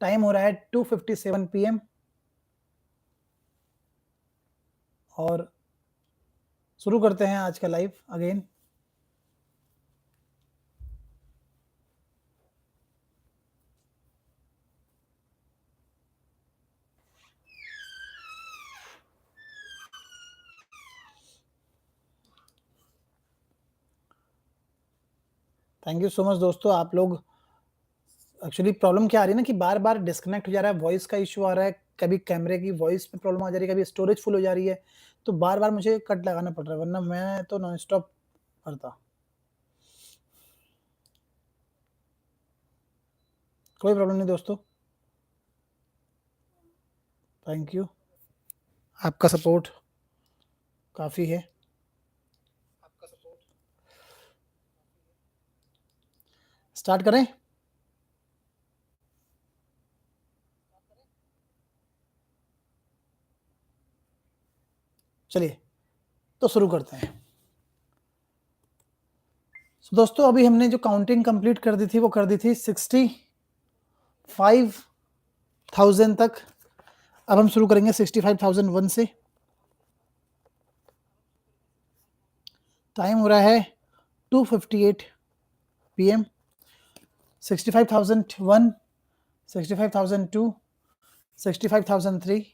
Time हो रहा है 2:57 PM और शुरू करते हैं आज का live again. Thank you so much दोस्तों। आप लोग एक्चुअली प्रॉब्लम क्या आ रही है ना कि बार बार डिस्कनेक्ट हो जा रहा है, वॉइस का इशू आ रहा है, कभी कैमरे की वॉइस में प्रॉब्लम आ जा रही है, कभी स्टोरेज फुल हो जा रही है, तो बार बार मुझे कट लगाना पड़ रहा है, वरना मैं तो नॉन स्टॉप करता। कोई प्रॉब्लम नहीं दोस्तों, थैंक यू, आपका सपोर्ट काफ़ी है। स्टार्ट करें? चलिए तो शुरू करते हैं। So, दोस्तों अभी हमने जो काउंटिंग कंप्लीट कर दी थी वो कर दी थी 65,000 तक। अब हम शुरू करेंगे 65,001 से। टाइम हो रहा है 2:58 PM। 65,001, 65,002, 65,003,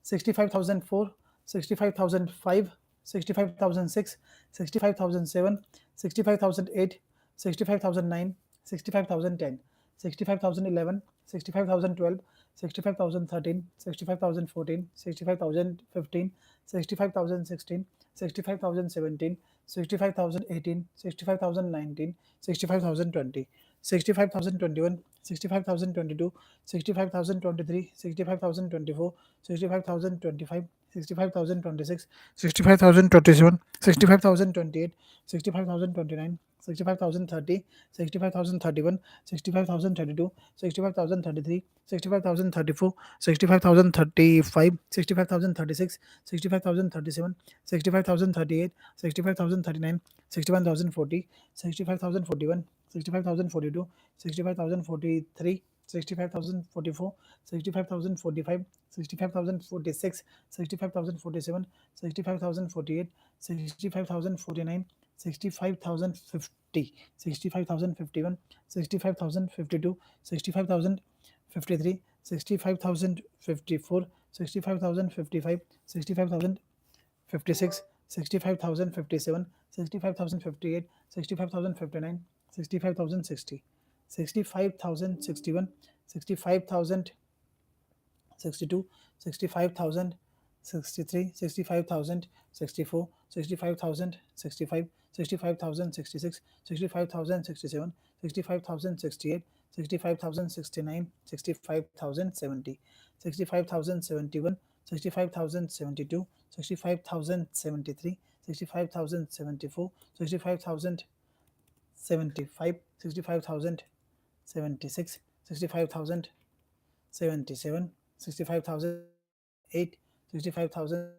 65,004, 65,005, 65,006, 65,007, 65,008, 65,009, 65,010, 65,011, 65,012, 65,013, 65,014, 65,015, 65,016, 65,017, 65,018, 65,019, 65,020, 65,021, 65,022, 65,023, 65,024, 65,025, 65,026, 65,027, 65,028, 65,029, 65,030, 65,031, 65,032, 65,033, 65,034, 65,035, 65,036, 65,037, 65,038, 65,039, 61,040, 65,041, 65,042, 65,043, 65,044, 65,045, 65,046, 65,047, 65,048, 65,049, 65,050, 65,051, 65,052, 65,053, 65,054, 65,055, 65,056, 65,057, 65,058, 65,059, 65,060, 65,061, 65,062, 65,063, 65,000, 64, 65,000, 65, 65,066, 65,067, 65,068, 65,069, 65,070, 65,071, 65,072, 65,073, 65,074, 65,075, 65,076, 65,077, 65,008, 65,000,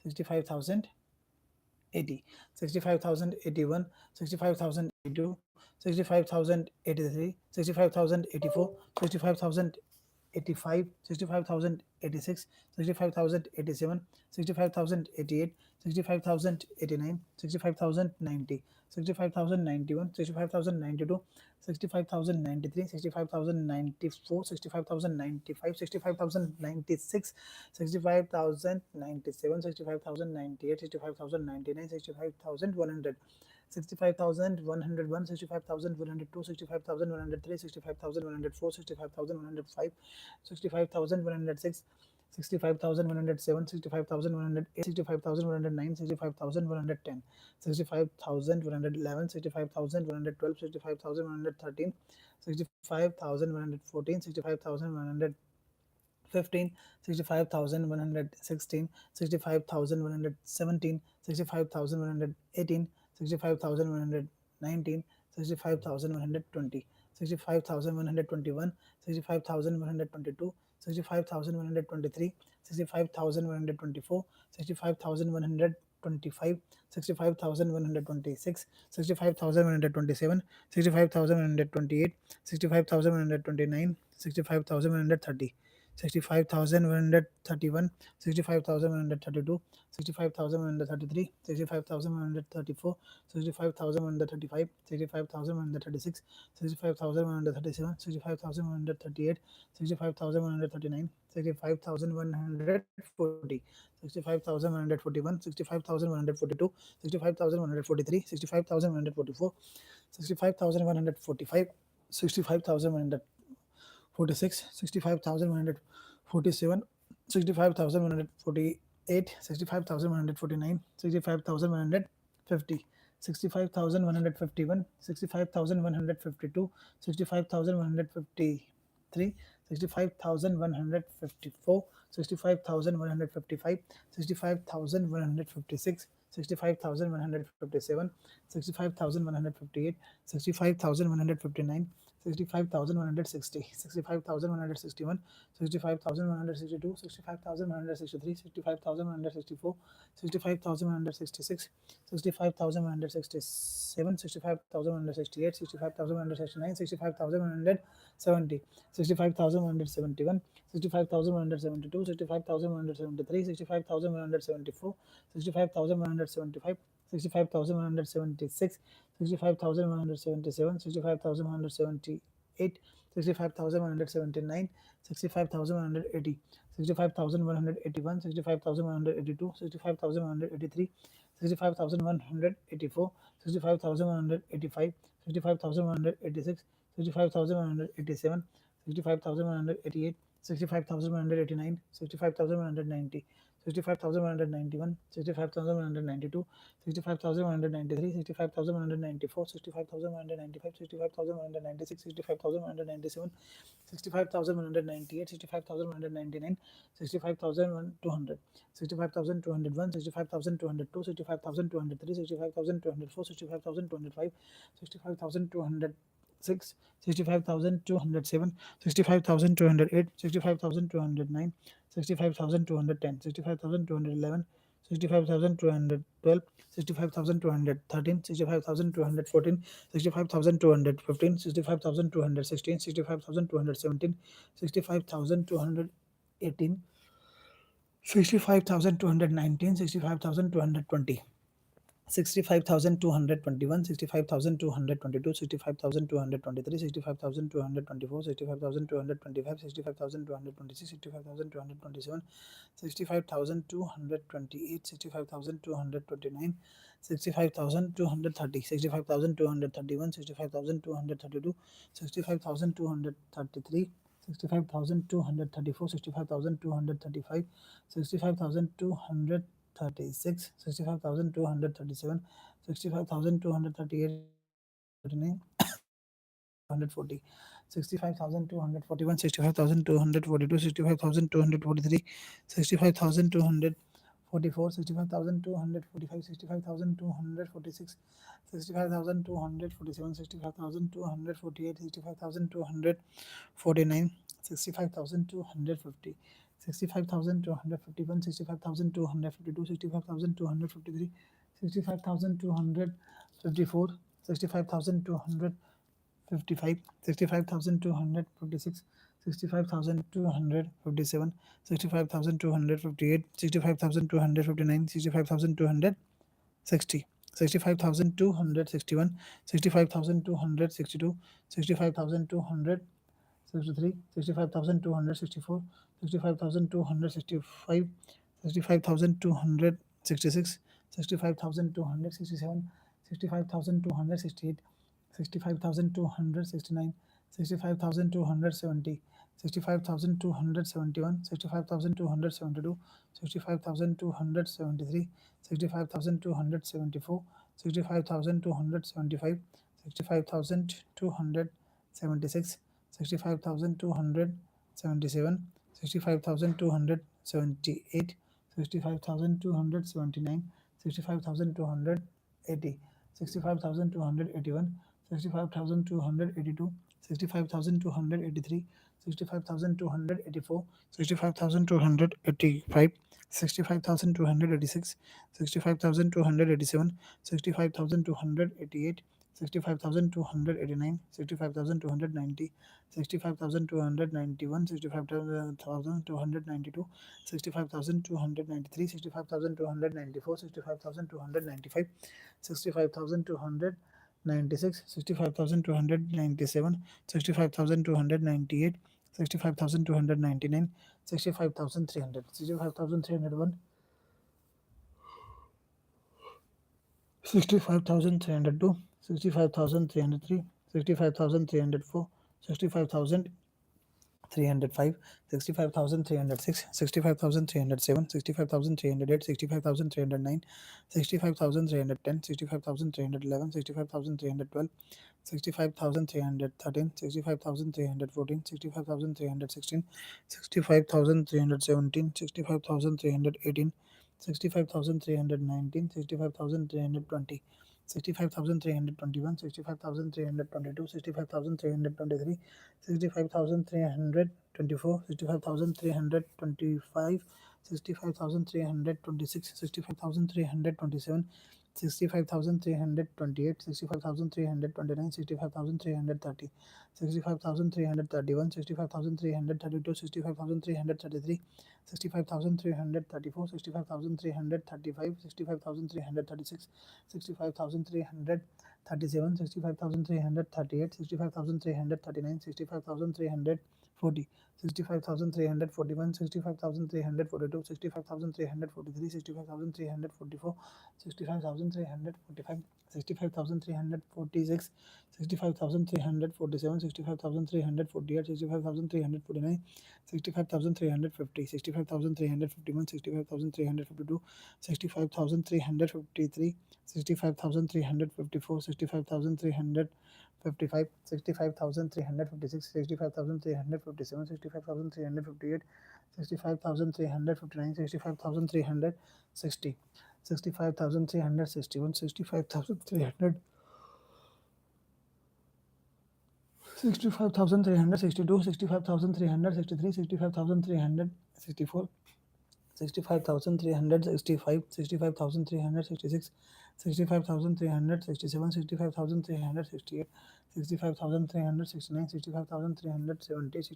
65,080, 65,081, 65,082, 65,083, 65,084, 65,085, 65,086, 65,087, 65,088, 65,089, 65,090, 65,091, 65,092, 65,093, 65,094, 65,095, 65,096, 65,097, 65,098, 65,099, 65,100, 65,101, 65,102, 65,103, 65,104, 65,105, 65,106, 65,107, 65,108, 65,109, 65,110, 65,111, 65,112, 65,113, 65,114, 65,115, 65,116, 65,117, 65,118, 65,119, 65,120, 65,121, 65,122, 65,123, 65,124, 65,125, 65, 65,126, 65,127, 65,128, 65,129, 65,130, 65,131, 65,132, 65,133, 65,134, 65,135, 65,136, 65,137, 65,138, 65,139, 65,140, 65,141, 65,142, 65,143, 65,144, 65,145, 65,146, 65,147, 65,148, 65,149, 65,150, 65,151, 65,152, 65,153, 65,154, 65,155, 65,156, 65,157, 65,158, 65,159, 65,160, 65,161, 65,162, 65,163, 65,164, 65,166, 65,167, 65,168, 65,169, 65,170, 65,171, 65,172, 65,173, 65,174, 65,175, 65,176, 65,177, 65,178, 65,179, 65,180, 65,181, 65,182, 65,183, 65,184, 65,185, 65,186, 65,187, 65,188, 65,189, 65,190, 65,191, 65,192, 65,193, 65,194, 65,195, 65,196, 65,197, 65,198, 65,199, 65,200, 65,201, 65,202, 65,203, 65,204, 65,205, 65,206, 65,207, 65,208, 65,209, 65,210, 65,211, 65,212, 65,213, 65,214, 65,215, 65,216, 65,217, 65,218, 65,219, 65,220, 65,221, 65,222, 65,223, 65,224, 65,225, 65,226, 65,227, 65,228, 65,229, 65,230, 65,231, 65,232, 65,233, 65,234, 65,235, 65,236, 65,237, 65,238, 140, 65,241, 65,242, 65,243, 65,244, 65,245, 65,246, 65,247, 65,248, 65,249, 65,250, 65,251, 65,252, 65,253, 65,254, 65,255, 65,256, 65,257, 65,258, 65,259, 65,260, 65,261, 65,262, 65,263, 65,264, 65,265, 65,266, 65,267, 65,268, 65,269, 65,270, 65,271, 65,272, 65,273, 65,274, 65,275, 65,276, 65,277, 65,278, 65,279, 65,280, 65,281, 65,282, 65,283, 65,284, 65,285, 65,286, 65,287, 65,288, 65,289, 65,290, 65,291, 65,292, 65,293, 65,294, 65,295, 65,296, 65,297, 65,298, 65,299, 65,300, 65,301, 65,302, 65,303, 65,304, 65,305, 65,306, 65,307, 65,308, 65,309, 65,310, 65,311, 65,312, 65,313, 65,314, 65,316, 65,317, 65,318, 65,319, 65,320, 65,321, 65,322, 65,323, 65,324, 65,325, 65,326, 65,327, 65,328, 65,329, 65,330, 65,331, 65,332, 65,333, 65,334, 65,335, 65,336, 65,337, 65,338, 65,339, 65,340, 65,341, 65,342, 65,343, 65,344, 65,345, 65,346, 65,347, 65,348, 65,349, 65,350, 65,351, 65,352, 65,353, 65,354, 65,355, 65,356, 65,357, 65,358, 65,359, 65,360, 65,361, 65,300, 65,362, 65,363, 65,364, 65,365, 65,366, 65,367, 65,368, 65,369, 65,370, 65,371, 65,372, 65,373,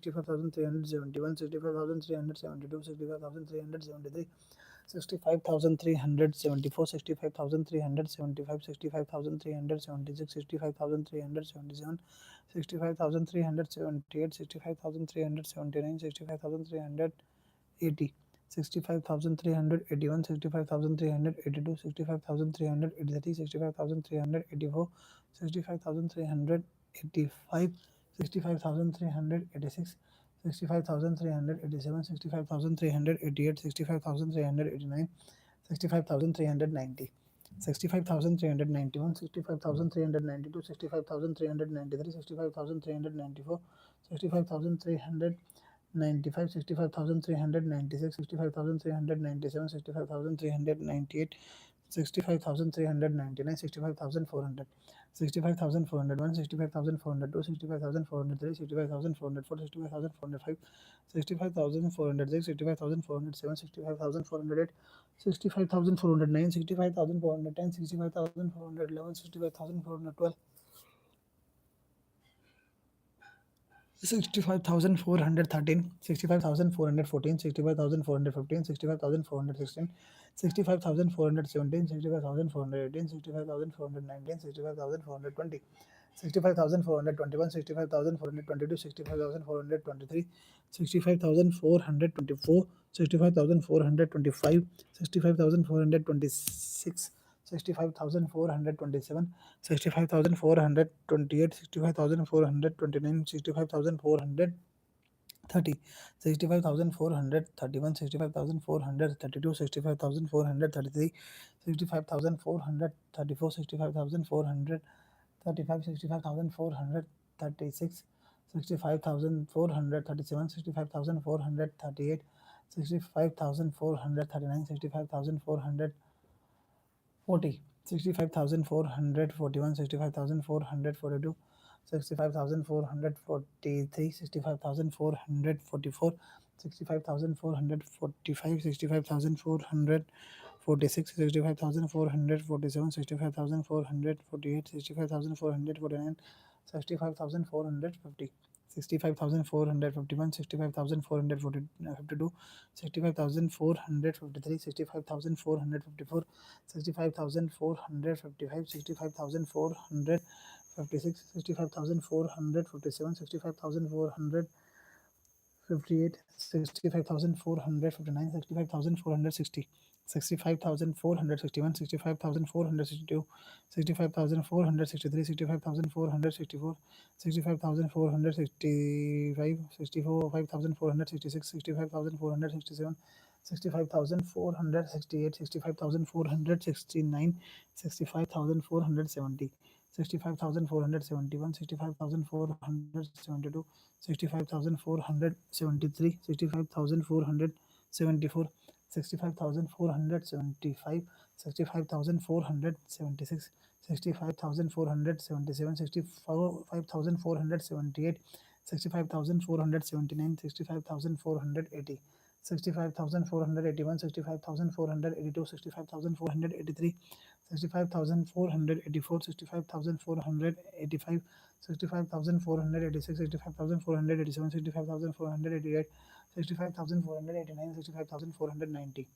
65,374, 65,375, 65,376, 65,377, 65,378, 65,379, 65,380, 65,381, 65,382, 65,383, 65,384, 65,385, 65,386, 65,387, 65,388, 65,389, 65,390, 65,391, 65,392, 65,393, 65,394, 65,395, 65,396, 65,397, 65,398, 65,399, 65,400, 65,401, 65,402, 65,403, 65,404, 65,405, 65,406, 65,407, 65,408, 65,409, 65,410, 65,411, 65,412, 65,413, 65,414, 65,415, 65,416, 65,417, 65,418, 65,419, 65,420, 65,421, 65,422, 65,423, 65,424, 65,425, 65,426, 65,427, 65,428, 65,429, 65,430, 65,431, 65,432, 65,433, 65,434, 65,435, 65,436, 65,437, 65,438, 65,439, 65,440, 65,441, 65,442, 65,443, 65,444, 65,445, 65,446, 65,447, 65,448, 65,449, 65,450. 65,451, 65,452, 65,453, 65,454, 65,455, 65,456, 65,457, 65,458, 65,459, 65,460, 65,461, 65,462, 65,463, 65,464, 65,465, 65,466, 65,467, 65,468, 65,469, 65,470, 65,471, 65,472, 65,473, 65,474, 65,475, 65,476, 65,477, 65,478, 65,479, 65,480, 65,481, 65,482, 65,483, 65,484, 65,485, 65,486, 65,487, 65,488, 65,489, 65,490.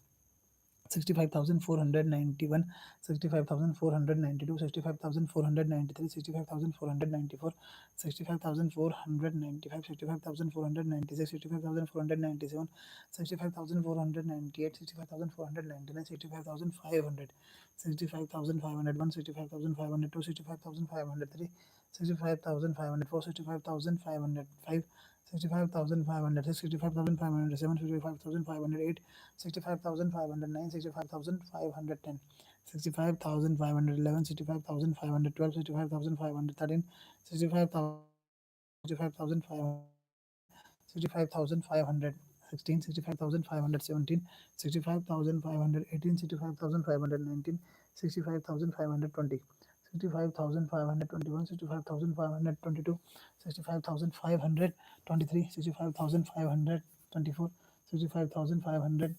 65,491, 65,492, 65,493, 65,494, 65,495, 65,496, 65,497, 65,498, 65,499, 65,500, 65,501, 65,502, 65,503, 65,504, 65,505, 65,506, 65,507, 65,508, 65,509, 65,510, 65,511, 65,512, 65,513, 65,516, 65,517, 65,518, 65,519, 65,520, 65,521, 65,522, 65,523, 65,524, 65,525,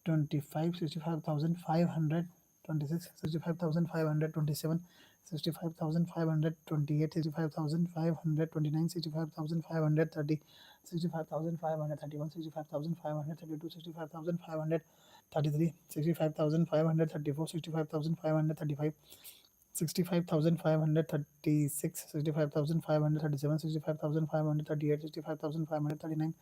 65,526, 65,527, 65,528, 65,529, 65,530, 65,531, 65,532, 65,533, 65,534, 65,535, 65,536, 65,537, 65,538, 65,539,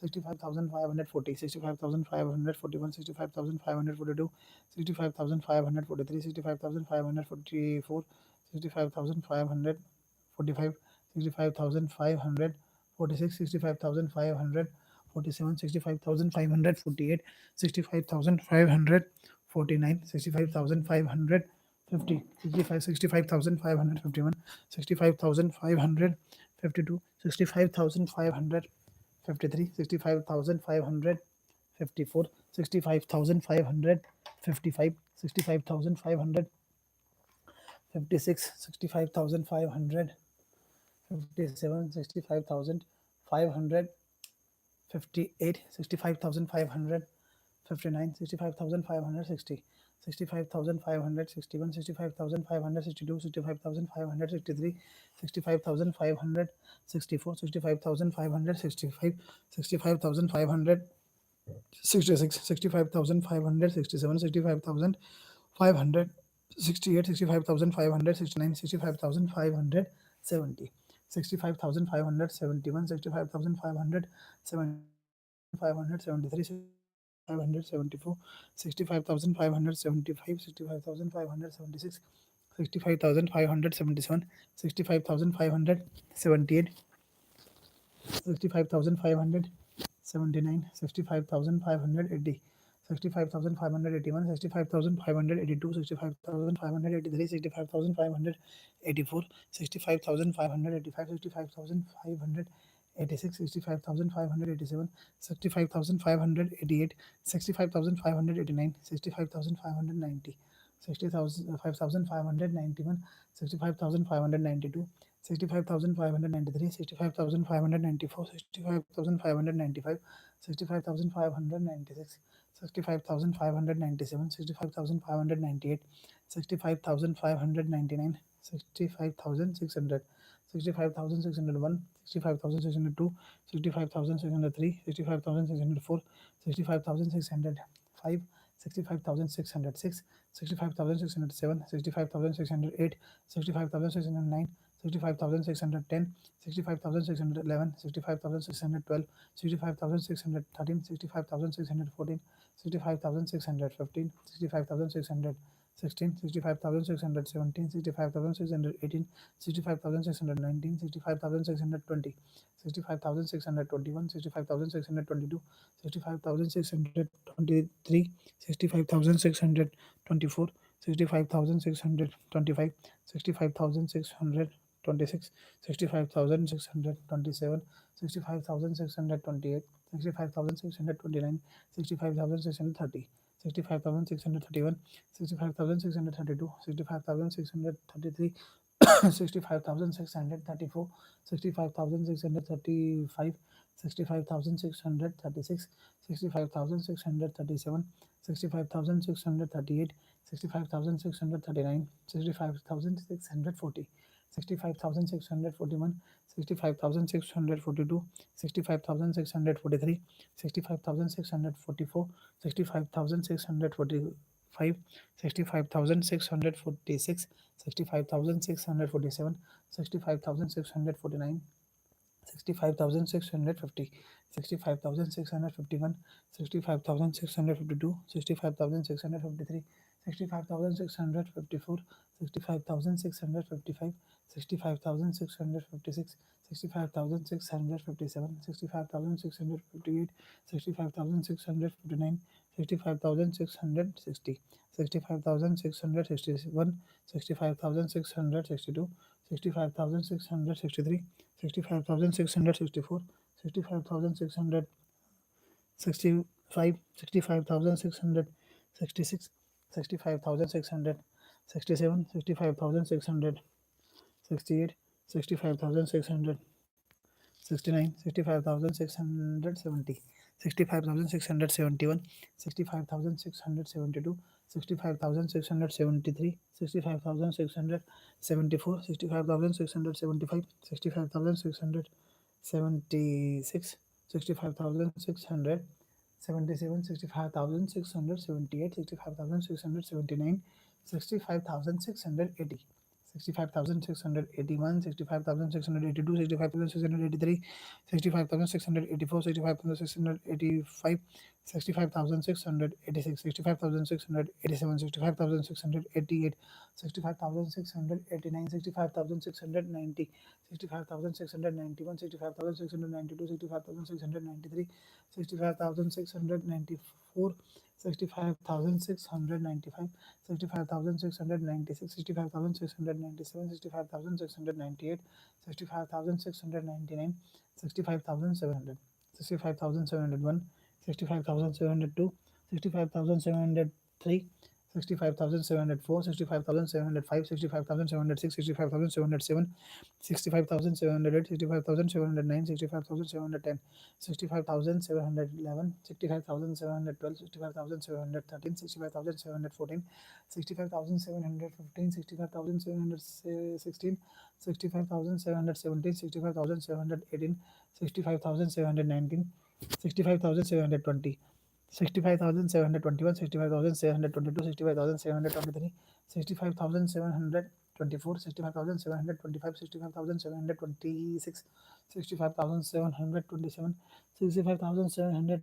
65,540, 65,541, 65,542, 65,543, 65,544, 65,545, 65,546, 65,547, 65,548, 65,549, 65,550, 65,551, 65,552, 65,553, 65,554, 65,555, 65,556, 65,557, 65,558, 65,559, 65,560, 65,561, 65,562, 65,563, 65,564, 65,565, 65,566, 65,567, 65,568, 65,569, 65,570, 65,571, 65,573, 65,574, 65,575, 65,576, 65,577, 65,578, 65,579, 65,580, 65,581, 65,582, 65,583, 65,584, 65,585, 65,586, 65,587, 65,588, 65,589, 65,590, 65,591, 65,592, 65,593, 65,594, 65,595, 65,596, 65,597, 65,598, 65,599, 65,600, 65,601, 65,602, 65,603, 65,604, 65,605, 65,606, 65,607, 65,608, 65,609, 65,610, 65,611, 65,612, 65,613, 65,614, 65,615, 65,616, 65,617, 65,618, 65,619, 65,620, 65,621, 65,622, 65,623, 65,624, 65,625, 65,626, 65,627, 65,628, 65,629, 65,630, 65,631, 65,632, 65,633, 65,634, 65,635, 65,636, 65,637, 65,638, 65,639, 65,640, 65,641, 65,642, 65,643, 65,644, 65,645, 65,646, 65,647, 65,649, 65,650, 65,651, 65,652, 65,653, 65,654, 65,655, 65,656, 65,657, 65,658, 65,659, 65,660, 65,661, 65,662, 65,663, 65,664, 65,665, 65,666, 65,667, 65,668, 65,669, 65,670, 65,671, 65,672, 65,673, 65,674, 65,675, 65,676, 65,677, 65,678, 65,679, 65,680, 65,681, 65,682, 65,683, 65,684, 65,685, 65,686, 65,687, 65,688, 65,689, 65,690, 65,691, 65,692, 65,693, 65,694, 65,695, 65,696, 65,697, 65,698, 65,699, 65,700, 65,701, 65,702, 65,703, 65,704, 65,705, 65,706, 65,707, 65,708, 65,709, 65,710, 65,711, 65,712, 65,713, 65,714, 65,715, 65,716, 65,717, 65,718, 65,719, 65,720, 65,721, 65,722, 65,723, 65,724, 65,725, 65,726, 65,727, 65,728,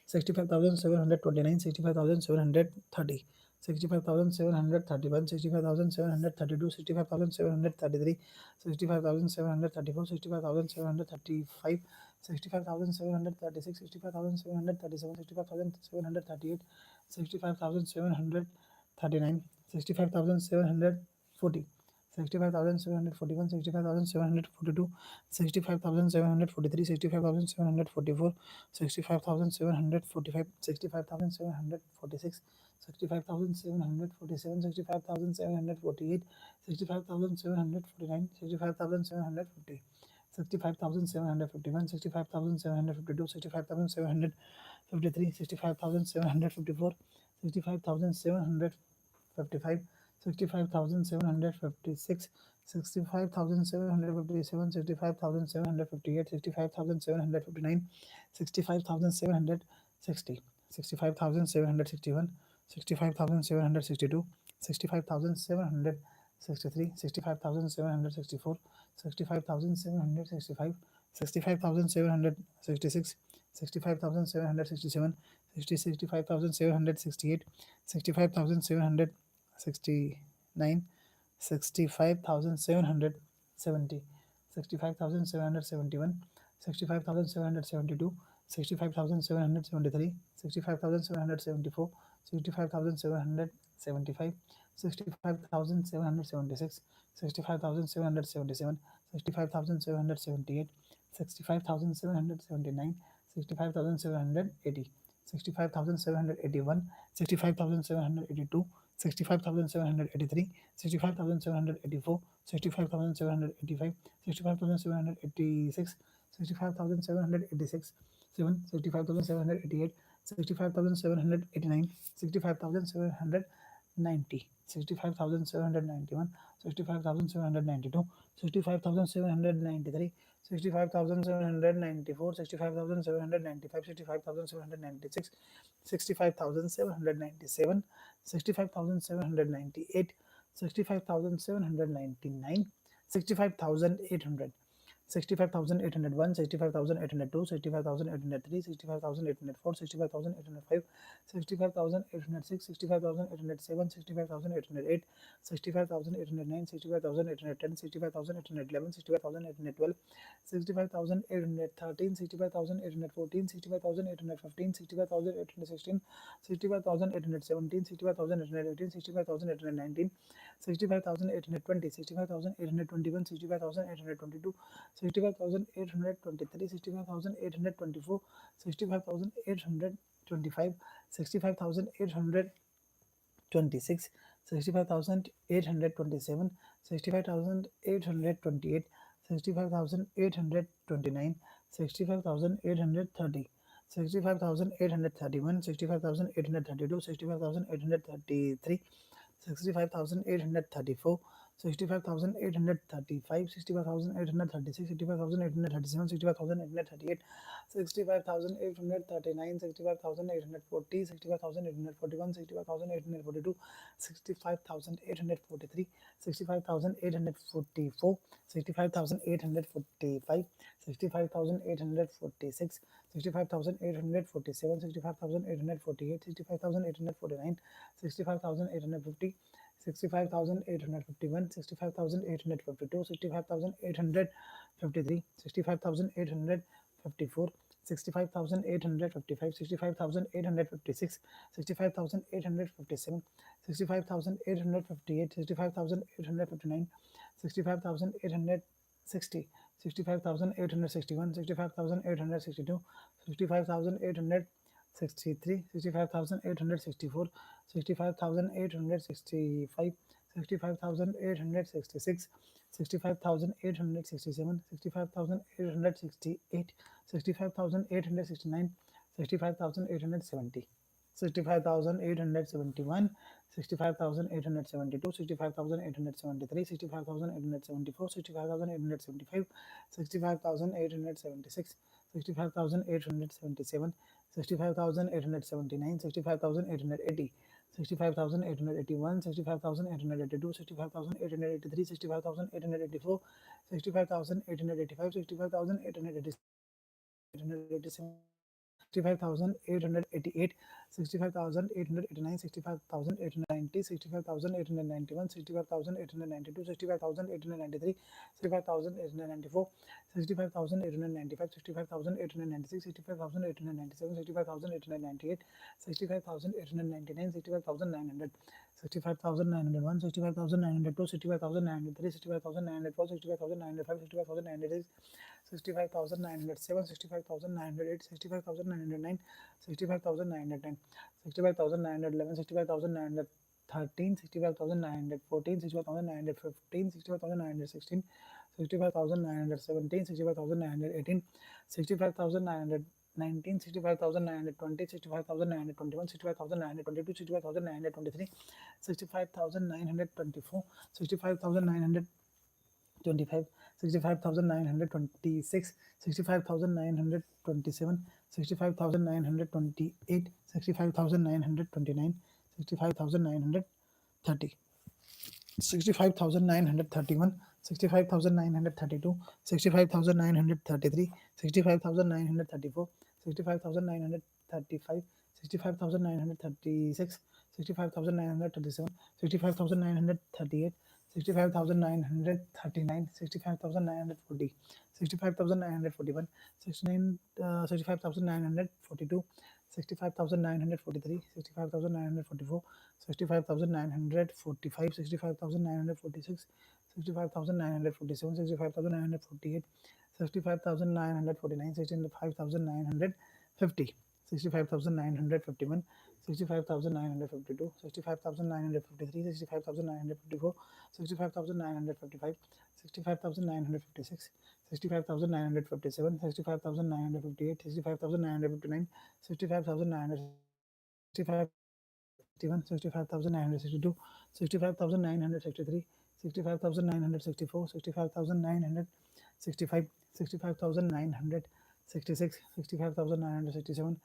65,729, 65,730, 65,731, 65,732, 65,733, 65,734, 65,735, 65,736, 65,737, 65,738, 65,739, 65,740, 65,741, 65,742, 65,743, 65,744, 65,745, 65,746, 65,747, 65,748, 65,749, 65,750, 65,751, 65,752, 65,753, 65,754, 65,755, 65,756, 65,757, 65,758, 65,759, 65,760, 65,761, 65,762, 65,763, 65,764, 65,765, 65,766, 65,767, 65,768, 65,769, 65,770, 65,771, 65,772, 65,773, 65,774, 65,775, 65,776, 65,777, 65,778, 65,779, 65,780, 65,781, 65,782, 65,783, 65,784, 65,785, 65,786, 65,786, 65,788, 65,789, 65,790, 65,791, 65,792, 65,793, 65,794, 65,795, 65,796, 65,797, 65,798, 65,799, 65,800, 65,801, 65,802, 65,803, 65,804, 65,805, 65,806, 65,807, 65,808, 65,809, 65,810, 65,811, 65,812, 65,813, 65,814, 65,815, 65,816, 65,817, 65,818, 65,819, 65,820, 65,821, 65,822, 65,823, 65,824, 65,825, 65,826, 65,827, 65,828, 65,829, 65,830, 65,831, 65,832, 65,833, 65,834, 65,835, 65,836, 65,837, 65,838, 65,839, 65,840, 65,841, 65,842, 65,843, 65,844, 65,845, 65,846, 65,847, 65,848, 65,849, 65,850, 65,851, 65,852, 65,853, 65,854, 65,855, 65,856, 65,857, 65,858, 65,859, 65,860, 65,861, 65,862, 65,863, 65,864, 65,865, 65,866, 65,867, 65,868, 65,869, 65,870, 65,871, 65,872, 65,873, 65,874, 65,875, 65,876, 65,877, 65,879, 65,880, 65,881, 65,882, 65,883, 65,884, 65,885, 65,886, 65,887, 65,888, 65,889, 65,890, 65,891, 65,892, 65,893, 65,894, 65,895, 65,896, 65,897, 65,898, 65,899, 65,900, 65,901, 65,902, 65,903, 65,904, 65,905, 65,906, 65,907, 65,908, 65,909, 65,910, 65,911, 65,913, 65,914, 65,915, 65,916, 65,917, 65,918, 65,919, 65,920, 65,921, 65,922, 65,923, 65,924, 65,925, 65,926, 65,927, 65,928, 65,929, 65,930, 65,931, 65,932, 65,933, 65,934, 65,935, 65,936, 65,937, 65,938, 65,939, 65,940, 65,941, 65,942, 65,943, 65,944, 65,945, 65,946, 65,947, 65,948, 65,949, 65,950, 65,951, 65,952, 65,953, 65,954, 65,955, 65,956, 65,957, 65,958, 65,959, 65,961, 65,962, 65,963, 65,964, 65,965, 65,966, 65,967,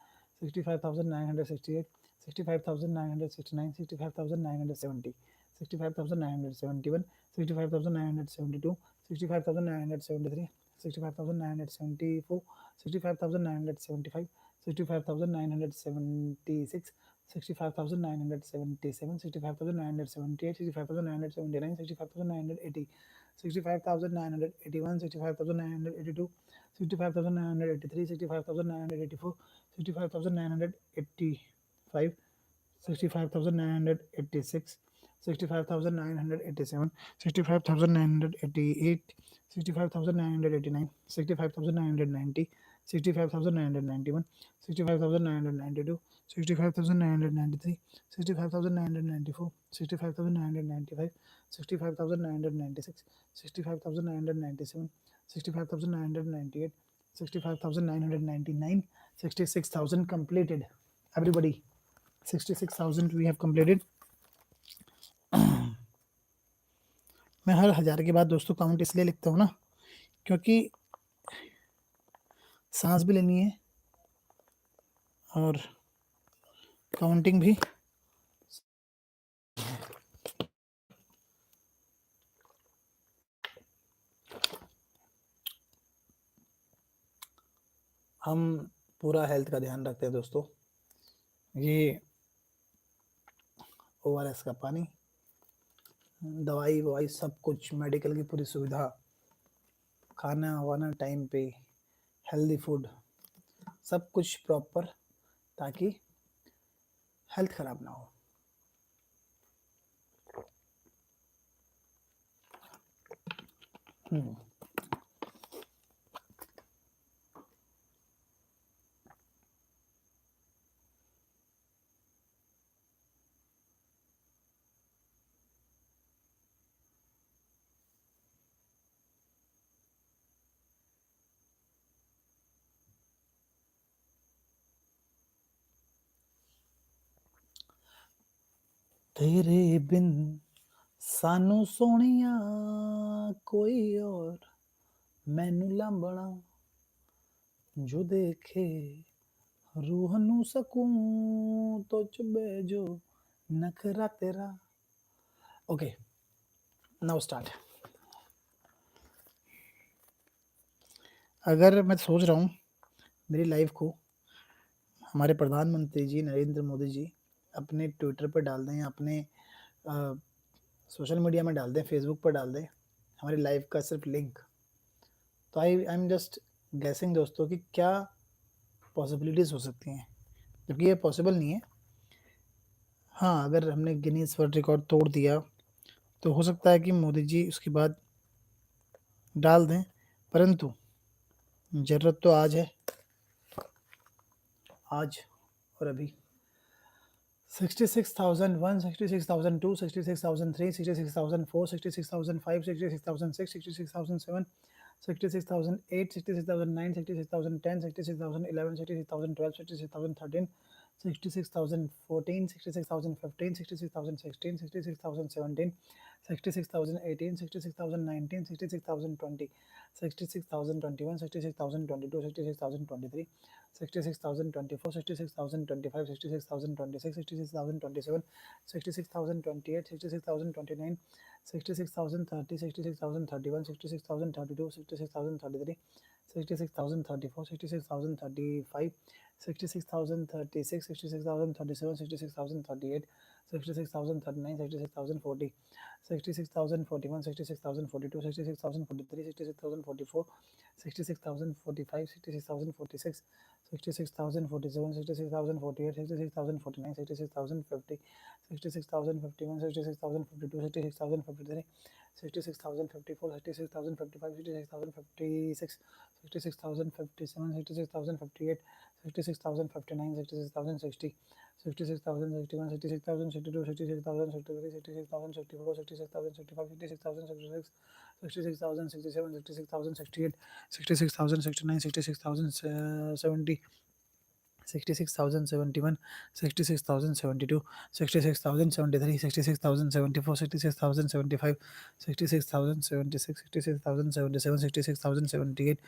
65,968, 65,969, 65,970, 65,971, 65,972, 65,973, 65,974, 65,975, 65,976, 65,977, 65,978, 65,979, 65,980, 65,981, 65,982, 65,983, 65,984, 65,985, 65,986, 65,987, 65,988, 65,989, 65,990, 65,991, 65,992, 65,993, 65,994, 65,995, 65,996, 65,997, 65,998, 65,999, 66,000 completed. Everybody, 66,000 we have completed. मैं हर 1000 के बाद दोस्तों काउंट इसलिए लिखता हूँ ना, क्योंकि सांस भी लेनी है और काउंटिंग भी। हम पूरा हेल्थ का ध्यान रखते हैं दोस्तों। ये ORS का पानी, दवाई ववाई सब कुछ, मेडिकल की पूरी सुविधा, खाना वाना टाइम पे, हेल्दी फूड, सब कुछ प्रॉपर, ताकि हेल्थ खराब ना हो। तेरे बिन सानू सोनिया कोई और मैनू लांबना, जो देखे रूह नू सकूं तो चुबे जो नखरा तेरा। Okay, now start. अगर मैं सोच रहा हूँ मेरी लाइफ को हमारे प्रधानमंत्री जी नरेंद्र मोदी जी अपने ट्विटर पे डाल दें या अपने सोशल मीडिया में डाल दें, फेसबुक पर डाल दें हमारी लाइव का सिर्फ लिंक, तो आई एम जस्ट गैसिंग दोस्तों कि क्या पॉसिबिलिटीज़ हो सकती हैं, जबकि ये पॉसिबल नहीं है। हाँ, अगर हमने गिनीज वर्ल्ड रिकॉर्ड तोड़ दिया तो हो सकता है कि मोदी जी उसके बाद डाल दें, परंतु ज़रूरत तो आज है, आज और अभी। 66,001, 66,002, 66,003, 66,004, 66,005, 66,006, 66,007, 66,008, 66,009, 66,010, 66,011, 66,012, 66,013, 66,014, 66,015, 66,016, 66,017, 66,018, 66,019, 66,020, 66,021, 66,022, 66,023, 66,024, 66,025, 66,026, 66,027, 66,028, 66,029, 66,030, 66,031, 66,032, 66,033, 66,034, 66,035, 66,036, 66,037, 66,038, 66,039, 66,040, 66,041, 66,042, 66,043, 66,044, 66,045, 66,046, 66,047, 66,048, 66,049, 66,050, 66,051, 66,052, 66,053, 66,054, 66,055, 66,056, 66,057, 66,058, 66,059, 66,060, 66,061, 66,062, 66,063, 66,064, 66,065, 66,066, 66,067, 66,068, 66,069, 66,070, 66,071, 66,072, 66,073, 66,074, 66,075, 66,076, 66,077, 66,078,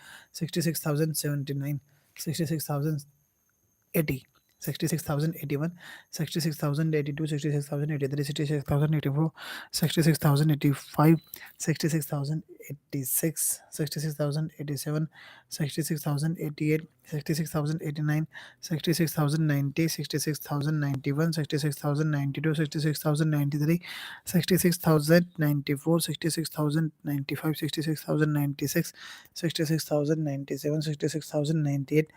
66,079, 66,080, 66,081, 66,082, 66,083, 66,084, 66,085, 66,086, 66,087, 66,088, 66,089, 66,090, 66,091, 66,092, 66,093, 66,094, 66,095, 66,096, 66,097, 66,098,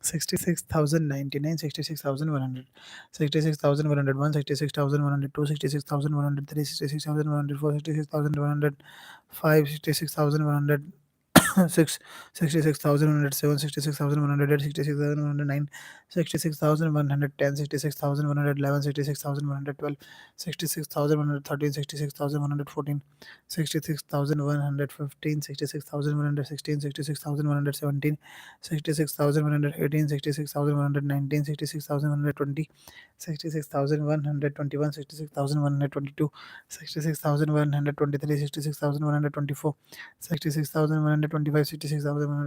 66,099, 66,100, 66,101, 66,102, 66,103, 66,104, 66,105, 66,100, 66,107, 66,108, 66,109, 66,110, 66,111, 66,112, 66,113, 66,114, 66,115, 66,116, 66,117, 66,118, 66,119, 66,120, 66,121, 66,122, 66,123, 66,124, 66,125, 66,126,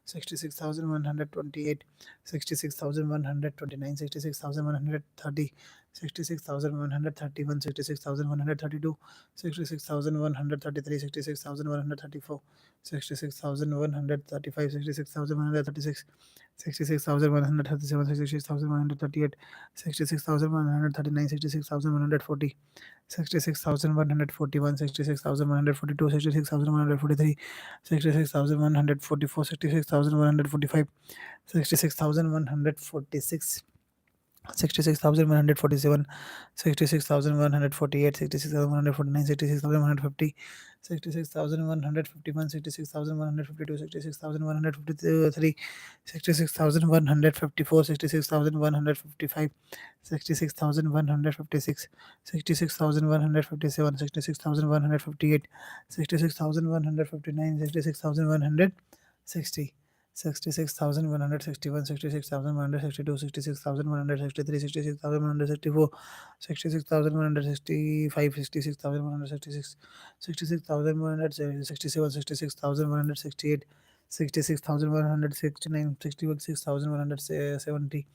66,127, 66,128, 66,129, 66,130, 66,131, 66,132, 66,133, 66,134, 66,135, 66,136, 66,137, 66,138, 66,139, 66,140, 66,141, 66,142, 66,143, 66,144, 66,145, 66,146, 66,147, 66,148, 66,149, 66,150, 66,151, 66,152, 66,153, 66,154, 66,155, 66,156, 66,157, 66,158, 66,159, 66,160, 66,161, 66,162, 66,163, 66,164, 66,165, 66,166, 66,167, 66,168, 66,169, 66,170,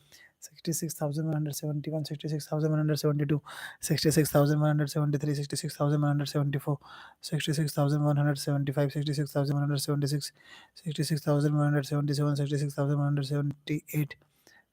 66,171, 66,172, 66,173, 66,174, 66,175, 66,176, 66,177,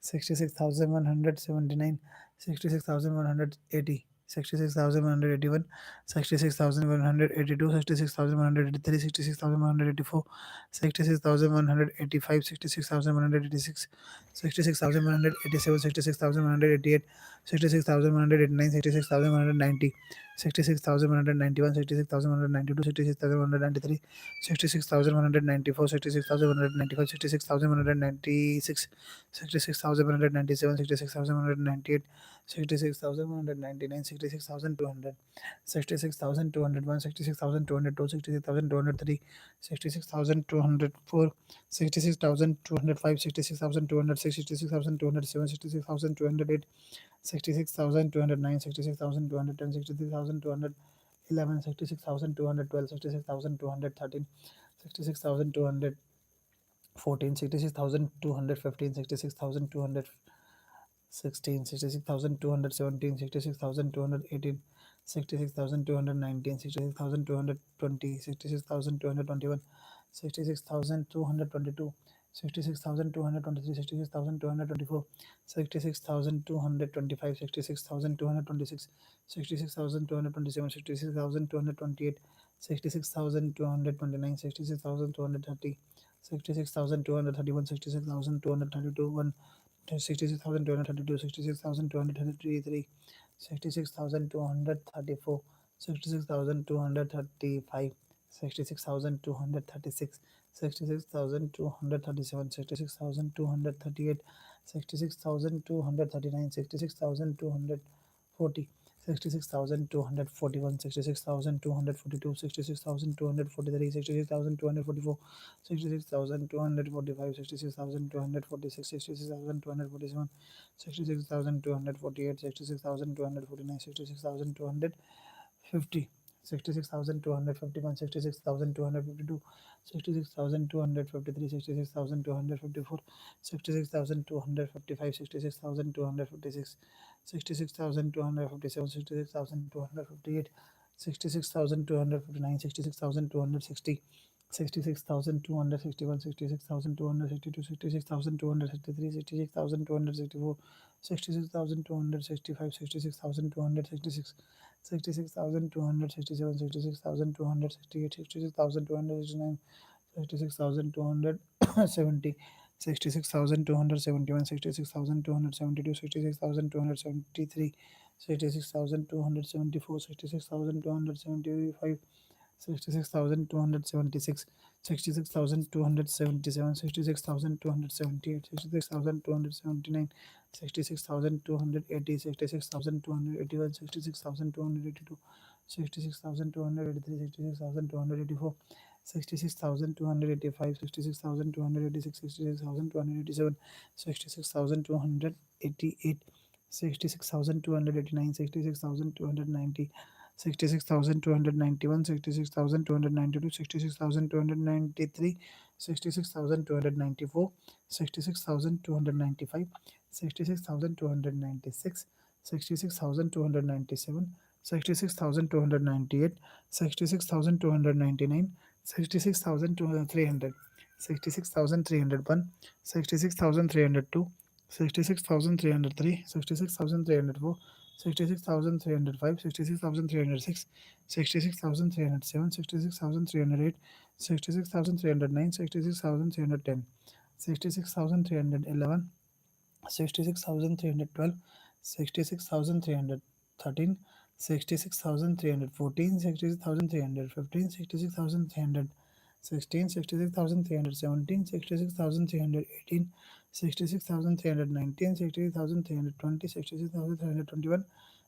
66,178, 66,179, 66,180, 66,181, 66,182, 66,183, 66,184, 66,185, 66,186, 66,187, 66,188, 66,189, 66,190, 66,191, 66,192, 66,193, 66,194, 66,195, 66,196, 66,197, 66,198, 66,199, 66,200, 66,201, 66,202, 66,203, 66,204, 66,205, 66,206, 66,207, 66,208, 66,209, 66,210, 66,211, 66,212, 66,213, 66,214, 66,215, 66,216, 66,217, 66,218, 66,219, 66,220, 66,221, 66,222, 66,223, 66,224, 66,225, 66,226, 66,227, 66,228, 66,229, 66,230, 66,231, 66,232, 66,232, 66,233, 66,234, 66,235, 66,236, 66,237, 66,238, 66,239, 66,240, 66,241, 66,242, 66,243, 66,244, 66,245, 66,246, 66,247, 66,248, 66,249, 66,250, 66,251, 66,252, 66,253, 66,254, 66,255, 66,256, 66,257, 66,258, 66,259, 66,260, 66,261, 66,262, 66,263, 66,264, 66,265, 66,266, 66,267, 66,268, 66,269, 66,270, 66,271, 66,272, 66,273, 66,274, 66,275, 66,276, 66,277, 66,278, 66,279, 66,280, 66,281, 66,282, 66,283, 66,284, 66,285, 66,286, 66,287, 66,288, 66,289, 66,290, 66,291, 66,292, 66,293, 66,294, 66,295, 66,296, 66,297, 66,298, 66,299, 66,300, 66,301, 66,302, 66,303, 66,304, 66,305, 66,306, 66,307, 66,308, 66,309, 66,310, 66,311, 66,312, 66,313, 66,314, 66,315, 66,316, 66,317, 66,318, 66,319, 66,320, 66,321,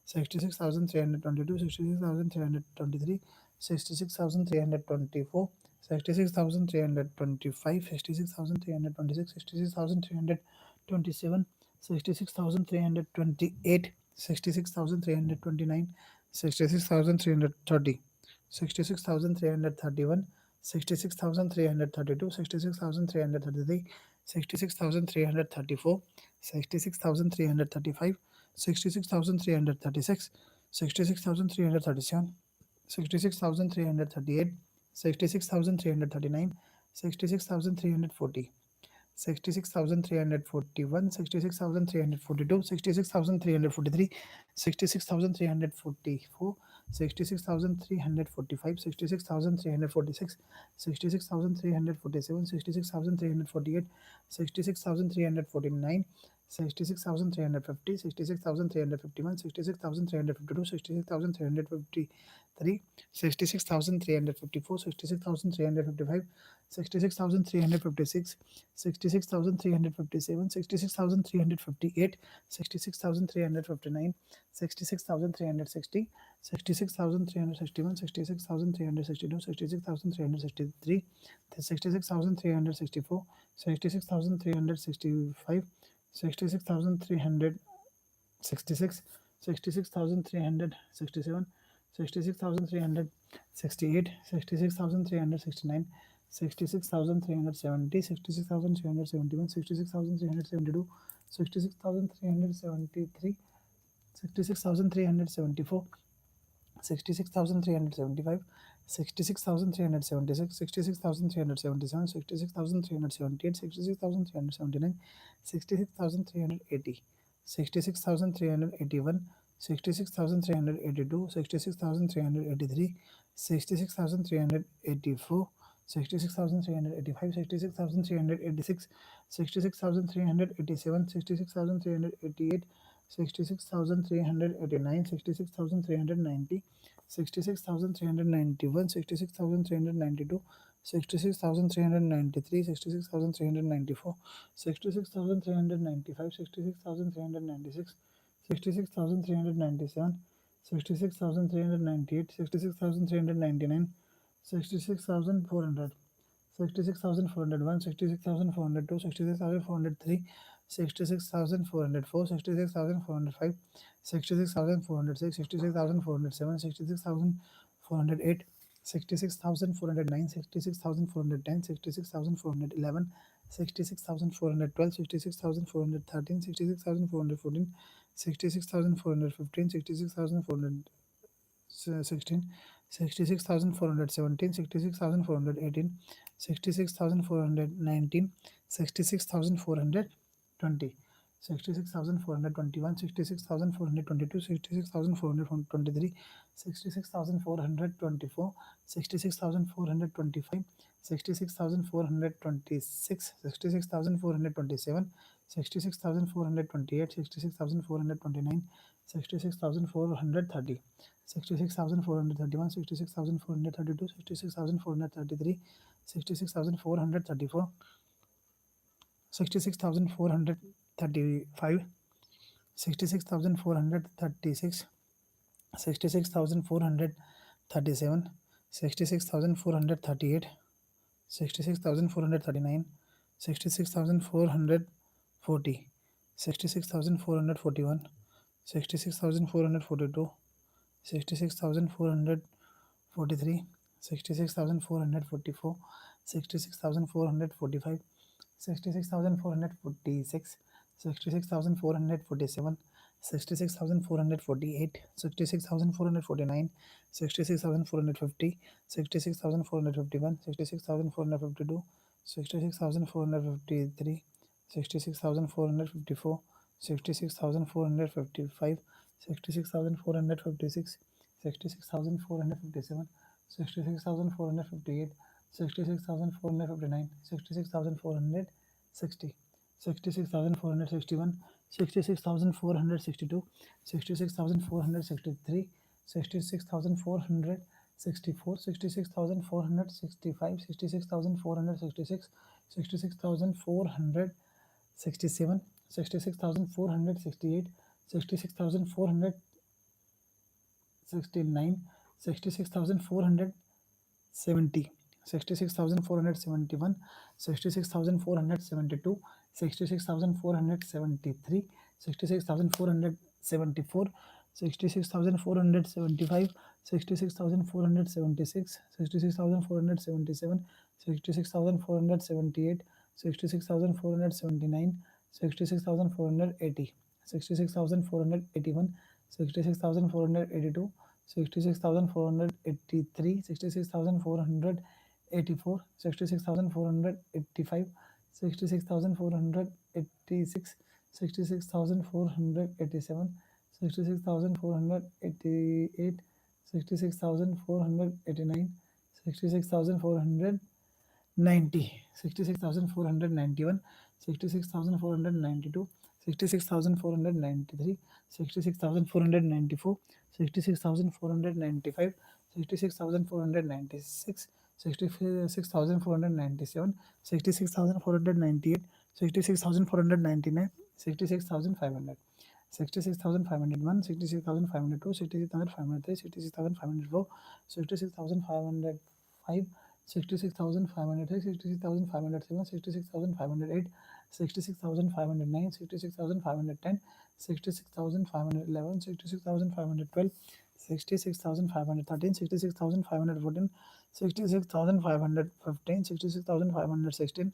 66,322, 66,323, 66,324, 66,325, 66,326, 66,327, 66,328, 66,329, 66,330, 66,331, 66,332, 66,333, 66,334, 66,335, 66,336, 66,337, 66,338, 66,339, 66,340, 66,341, 66,342, 66,343, 66,344, 66,345, 66,346, 66,347, 66,348, 66,349, 66,350, 66,351, 66,352, 66,353, 66,354, 66,355, 66,356, 66,357, 66,358, 66,359, 66,360, 66,361, 66,362, 66,363, 66,364, 66,365, 66,366, 66,367, 66,368, 66,369, 66,370, 66,371, 66,372, 66,373, 66,374, 66,375, 66,376, 66,377, 66,378, 66,379, 66,380, 66,381, 66,382, 66,383, 66,384, 66,385, 66,386, 66,387, 66,388, 66,389, 66,390, 66,391, 66,392, 66,393, 66,394, 66,395, 66,396, 66,397, 66,398, 66,399, 66,400, 66,401, 66,402, 66,403, 66,404, 66,405, 66,406, 66,407, 66,408, 66,409, 66,410, 66,411, 66,412, 66,413, 66,414, 66,415, 66,416, 66,417, 66,418, 66,419, 66,420, 66,421, 66,422, 66,423, 66,424, 66,425, 66,426, 66,427, 66,428, 66,429, 66,430, 66,431, 66,432, 66,433, 66,434, 66,435, 66,436, 66,437, 66,438, 66,439, 66,440, 66,441, 66,442, 66,443, 66,444, 66,445, 66,446, 66,447, 66,448, 66,449, 66,450, 66,451, 66,452, 66,453, 66,454, 66,455, 66,456, 66,457, 66,458, 66,459, 66,460, 66,461, 66,462, 66,463, 66,464, 66,465, 66,466, 66,467, 66,468, 66,469, 66,470, 66,471, 66,472, 66,473, 66,474, 66,475, 66,476, 66,477, 66,478, 66,479, 66,480, 66,481, 66,482, 66,483, 66,484, 66,485, 66,486, 66,487, 66,488, 66,489, 66,490, 66,491, 66,492, 66,493, 66,494, 66,495, 66,496, 66,497, 66,498, 66,499, 66,500, 66,501, 66,502, 66,503, 66,504, 66,505, 66,506, 66,507, 66,508, 66,509, 66,510, 66,511, 66,512, 66,513, 66,514, 66,515, 66,516,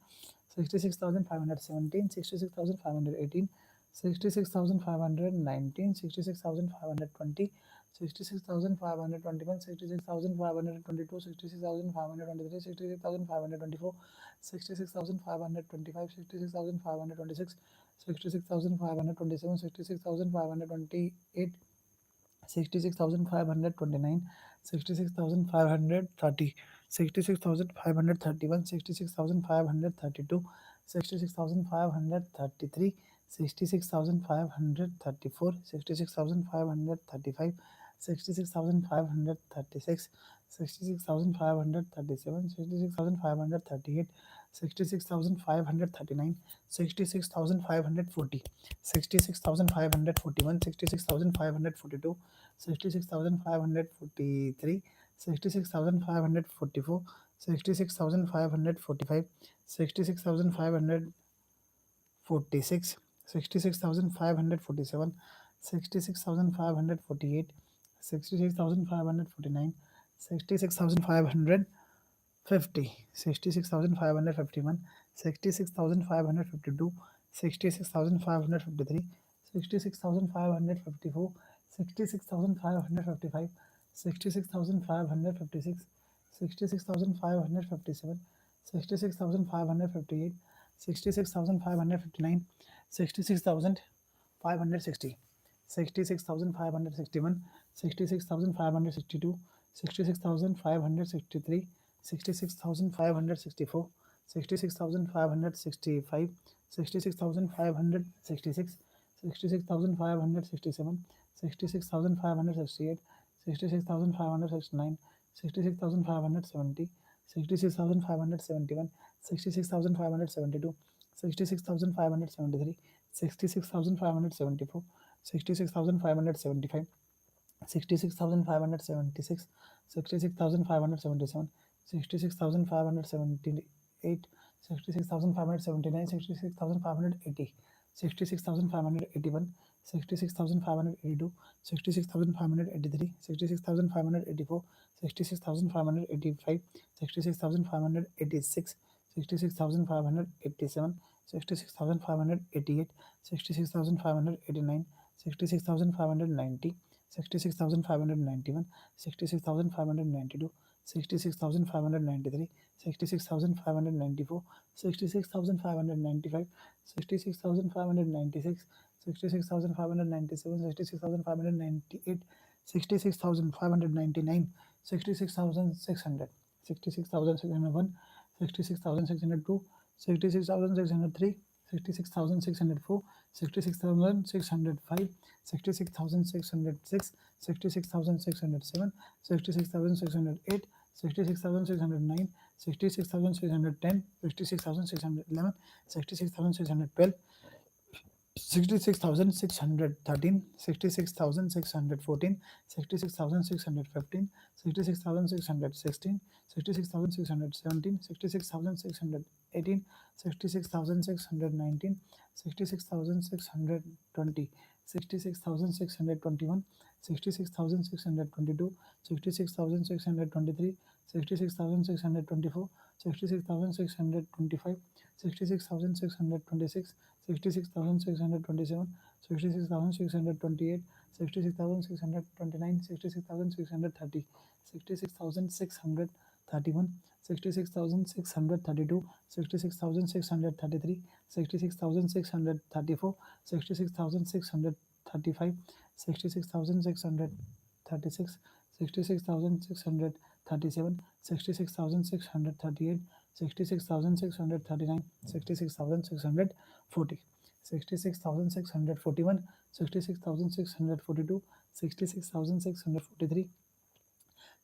66,517, 66,518, 66,519, 66,520, 66,521, 66,522, 66,523, 66,524, 66,525, 66,526, 66,527, 66,528, 66,529, 66,530, 66,531, 66,532, 66,533, 66,534, 66,535, 66,536, 66,537, 66,538, 66,539, 66,540, 66,541, 66,542, 66,543, 66,544, 66,545, 66,546, 66,547, 66,548, 66,549, 66,550, 66,551, 66,552, 66,553, 66,554, 66,555, 66,556, 66,557, 66,558, 66,559, 66,560, 66,561, 66,562, 66,563, 66,564, 66,565, 66,566, 66,567, 66,568, 66,569, 66,570, 66,571, 66,572, 66,573, 66,574, 66,575, 66,576, 66,577, 66,578, 66,579, 66,580, 66,581, 66,582, 66,583, 66,584, 66,585, 66,586, 66,587, 66,588, 66,589, 66,590, 66,591, 66,592, 66,593, 66,594, 66,595, 66,596, 66,597, 66,598, 66,599, 66,600, 66,601, 66,602, 66,603, 66,604, 66,605, 66,606, 66,607, 66,608, 66,609, 66,610, 66,611, 66,612, 66,613, 66,614, 66,615, 66,616, 66,617, 66,618, 66,619, 66,620, 66,621, 66,622, 66,623, 66,624, 66,625, 66,626, 66,627, 66,628, 66,629, 66,630, 66,631, 66,632, 66,633, 66,634, 66,635, 66,636, 66,637, 66,638, 66,639, 66,640, 66,641, 66,642, 66,643,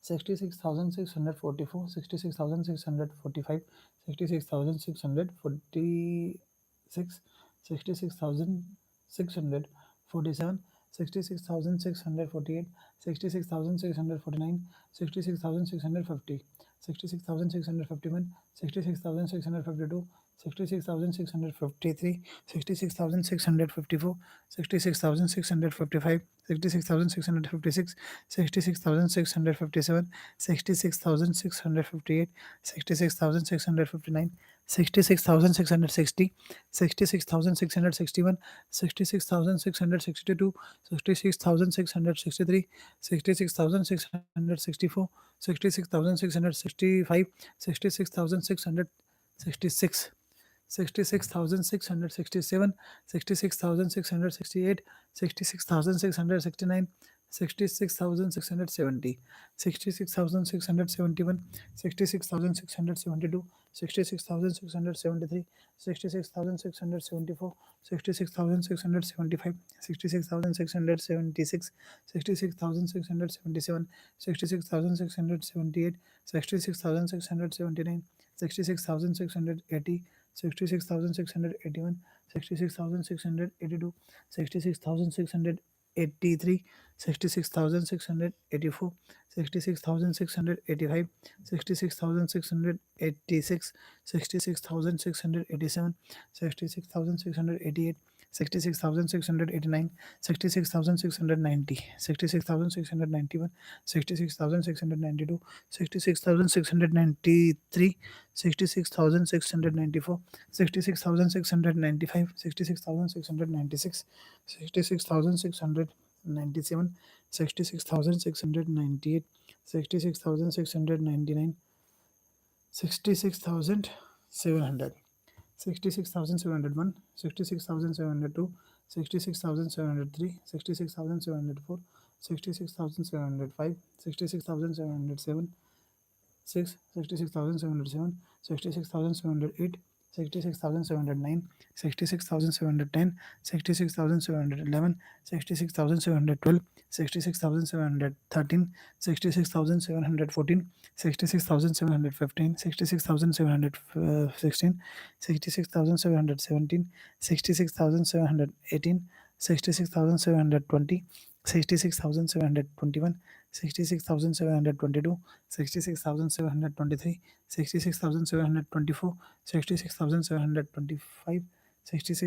66,644, 66,645, 66,646, 66,647, 66,648, 66,649, 66,650, 66,651, 66,652, 66,653, 66,654, 66,655, 66,656, 66,657, 66,658, 66,659, 66,660, 66,661, 66,662, 66,663, 66,664, 66,665, 66,666, 66,667, 66,668, 66,669, 66,670, 66,671, 66,672, 66,673, 66,674, 66,675, 66,676, 66,677, 66,678, 66,679, 66,680, 66,681, 66,682, 66,683, 66,684, 66,685, 66,686, 66,687, 66,688, 66,689, 66,690, 66,691, 66,692, 66,693, 66,694, 66,695, 66,696, 66,697, 66,698, 66,699, 66,700, 66,701, 66,702, 66,703, 66,704, 66,705, 66,707, 66,707, 66,708, 66,709, 66,710, 66,711, 66,712, 66,713, 66,714, 66,715, 66,716, 66,717, 66,718, 66,720, 66,721, 66,722, 66,723, 66,724,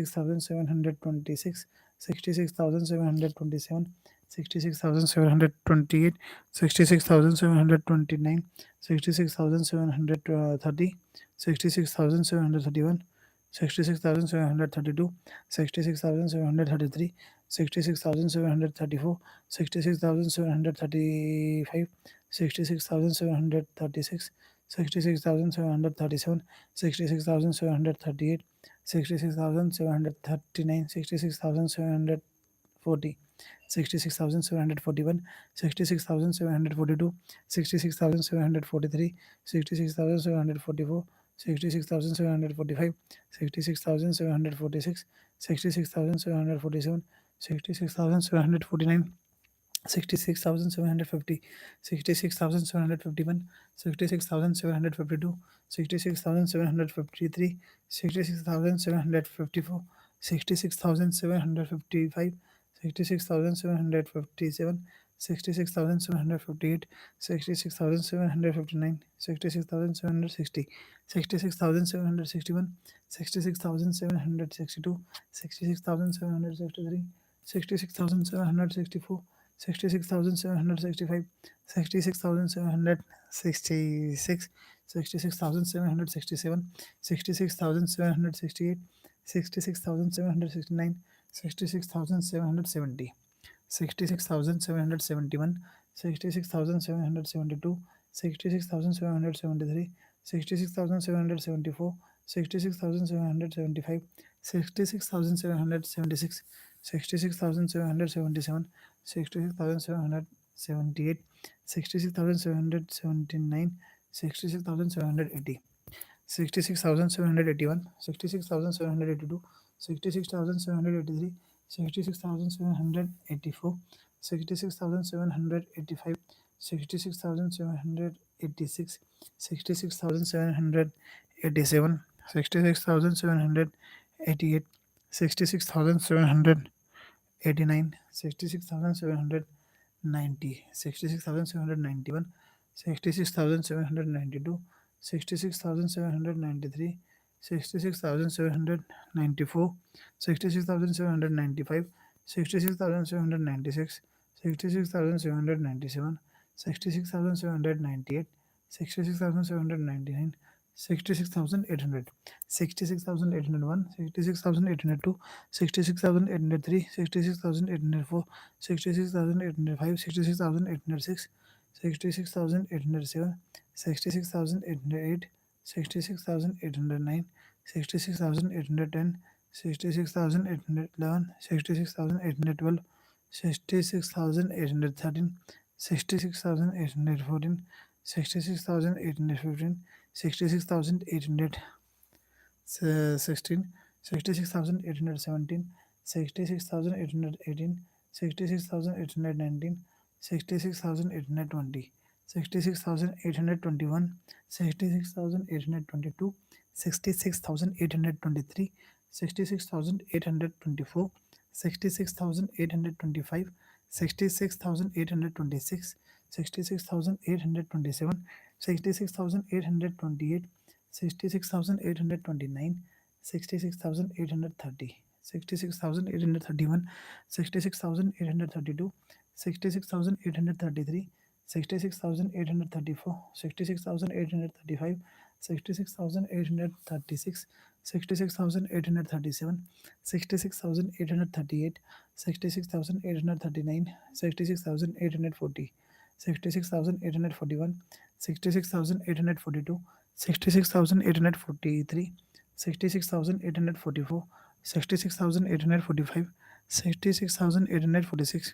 66,725, 66,726, 66,727, 66,728, 66,729, 66,730, 66,731, 66,732, 66,733, 66,734, 66,735, 66,736, 66,737, 66,738, 66,739, 66,740, 66,741, 66,742, 66,743, 66,744, 66,745, 66,746, 66,747, 66,749, 66,750, 66,751, 66,752, 66,753, 66,754, 66,755, 66,757, 66,758, 66,759, 66,760, 66,761, 66,762, 66,763, 66,764, 66,765, 66,766, 66,767, 66,768, 66,769, 66,770, 66,771, 66,772, 66,773, 66,774, 66,775, 66,776, 66,777, 66,778, 66,779, 66,780, 66,781, 66,782, 66,783, 66,784, 66,785, 66,786, 66,787, 66,788, 66,789, 66,790, 66,791, 66,792, 66,793, 66,794, 66,795, 66,796, 66,797, 66,798, 66,799, 66,800, 66,801, 66,802, 66,803, 66,804, 66,805, 66,806, 66,807, 66,808, 66,809, 66,810, 66,811, 66,812, 66,813, 66,814, 66,815, 66,816, 66,817, 66,818, 66,819, 66,820, 66,821, 66,822, 66,823, 66,824, 66,825, 66,826, 66,827, 66,828, 66,829, 66,830, 66,831, 66,832, 66,833, 66,834, 66,835, 66,836, 66,837, 66,838, 66,839, 66,840, 66,841, 66,842, 66,843, 66,844, 66,845, 66,846,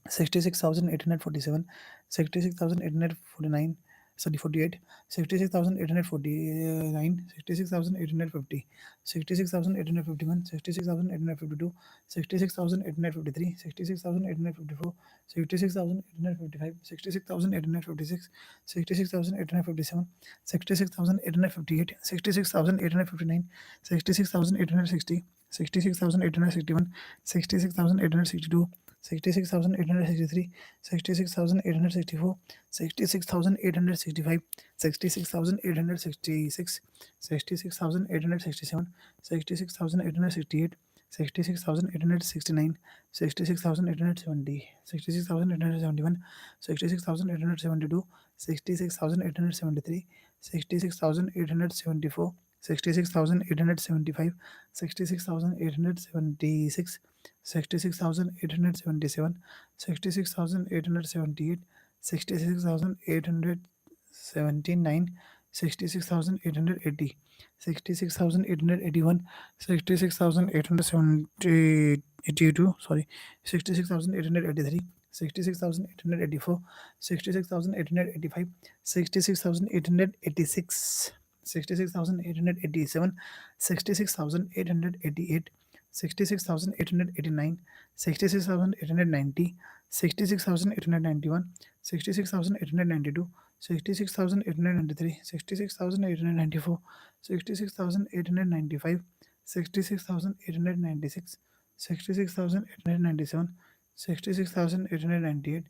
66,847, 66,849, sorry, 48, 66,849, 66,850, 66,851, 66,852, 66,853, 66,854, 66,855, 66,856, 66,857, 66,858, 66,859, 66,860, 66,861, 66,862, 66,863, 66,864, 66,865, 66,866, 66,867, 66,868, 66,869, 66,870, 66,871, 66,872, 66,873, 66,874, 66,875, 66,876, 66,877, 66,878, 66,879, 66,880, 66,881, 66,882, sorry, 66,883, 66,884, 66,885, 66,886, 66,887, 66,888, 66,889, 66,890, 66,891, 66,892, 66,893, 66,894, 66,895, 66,896, 66,897, 66,898,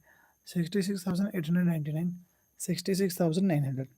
66,899, 66,900.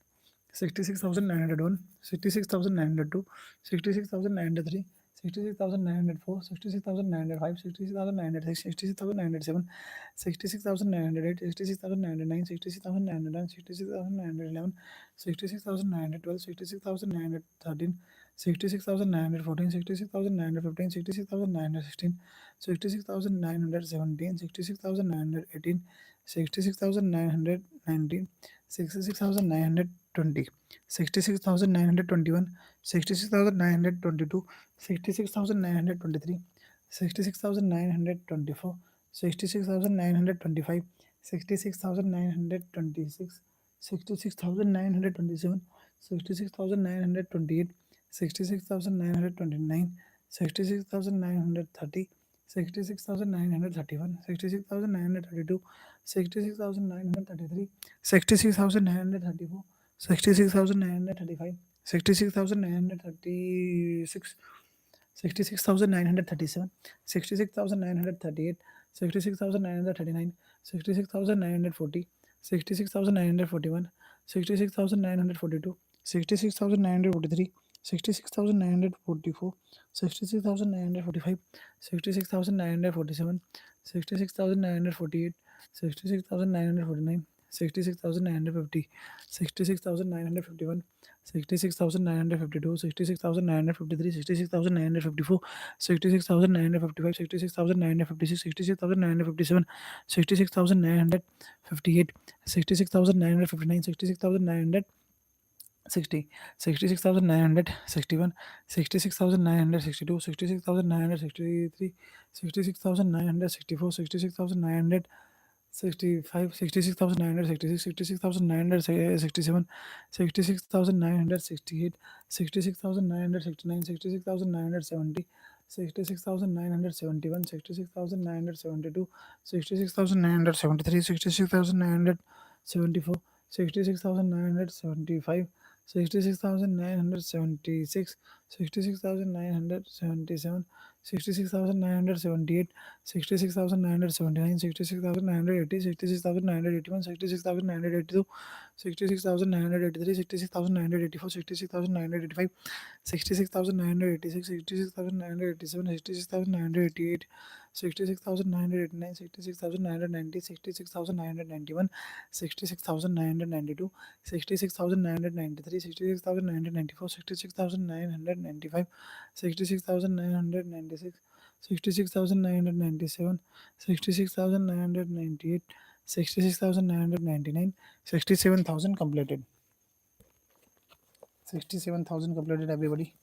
66,901, 66,902, 66,903, 66,904, 66,905, 66,906, 66,907, 66,908, 66,909, 66,910, 66,911, 66,912, 66,913, 66,914, 66,915, 66,916, 66,917, 66,918, 66,919, 66,920, 66,921, 66,922, 66,923, 66,924, 66,925, 66,926, 66,927, 66,928, 66,929, 66,930, 66,931, 66,932, 66,933, 66,934, 66,935, 66,936, 66,937, 66,938, 66,939, 66,940, 66,941, 66,942, 66,943, 66,944, 66,945, 66,947, 66,948, 66,949, 66,950, 66,951, 66,952, 66,953, 66,954, 66,955, 66,956, 66,957, 66,958, 66,959, 66,960, 66,961, 66,962, 66,963, 66,964, 66,965, 66,966, 66,967, 66,968, 66,969, 66,970, 66,971, 66,972, 66,973, 66,974, 66,975, 66,976, 66,977, 66,978, 66,979, 66,980, 66,981, 66,982, 66,983, 66,984, 66,985, 66,986, 66,987, 66,988, 66,989, 66,990, 66,991, 66,992, 66,993, 66,994, 66,995, 66,996, 66,997, 66,998, 66,999, 67,000 completed. 67,000 completed, everybody.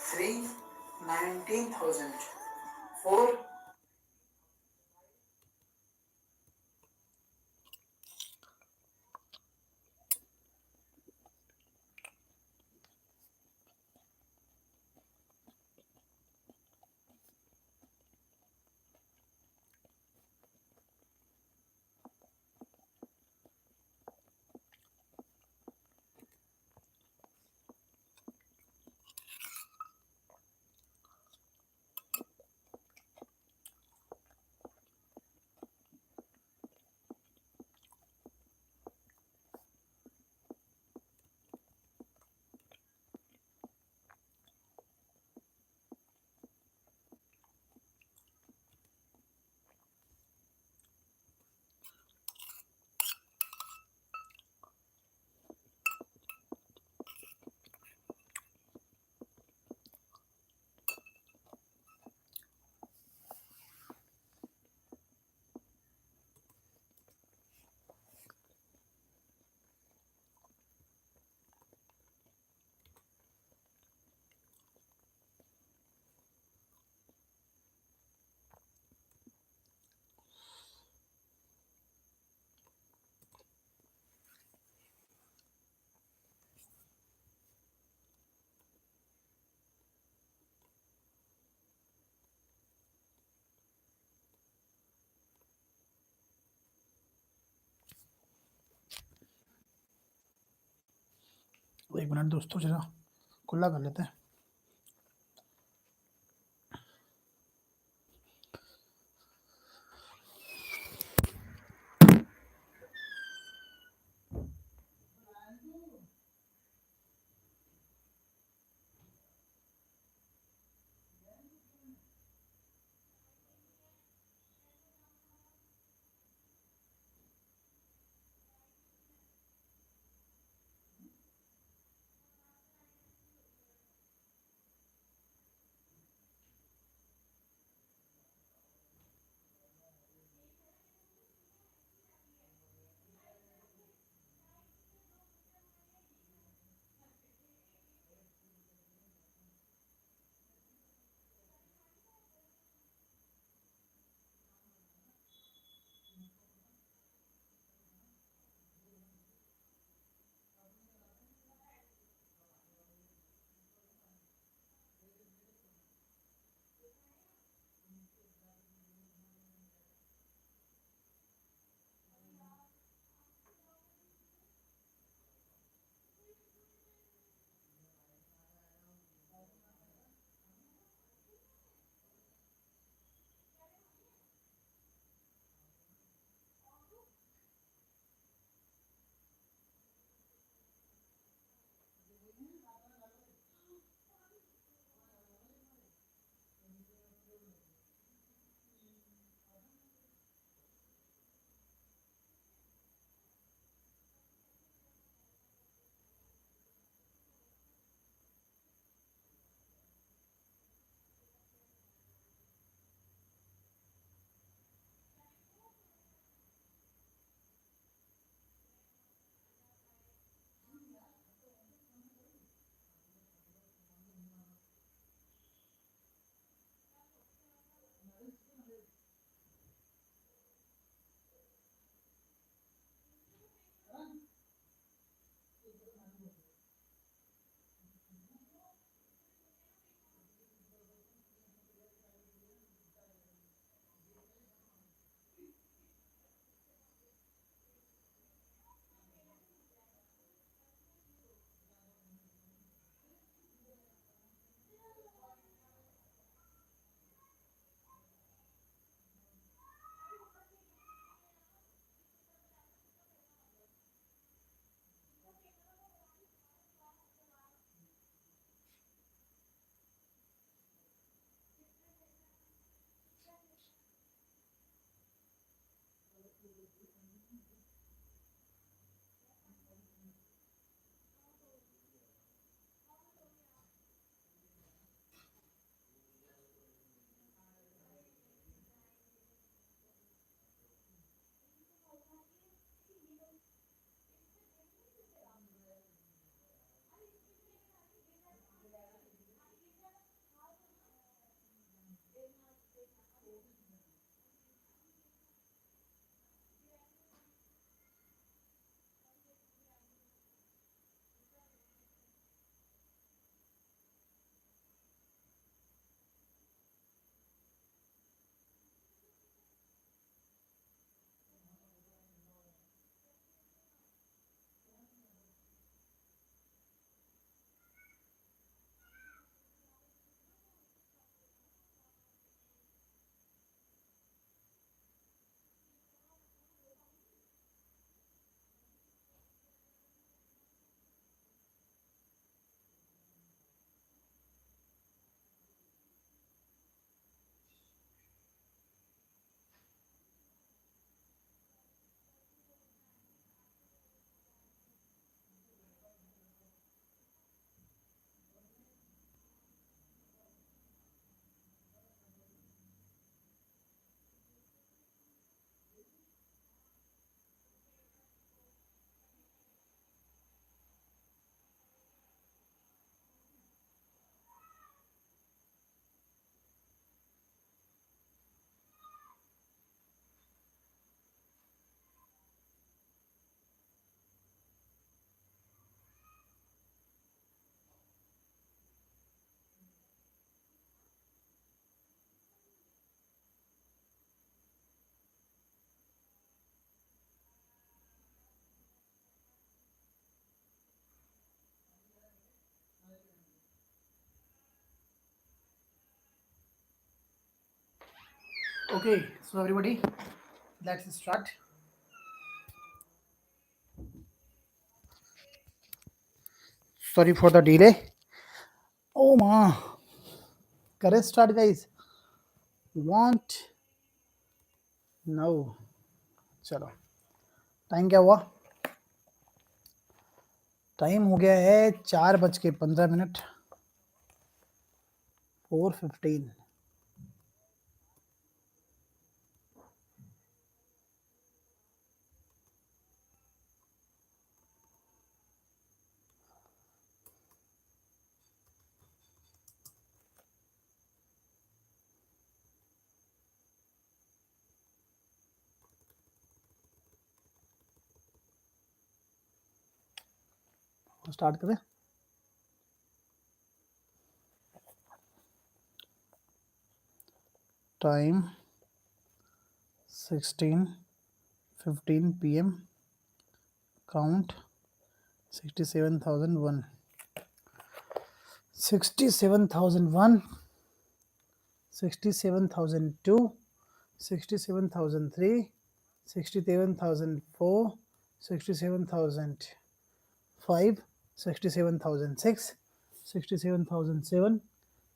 3, 19,000. 4, एक मिनट दोस्तों, जरा खुला कर लेते हैं। Okay, so everybody, let's start. Sorry for the delay. Oh ma, correct start guys. Want now. चलो टाइम क्या हुआ? टाइम हो गया है 4:15 4:15। स्टार्ट करें। Time 16:15 PM। Count 67,001 67,001 67,002 67,003 67,004 67,005 67,006 67,007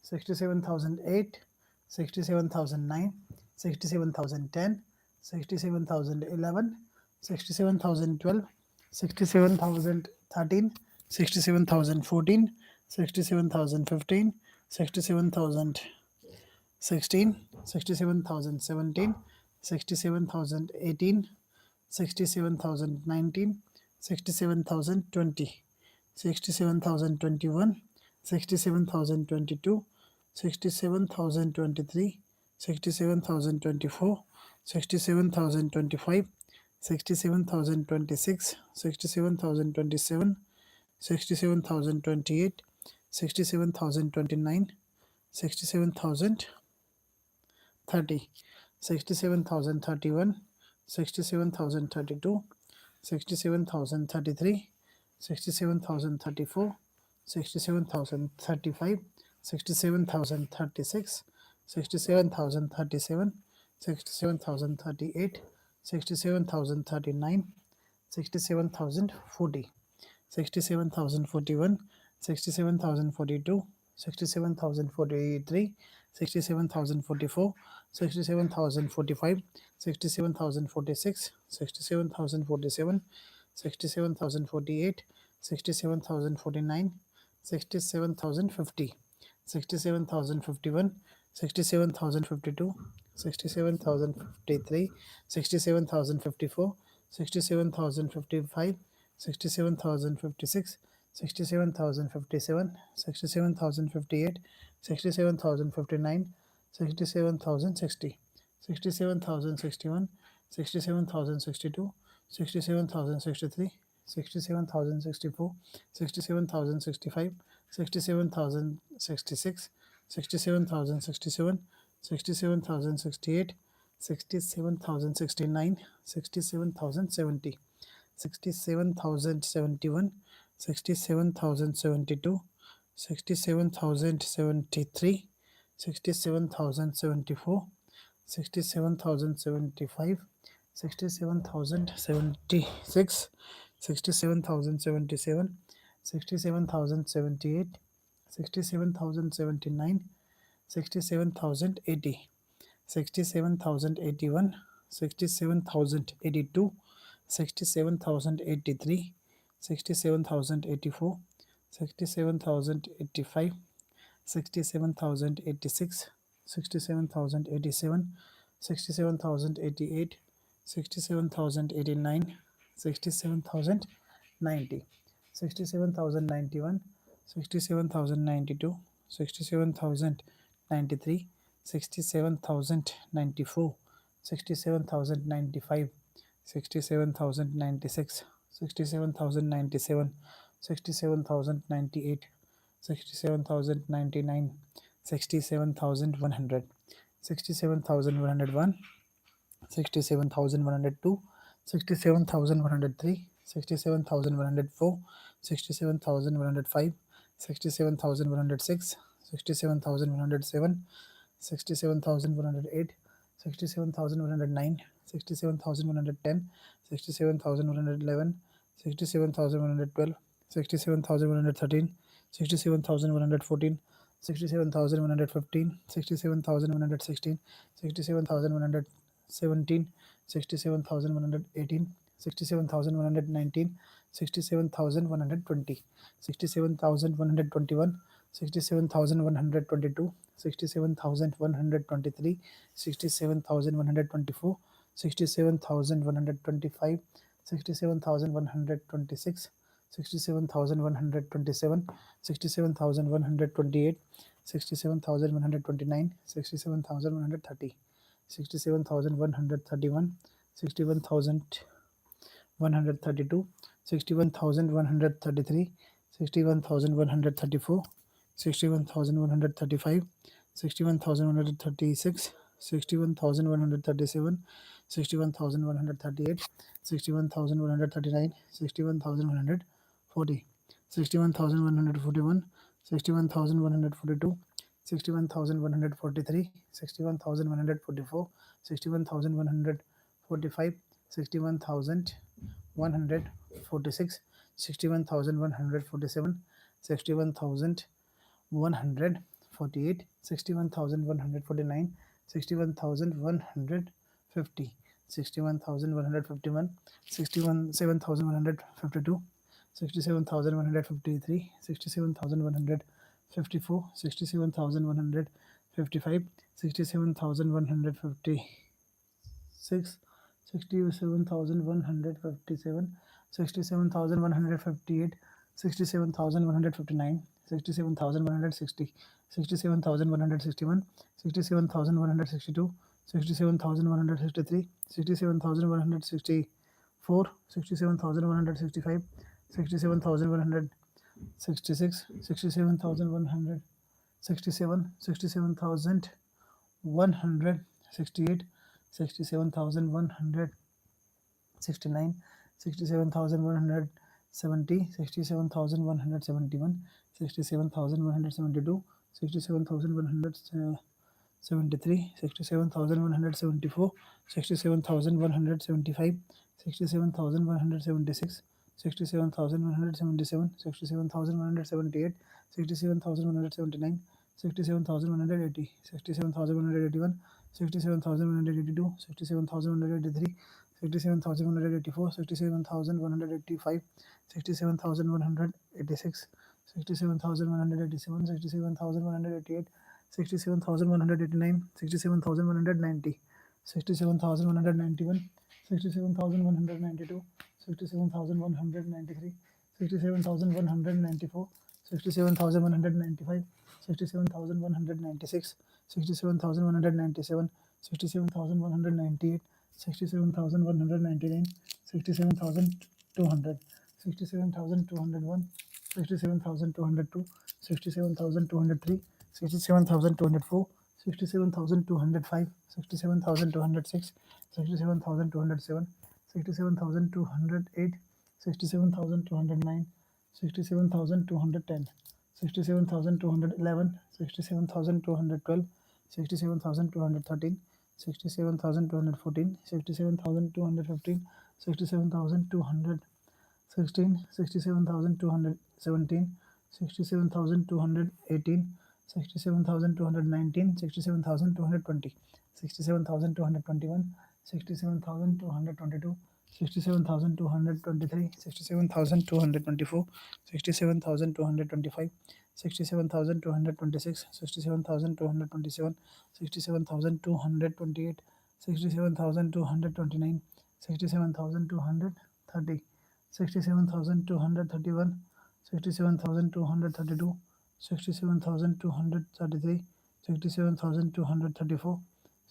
67,008 67,009 67,010 67,011 67,012 67,013 67,014 67,015 67,016 67,017 67,018 67,019 67,020 67,021 67,022 67,023 67,024 67,025 67,026 67,027 67,028 67,029 67,030 67,031 67,032 67,033 67,034 67,035 67,036 67,037 67,038 67,039 67,040 67,041 67,042 67,043 67,044 67,045 67,046 67,047 67,048 67,049 67,050 67,051 67,052 67,053 67,054 67,055 67,056 67,057 67,058 67,059 67,060 67,061 67,062 67,063 67,064 67,065 67,066 67,067 67,068 67,069 67,070 67,071 67,072 67,073 67,074 67,075 67,076 67,077 67,078 67,079 67,080 67,081 67,082 67,083 67,084 67,085 67,086 67,087 67,088 67,089 67,090 67,091 67,092 67,093 67,094 67,095 67,096 67,097 67,098 67,099 67,100 67,101 67,102 67,103 67,104 67,105 67,106 67,107 67,108 67,109, 67,110, 67,111, 67,112, 67,113, 67,114, 67,115, 67,116, 67,117, 67,118, 67,119, 67,120, 67,121, 67,122, 67,123, 67,124, 67,125, 67,126, 67,127, 67,128, 67,129, 67,130, 67,131, 61,132, 61,133, 61,134, 61,135, 61,136, 61,137, 61,138, 61,139, 61,140, 61,141, 61,142, 61,143, 61,144, 61,145, 61,146, 61,147, 61,148, 61,149, 61,150, 61,151, 67,152, 67,153, 67,154, 67,155, 67,156, 67,157, 67,158, 67,159, 67,160, 67,161, 67,162, 67,163, 67,164, 67,165, 67,166, 67,167, 67,168, 67,169, 67,170, 67,171, 67,172, 67,173, 67,174, 67,175, 67,176, 67,177, 67,178, 67,179, 67,180, 67,181, 67,182, 67,183, 67,184, 67,185, 67,186, 67,187, 67,188, 67,189, 67,190, 67,191, 67,192, 67,193, 67,194, 67,195, 67,196, 67,197, 67,198, 67,199, 67,200, 67,201, 67,202, 67,203, 67,204, 67,205, 67,206, 67,207, 67,208, 67,209, 67,210, 67,211, 67,212, 67,213, 67,214, 67,215, 67,216, 67,217, 67,218, 67,219, 67,220, 67,221, 67,222, 67,223, 67,224, 67,225, 67,226, 67,227, 67,228, 67,229, 67,230, 67,231, 67,232, 67,233, 67,234,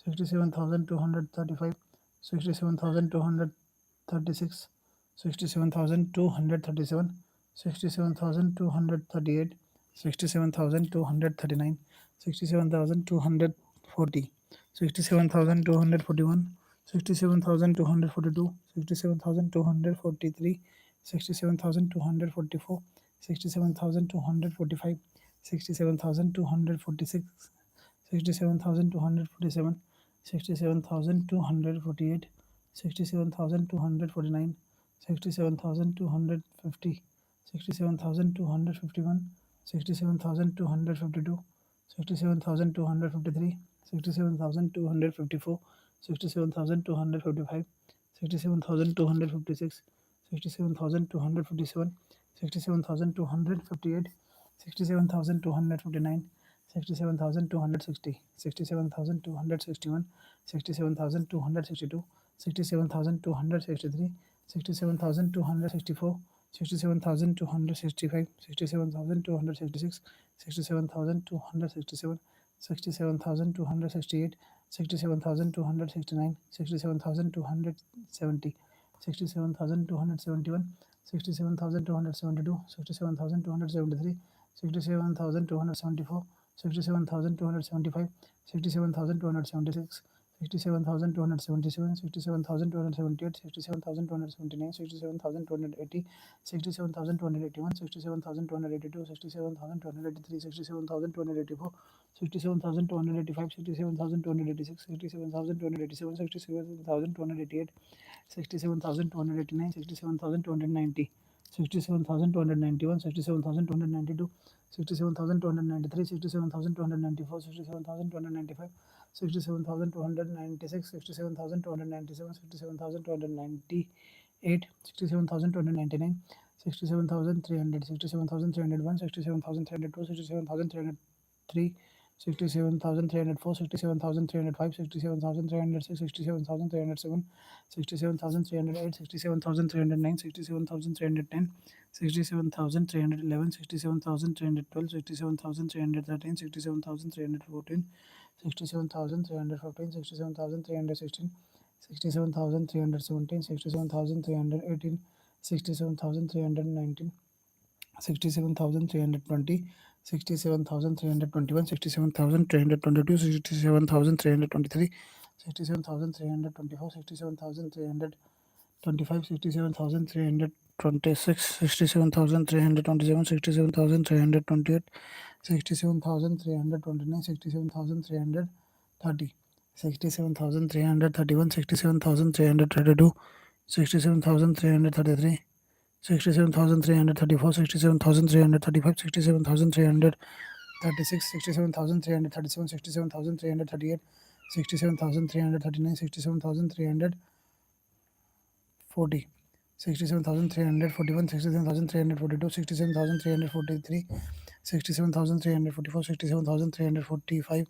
67,235, 67,236, 67,237, 67,238, 67,239, 67,240, 67,241, 67,242, 67,243, 67,244, 67,245, 67,246, 67,247, 67,248, 67,249, 67,250, 67,251, 67,252, 67,253, 67,254, 67,255, 67,256, 67,257, 67,258, 67,259, 67,260, 67,261, 67,262, 67,263, 67,264, 67,265, 67,266, 67,267, 67,268, 67,269, 67,270, 67,271, 67,272, 67,273, 67,274, 67,275, 67,276, 67,277, 67,278, 67,279, 67,280, 67,281, 67,282, 67,283, 67,284, 67,285, 67,286, 67,287, 67,288, 67,289, 67,290, 67,291, 67,292, 67,293, 67,294, 67,295, 67,296, 67,297, 67,298, 67,299, 67,300, 67,301, 67,302, 67,303, 67,304, 67,305, 67,306, 67,307, 67,308, 67,309, 67,310, 67,311, 67,312, 67,313, 67,314, 67,315, 67,316, 67,317, 67,318, 67,319, 67,320, 67,321, 67,322, 67,323, 67,324, 67,325, 67,326, 67,327, 67,328, 67,329, 67,330, 67,331, 67,332, 67,333, 67,334, 67,335, 67,336, 67,337, 67,338, 67,339, 67,340, 67,341, 67,342, 67,343, 67,344, 67,345,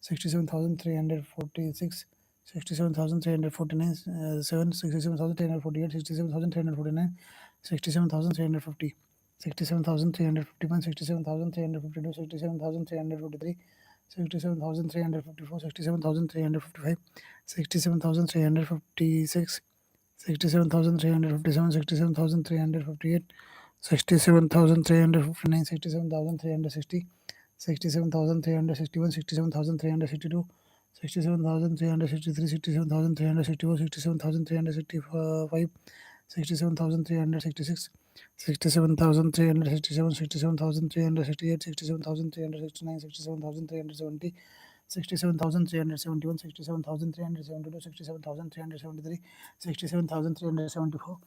67,346, 67,349, 67,348, 67,349, 67,350, 67,351, 67,352, 67,353, 67,354, 67,355, 67,356, 67,357, 67,358, 67,359, 67,360, 67,361, 67,362, 67,363, 67,364, 67,365, 67,366, 67,367, 67,368, 67,369, 67,370, 67,371, 67,372, 67,373, 67,374,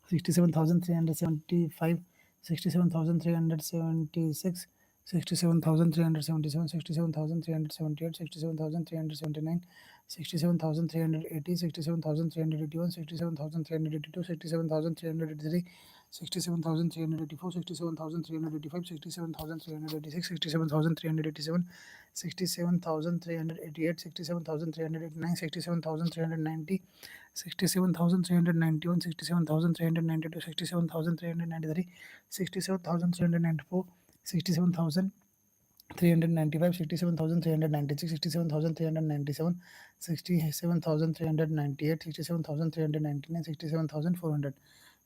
67,375, 67,376, 67,377, 67,378, 67,379, 67,380, 67,381, 67,382, 67,383, 67,384, 67,385, 67,386, 67,387, 67,388, 67,389, 67,390, 67,391, 67,392, 67,393, 67,394, 67,395, 67,396, 67,397, 67,398, 67,399, 67,400,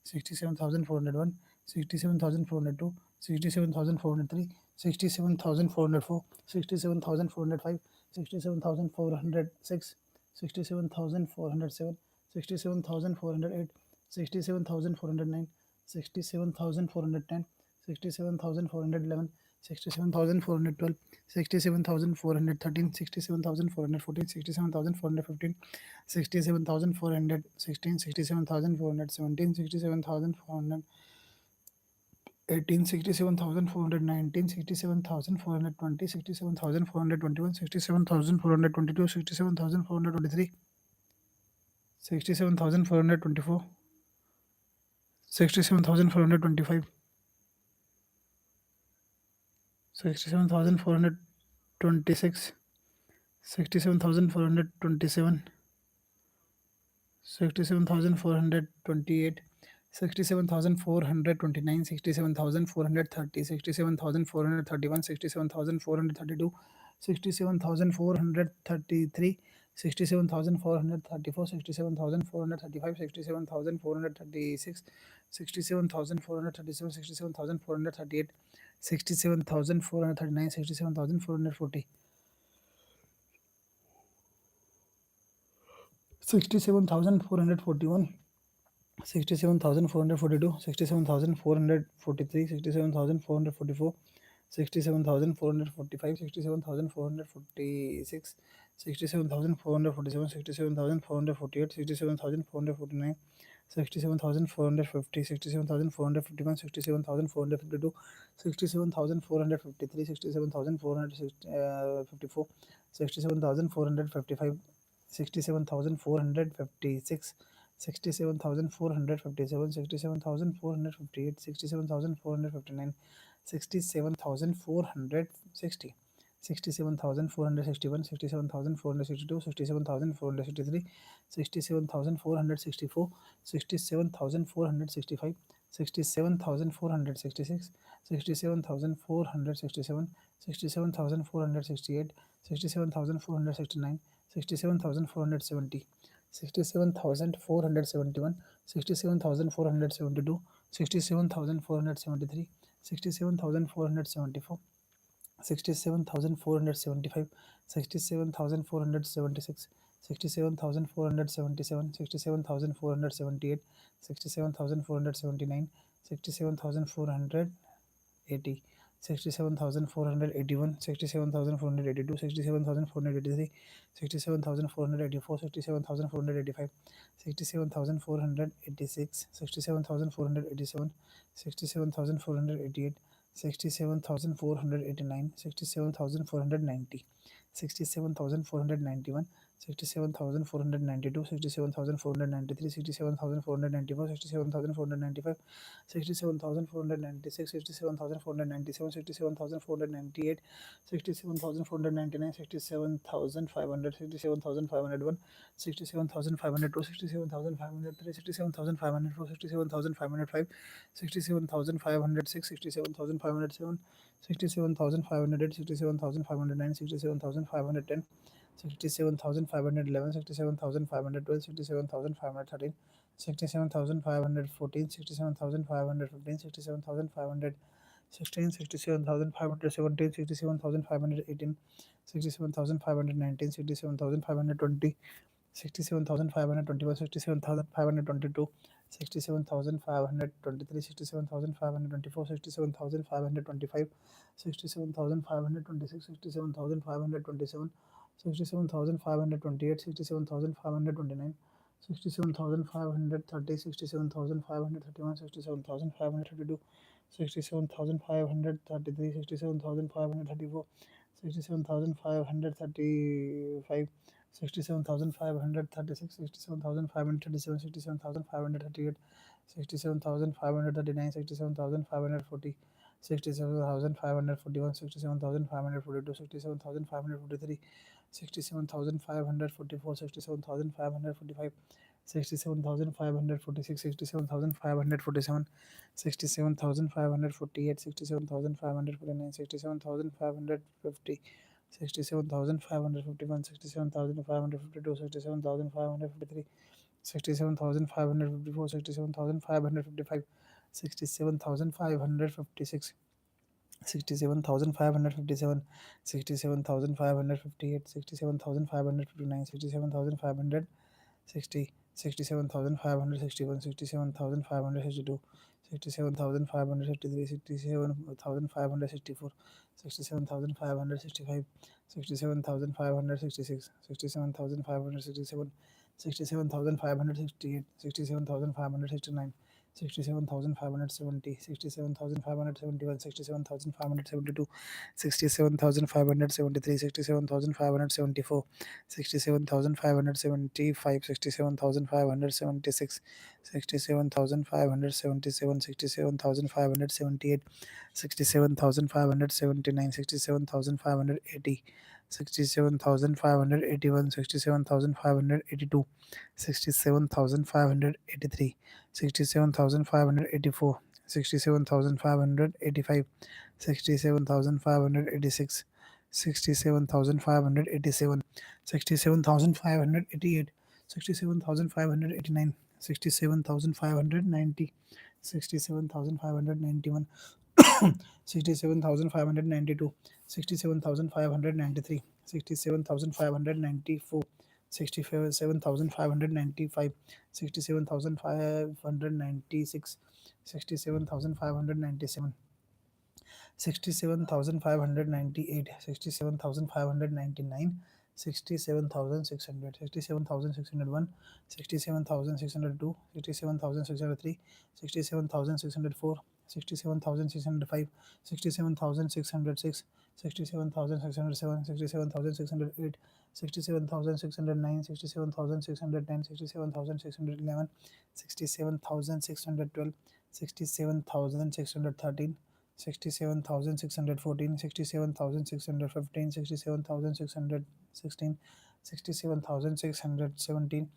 67,401, 67,402, 67,403, 67,404, 67,405, 67,406, 67,407, 67,408, 67,409, 67,410, 67,411, 67,412, 67,413, 67,414, 67,415, 67,416, 67,417, 67,418, 67,419, 67,420, 67,421, 67,422, 67,423, 67,424, 67,425, 67,426, 67,427, 67,428, 67,429, 67,430, 67,431, 67,432, 67,433, 67,434, 67,435, 67,436, 67,437, 67,438, 67,439, 67,440, 67,441, 67,442, 67,443, 67,444, 67,445, 67,446, 67,447, 67,448, 67,449, 67,450, 67,451, 67,452, 67,453, 67,454, 67,455, 67,456, 67,457, 67,458, 67,459, 67,460, 67,461, 67,462, 67,463, 67,464, 67,465, 67,466, 67,467, 67,468, 67,469, 67,470, 67,471, 67,472, 67,473, 67,474, 67,475, 67,476, 67,477, 67,478, 67,479, 67,480, 67,481, 67,482, 67,483, 67,484, 67,485, 67,486, 67,487, 67,488, 67,489, 67,490, 67,491, 67,492, 67,493, 67,494, 67,495, 67,496, 67,497, 67,498, 67,499, 67,500, 67,501, 67,502, 67,503, 67,504, 67,505, 67,506, 67,507, 67,508, 67,509, 67,510, 67,511, 67,512, 67,513, 67,514, 67,515, 67,516, 67,517, 67,518, 67,519, 67,520, 67,521, 67,522, 67,523, 67,524, 67,525, 67,526, 67,527, 67,528, 67,529, 67,530, 67,531, 67,532, 67,533, 67,534, 67,535, 67,536, 67,537, 67,538, 67,539, 67,540, 67,541, 67,542, 67,543, 67,544, 67,545, 67,546, 67,547, 67,548, 67,549, 67,550, 67,551, 67,552, 67,553, 67,554, 67,555, 67,556, 67,557, 67,558, 67,559, 67,560, 67,561, 67,562, 67,563, 67,564, 67,565, 67,566, 67,567, 67,568, 67,569, 67,570, 67,571, 67,572, 67,573, 67,574, 67,575, 67,576, 67,577, 67,578, 67,579, 67,580, 67,581, 67,582, 67,583, 67,584, 67,585, 67,586, 67,587, 67,588, 67,589, 67,590, 67,591, 67,592, 67,593, 67,594, 67,595, 67,596, 67,597, 67,598, 67,599, 67,600, 67,601, 67,602, 67,603, 67,604, 67,605, 67,606, 67,607, 67,608, 67,609, 67,610, 67,611, 67,612, 67,613, 67,614, 67,615, 67,616, 67,617, 67,618,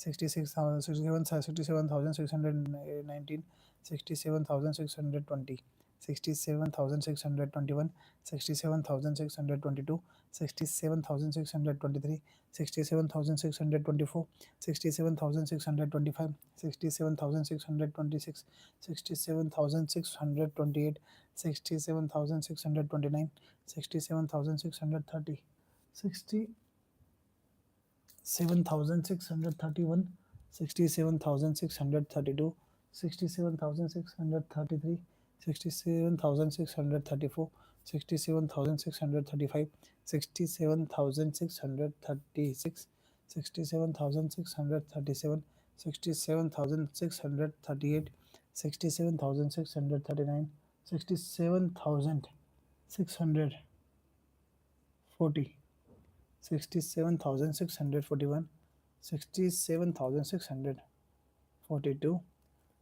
67,619, 67,620, 67,621, 67,622, 67,623, 67,624, 67,625, 67,626, 67,628, 67,629, 67,630, 67,631, 67,632, 67,633, 67,634, 67,635, 67,636, 67,637, 67,638, 67,639, 67,640, 67,641, 67,642,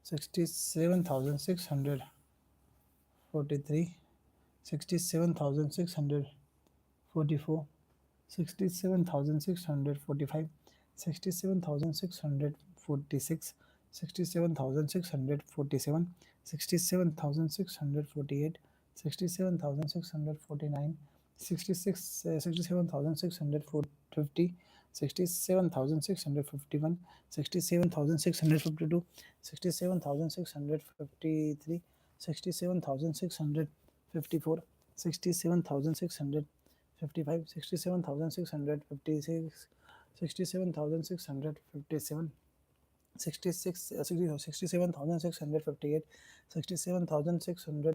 67,643, 67,644, 67,645, 67,646, 67,647, 67,648, 67,649, 67,650, 67,651, 67,652, 67,653, 67,654, 67,655, 67,656, 67,657, 67,658, 67,659,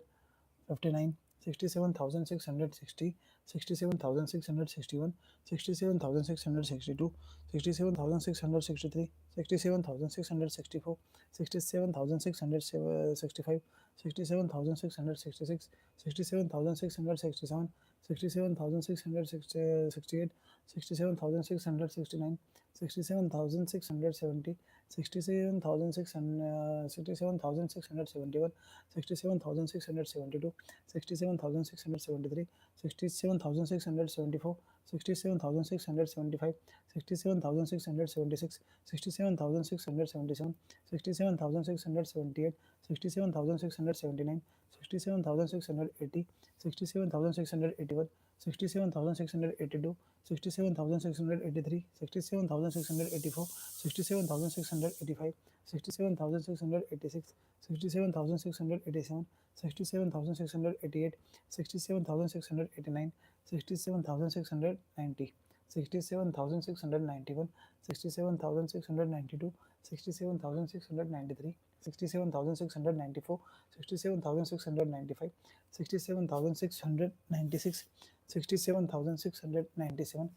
67,660, 67,661, 67,662, 67,663, 67,664, 67,665, 67,666, 67,667, 67,668, 67,669, 67,670, 67,671, 67,672, 67,673, 67,674, 67,675, 67,676, 67,677, 67,678, 67,679, 67,680, 67,681, 67,682, 67,683, 67,684, 67,685, 67,686, 67,687, 67,688, 67,689, 67,690, 67,691, 67,692, 67,693, 67,694, 67,695, 67,696, 67,697,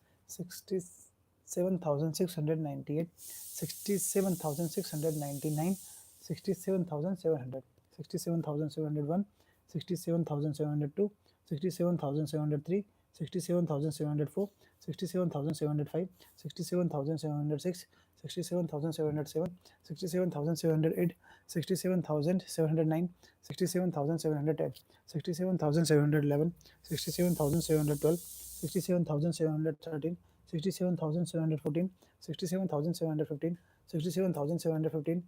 67,698, 67,699, 67,700, 67,701, 67,702, 67,703, 67,704, 67,705, 67,706, 67,707, 67,708, 67,709, 67,710, 67,711, 67,712, 67,713, 67,714, 67,715, 67,715,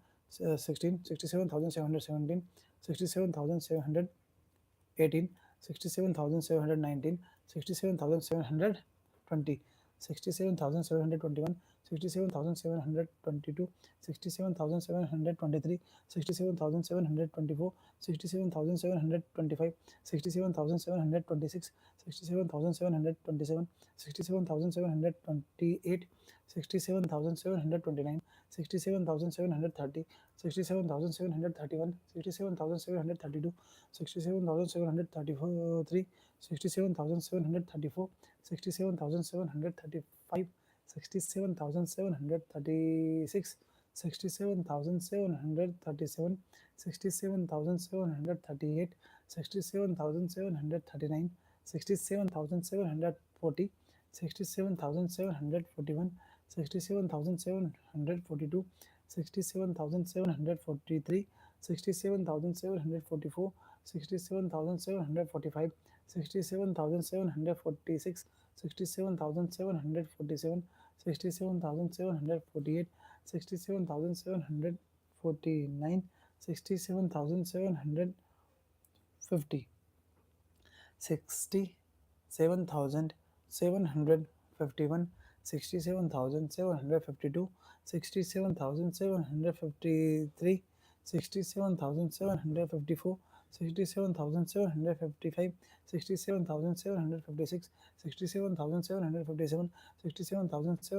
16, 67,717, 67,718, 67,719, 67,720, 67,721, 67,722, 67,723, 67,724, 67,725, 67,726, 67,727, 67,728, 67,729, 67,730, 67,731, 67,732, 67,733, 67,734, 67,735, 67,736, 67,737, 67,738, 67,739, 67,740, 67,741, 67,742, 67,743, 67,744, 67,745, 67,746, 67,747, 67,748, 67,749, 67,750, 67,751, 67,752, 67,753, 67,754, 67,755, 67,756, 67,757,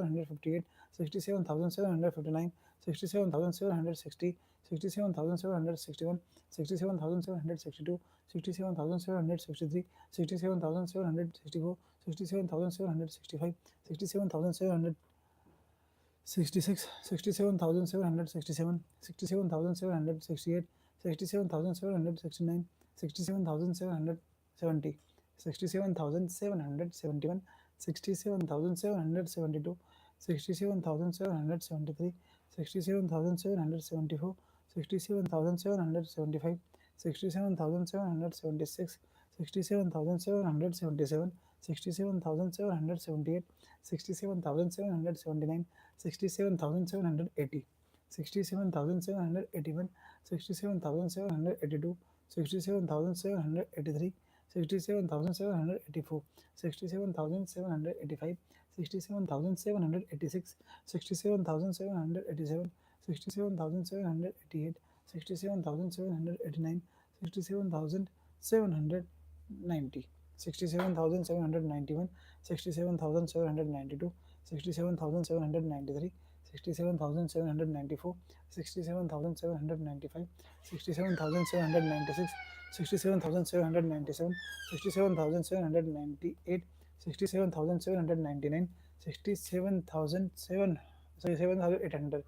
67,758, 67,759, 67,760, 67,761, 67,762, 67,763, 67,764, 67,765, 67,766, 67,767, 67,768, 67,769, 67,770, 67,771, 67,772, 67,773, 67,774, 67,775, 67,776, 67,777, 67,778, 67,779, 67,780, 67,781, 67,782, 67,783, 67,784, 67,785, 67,786, 67,787, 67,788, 67,789, 67,790, 67,791, 67,792, 67,793, 67,794, 67,795, 67,796, 67,797, 67,798, 67,799, 67,007, sorry, 7,800,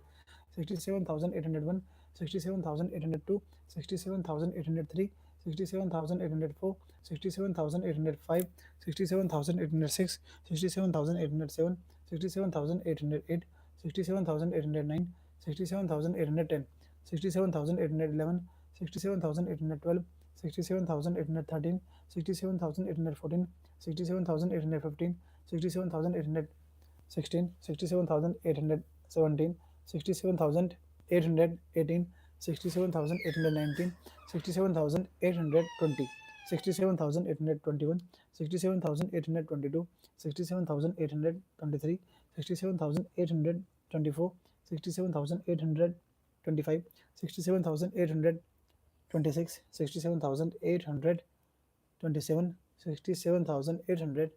67,801, 67,802, 67,803, 67,804, 67,805, 67,806, 67,807, 67,808, 67,809, 67,810, 67,811, 67,812, 67,813, 67,814, 67,815, 67,816, 67,817, 67,818, 67,819, 67,820, 67,821, 67,822, 67,823, 67,824, 67,825, 67,826, 67,827, 67,828,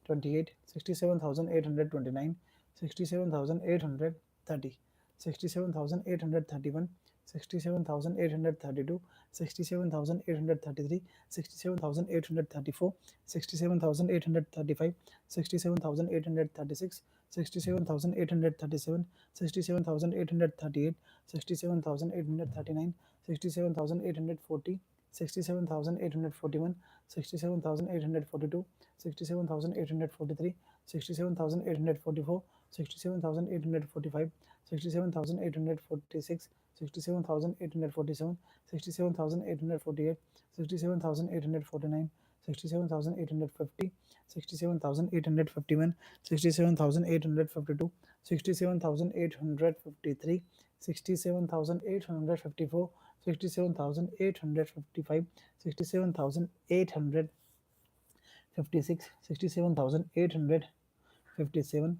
28, 67,829, 67,830, 67,831, 67,832, 67,833, 67,834, 67,835, 67,836, 67,837, 67,838, 67,839, 67,840, 67,841, 67,842, 67,843, 67,844, 67,845, 67,846, 67,847, 67,848, 67,849, 67,850, 67,851, 67,852, 67,853, 67,854, 67,855, 67,856, 67,857,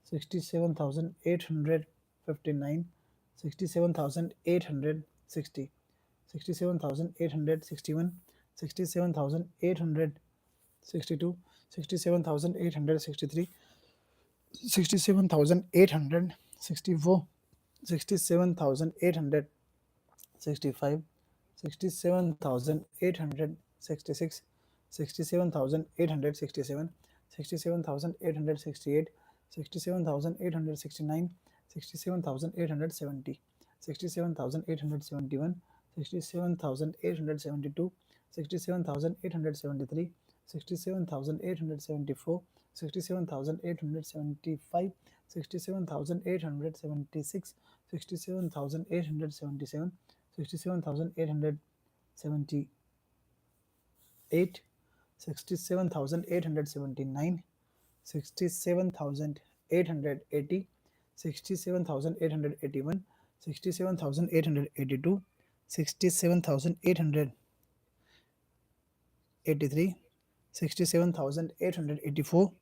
67,858, 67,859, 67,860, 67,861, 67,862, 67,863, 67,864, 67,865, 67,866, 67,867, 67,868, 67,869, 67,870, 67,871, 67,872, 67,873, 67,874, 67,875, 67,876, 67,877, 67,878, 67,879, 67,880, 67,881, 67,882, 67,883, 67,884,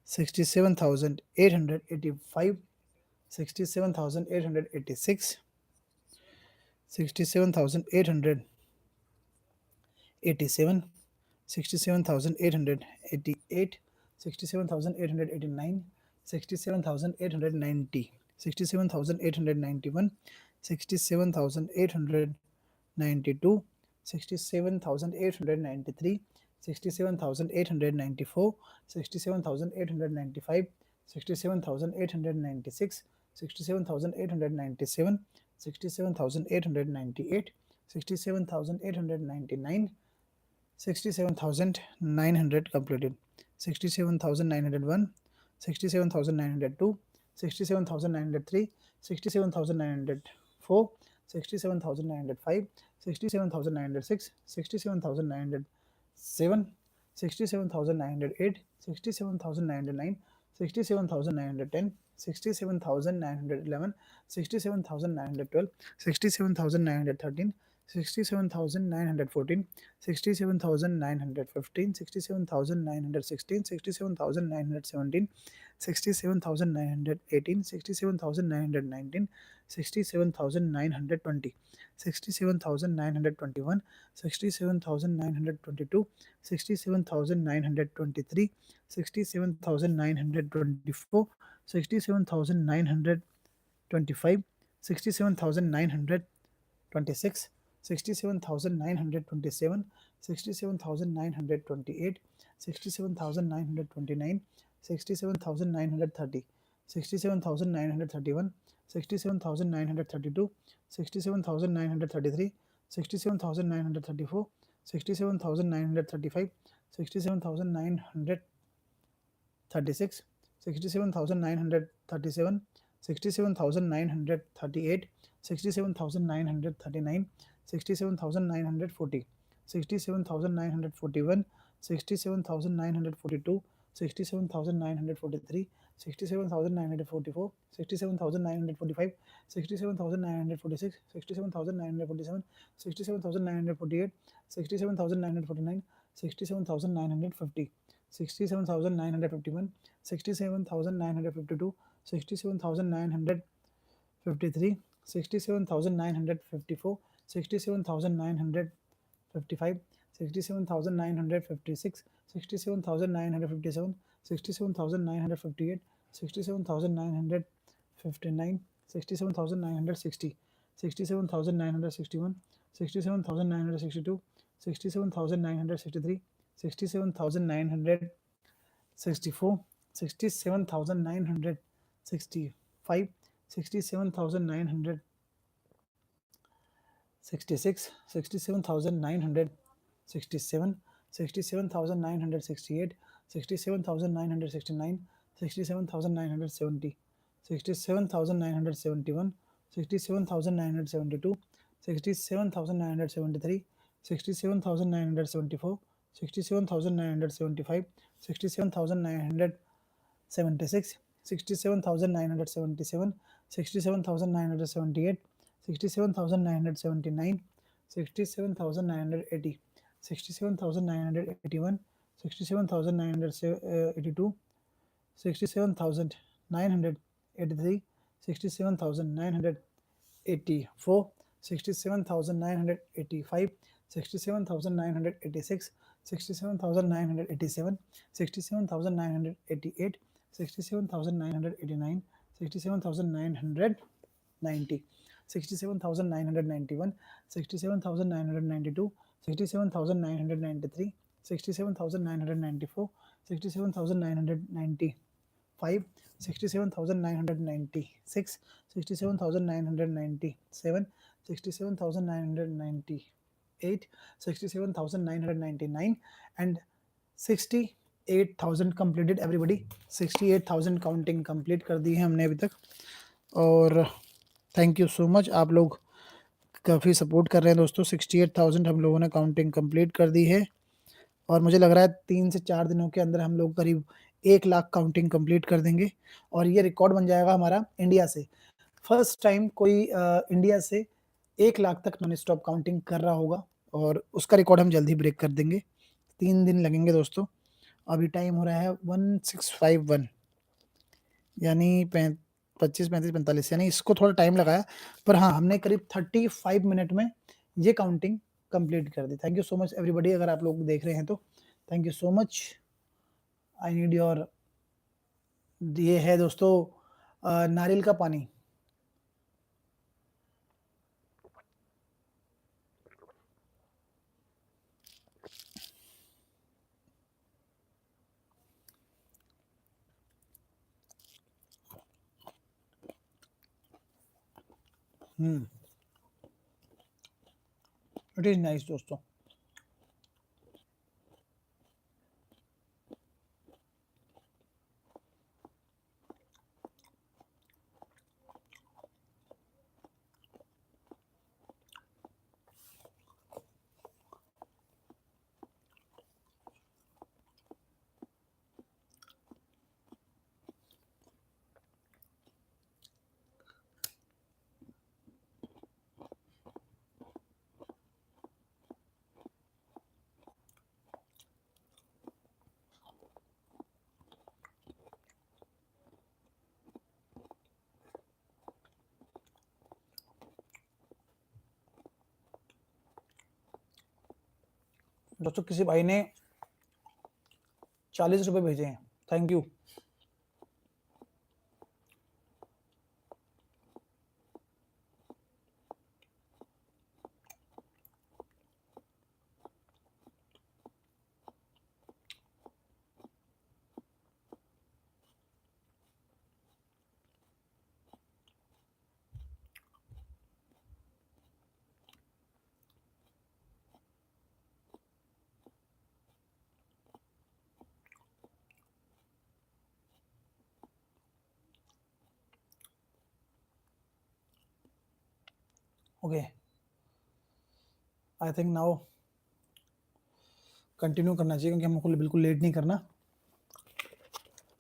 67,885, 67,886, 67,887, 67,888, 67,889, 67,890, 67,891, 67,892, 67,893, 67,894, 67,895, 67,896, 67,897, 67,898, 67,899, 67,900 completed, 67,901, 67,902, 67,903, 67,904, 67,905, 67,906, 67,907, 67,908, 67,909, 67,910, 67,911, 67,912, 67,913, 67,914, 67,915, 67,916, 67,917, 67,918, 67,919, 67,920, 67,921, 67,922, 67,923, 67,924, 67,925, 67,926, 67,927, 67,928, 67,929, 67,930, 67,931, 67,932, 67,933, 67,934, 67,935, 67,936, 67,937, 67,938, 67,939, 67,940, 67,941, 67,942, 67,943, 67,944, 67,945, 67,946, 67,947, 67,948, 67,949, 67,950, 67,951, 67,952, 67,953, 67,954, 67,955, 67,956, 67,957, 67,958, 67,959, 67,960, 67,961, 67,962, 67,963, 67,964, 67,965, 67,966, 67,967, 67,968, 67,969, 67,970, 67,971, 67,972, 67,973, 67,974, 67,975, 67,976, 67,977, 67,978, 67,979, 67,980, 67,981, 67,982, 67,983, 67,984, 67,985, 67,986, 67,987, 67,988, 67,989, 67,990, 67,991, 67,992, 67,993, 67,994, 67,995, 67,996, 67,997, 67,998, 67,999 and 68,000 completed everybody. 68,000 counting complete कर दी है हमने अभी तक और थैंक यू सो मच। आप लोग काफ़ी सपोर्ट कर रहे हैं दोस्तों। 68,000 हम लोगों ने काउंटिंग कंप्लीट कर दी है और मुझे लग रहा है 3 से 4 दिनों के अंदर हम लोग करीब 1 लाख काउंटिंग कंप्लीट कर देंगे और ये रिकॉर्ड बन जाएगा हमारा इंडिया से। फर्स्ट टाइम कोई इंडिया से 1 लाख तक नॉन स्टॉप काउंटिंग कर रहा होगा और उसका रिकॉर्ड हम जल्दी ब्रेक कर देंगे। 3 दिन लगेंगे दोस्तों। अभी टाइम हो रहा है 1651 यानी 25, 35, 45 यानी इसको थोड़ा टाइम लगाया पर हाँ हमने करीब 35 मिनट में ये काउंटिंग कंप्लीट कर दी। Thank you so much everybody. अगर आप लोग देख रहे हैं तो thank you so much. I need your. ये है दोस्तों नारियल का पानी। इट इज नाइस दोस्तों। दोस्तों किसी भाई ने 40 रुपए भेजे हैं। Thank you. Okay I think now continue करना चाहिए क्योंकि हमको बिल्कुल लेट नहीं करना।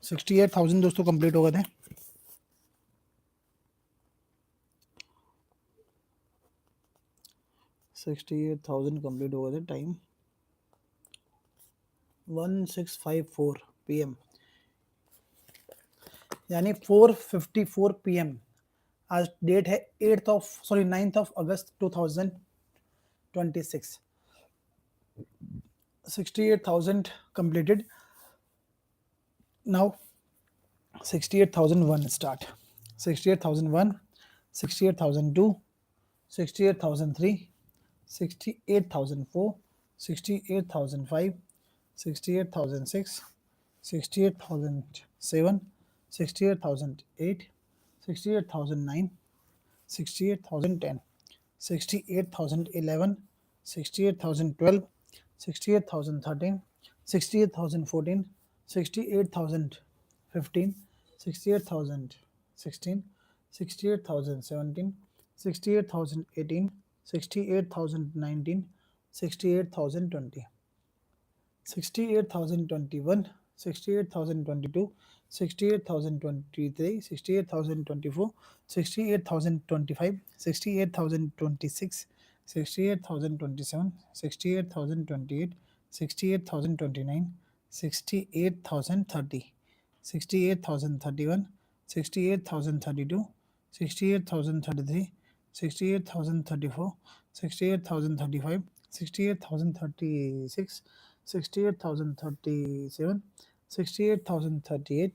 68,000 दोस्तों कंप्लीट हो गए थे। कंप्लीट हो गए थे। टाइम 1654 PM यानी 4:54 PM। आज डेट है 9th of August 2026। 68,000 completed. Now 68,001 start. 68,001, 68,002, 68,003, 68,004, 68,005, 68,006, 68,007, 68,008, 68,009, 68,010, 68,011, 68,012, 68,013, 68,014, 68,015, 68,016, 68,017, 68,018, 68,019, 68,020. 68,021, 68,022, 68,023, 68,024, 68,025, 68,026, 68,027, 68,028, 68,029, 68,030, 68,031, 68,032, 68,033, 68,034, 68,035, 68,036, 68,037, 68,038,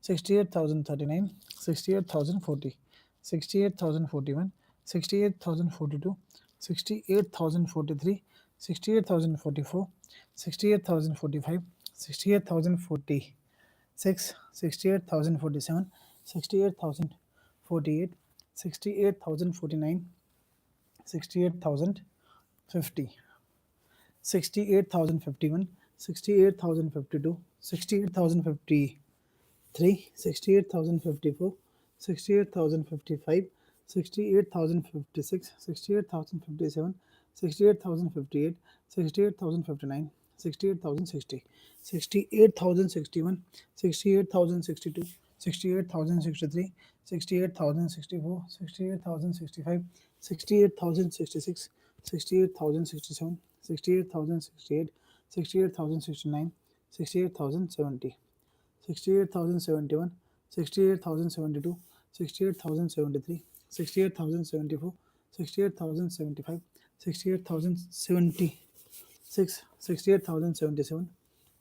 68,039, 68,040, 68,041, 68,042, 68,043, 68,044, 68,045, 68,046, 68,047, 68,048, 68,049, 68,050. 68,051, 68,052, 68,053, 68,054, 68,055, 68,056, 68,057, 68,058, 68,059, 68,060, 68,061, 68,062, 68,063, 68,064, 68,065, 68,066, 68,067, 68,068, 68,069, 68,070, 68,071, 68,072, 68,073, 68,074, 68,075, 68,076, 68,077,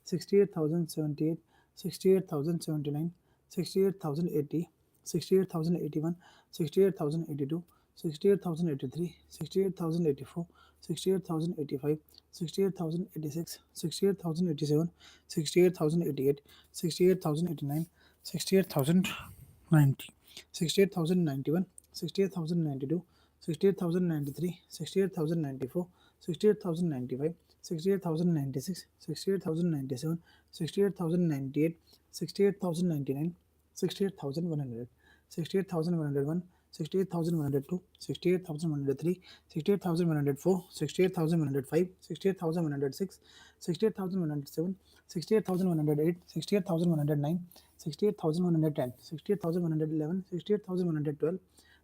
68,078, 68,079, 68,080, 68,081, 68,082, 68,083, 68,084, 68,085, 68,086, 68,087, 68,088, 68,089, 68,090, 68,091, 68,092, 68,093, 68,094, 68,095, 68,096, 68,097, 68,098, 68,099, 68,100, 68,101, 68,102, 68,103, 68,104, 68,105, 68,106, 68,107, 68,108, 68,109, 68,110, 68,111, 68,112,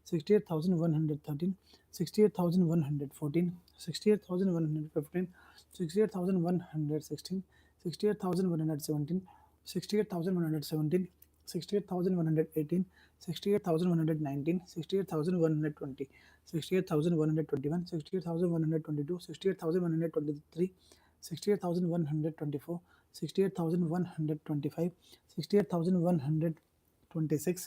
68,113, 68,114, 68,115, 68,116, 68,117, 68,117, 68,118, 68,119, 68,120, 68,121, 68,122, 68,123, 68,124, 68,125, 68,126,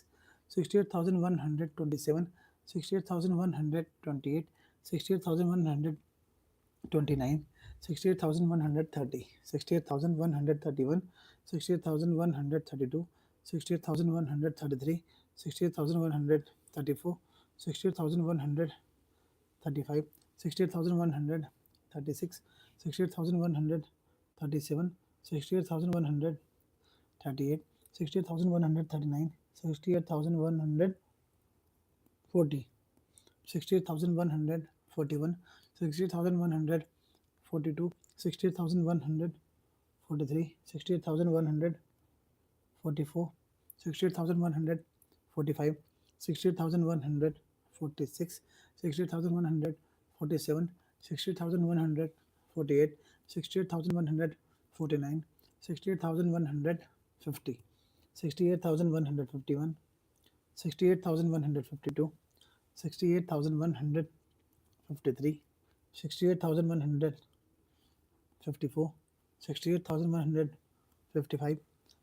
68,127, 68,128, 68,129, 68,130, 68,131, 68,132, 68,133, 68,134, 68,135, 68,136, 68,137, 68,138, 68,139, 68,140, 68,141, 68,142, 68,143, 68,144, 68,145, 68,146, 68,147, 68,148, 68,149, 68,150, 68,151, 68,152, 68,153, 68,154, 68,155,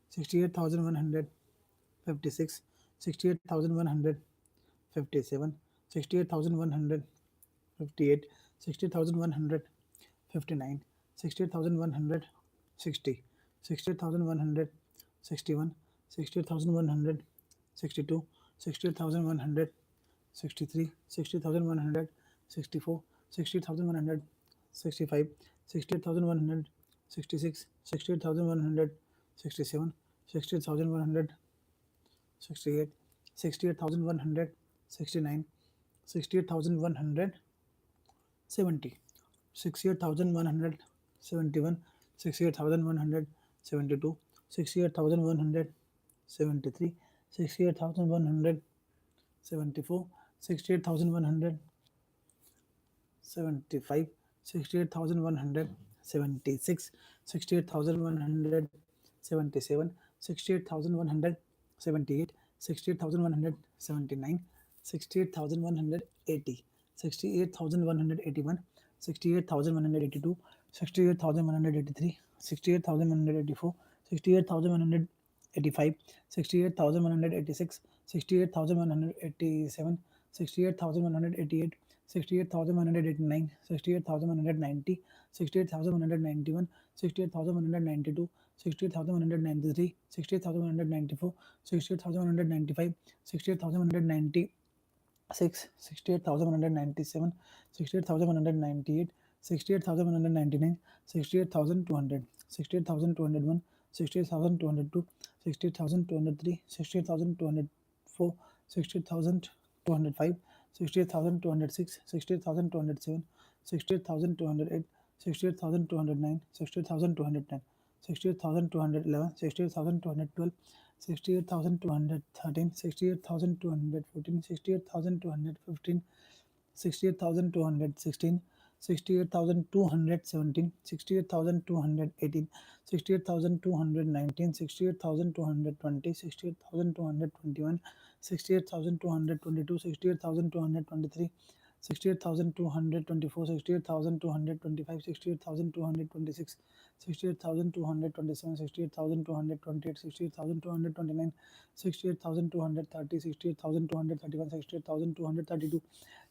68,156, 68,157, 68,158, 60,159, 60,160, 60,161, 60,162, 60,163, 60,164, 60,165, 60,166, 60,167, 60,168, 68,169, 68,170, 68,171, 68,172, 68,173, 68,174, 68,175, 68,176, 68,177, 68,178, 68,179, 68,180, 68,181, 68,182, 68,183, 68,184, 68,185, 68,186, 68,187, 68,188, 68,189, 68,190, 68,191, 68,192, 68,193, 68,194, 68,195, 68,196, 68,197, 68,198, 68,199, 68,200, 68,201, 68,202, 68,203, 68,204, 68,205, 68,206, 68,207, 68,208, 68,209, 68,210, 68,211, 68,212, 68,213, 68,214, 68,215, 68,216, 68,217, 68,218, 68,219, 68,220, 68,221, 68,222, 68,223, 68,224, 68,225, 68,226, 68,227, 68,228, 68,229, 68,230, 68,231, 68,232,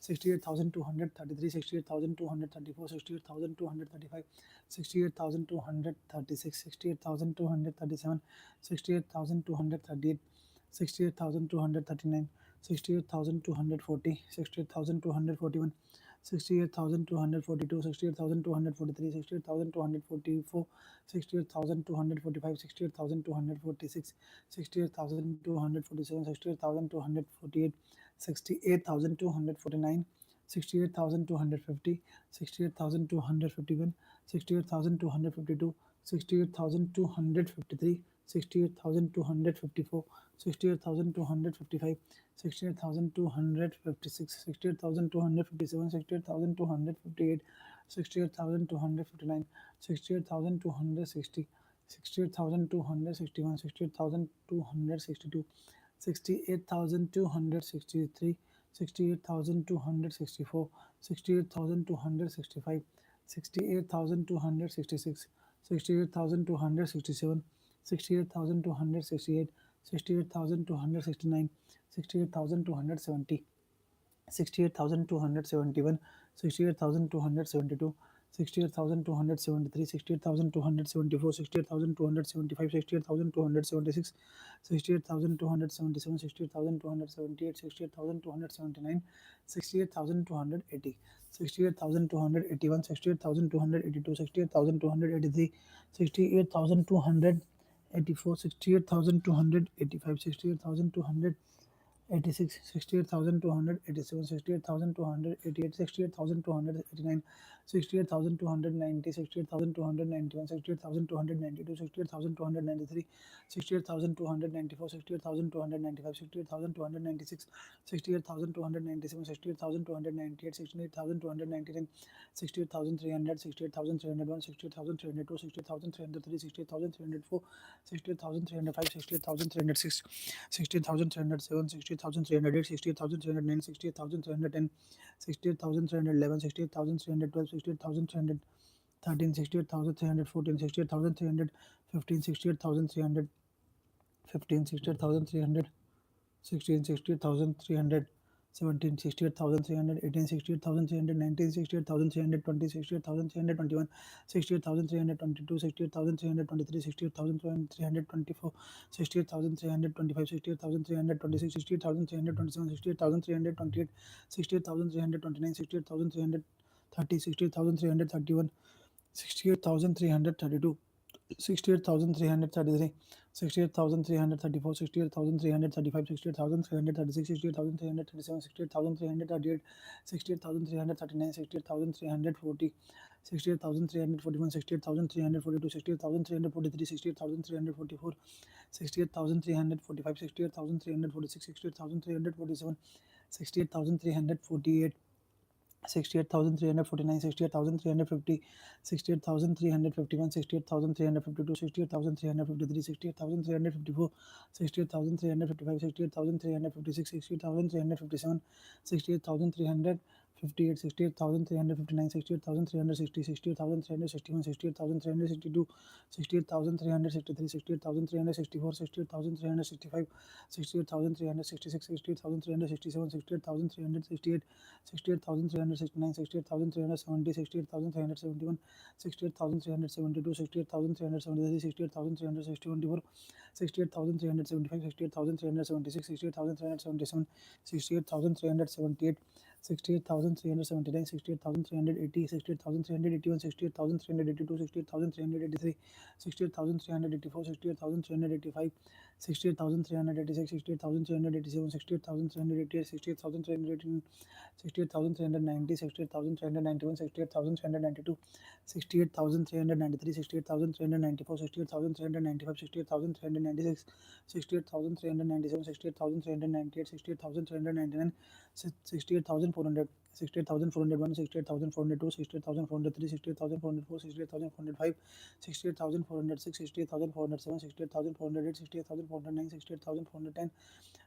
68,233, 68,234, 68,235, 68,236, 68,237, 68,238, 68,239, 68,240, 68,241, 68,242, 68,243, 68,244, 68,245, 68,246, 68,247, 68,248, 68,249, 68,250, 68,251, 68,252, 68,253, 68,254, 68,255, 68,256, 68,257, 68,258, 68,259, 68,260, 68,261, 68,262, 68,263, 68,264, 68,265, 68,266, 68,267, 68,268, 68,269, 68,270, 68,271, 68,272, 68,273, 68,274, 68,275, 68,276, 68,277, 68,278, 68,279, 68,280, 68,281, 68,282, 68,283, 68,284, 68,285, 68,286, 68,287, 68,288, 68,289, 68,290, 68,291, 68,292, 68,293, 68,294, 68,295, 68,296, 68,297, 68,298, 68,299, 68,300, 68,301, 68,302, 68,303, 68,304, 68,305, 68,306, 60,307, 60,308, 60,309, 60,310, 60,311, 60,312, 60,300, 13, 68,314, 68,315, 68,315, 68,300, 16, 68,300, 17, 68,300, 18, 68,300, 19, 68,300, 20, 68,321, 68,322, 68,323, 68,324, 68,325, 68,326, 68,327, 68,328, 68,329, 68,330, 68,331, 68,332, 68,333, 68,334, 68,335, 68,336, 68,337, 68,338, 68,339, 68,340, 68,341, 68,342, 68,343, 68,344, 68,345, 68,346, 68,347, 68,348, 68,349, 68,350, 68,351, 68,352, 68,353, 68,354, 68,355, 68,356, 68,357, 68,358, 68,359, 68,360, 68,361, 68,362, 68,363, 68,364, 68,365, 68,366, 68,367, 68,368, 68,369, 68,370, 68,371, 68,372, 68,373, 68,374, 68,375, 68,376, 68,377, 68,378, 68,379, 68,380, 68,381, 68,382, 68,383, 68,384, 68,385, 68,386, 68,387, 68,388, 68,389, 68,390, 68,391, 68,392, 68,393, 68,394, 68,395, 68,396, 68,397, 68,398, 68,399, 68,400, 68,401, 68,402, 68,403, 68,404, 68,405, 68,406, 68,407, 68,408, 68,409, 68,410,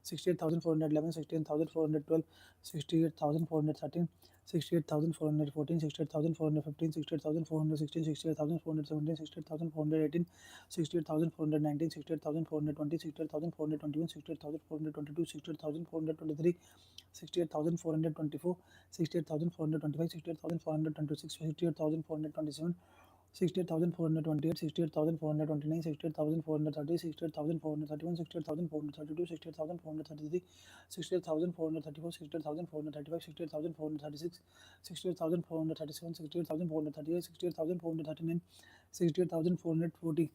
68,411, 68,412, 68,413, 68,414, 68,415, 68,416, 68,417, 68,418, 68,419, 68,420, 68,421, 68,422, 68,423, 68,424, 68,425, 68,426, 68,427, 68,428, 68,429, 68,430, 68,431, 68,432, 68,433, 68,434, 68,435, 68,436, 68,437, 68,438, 68,439, 68,440,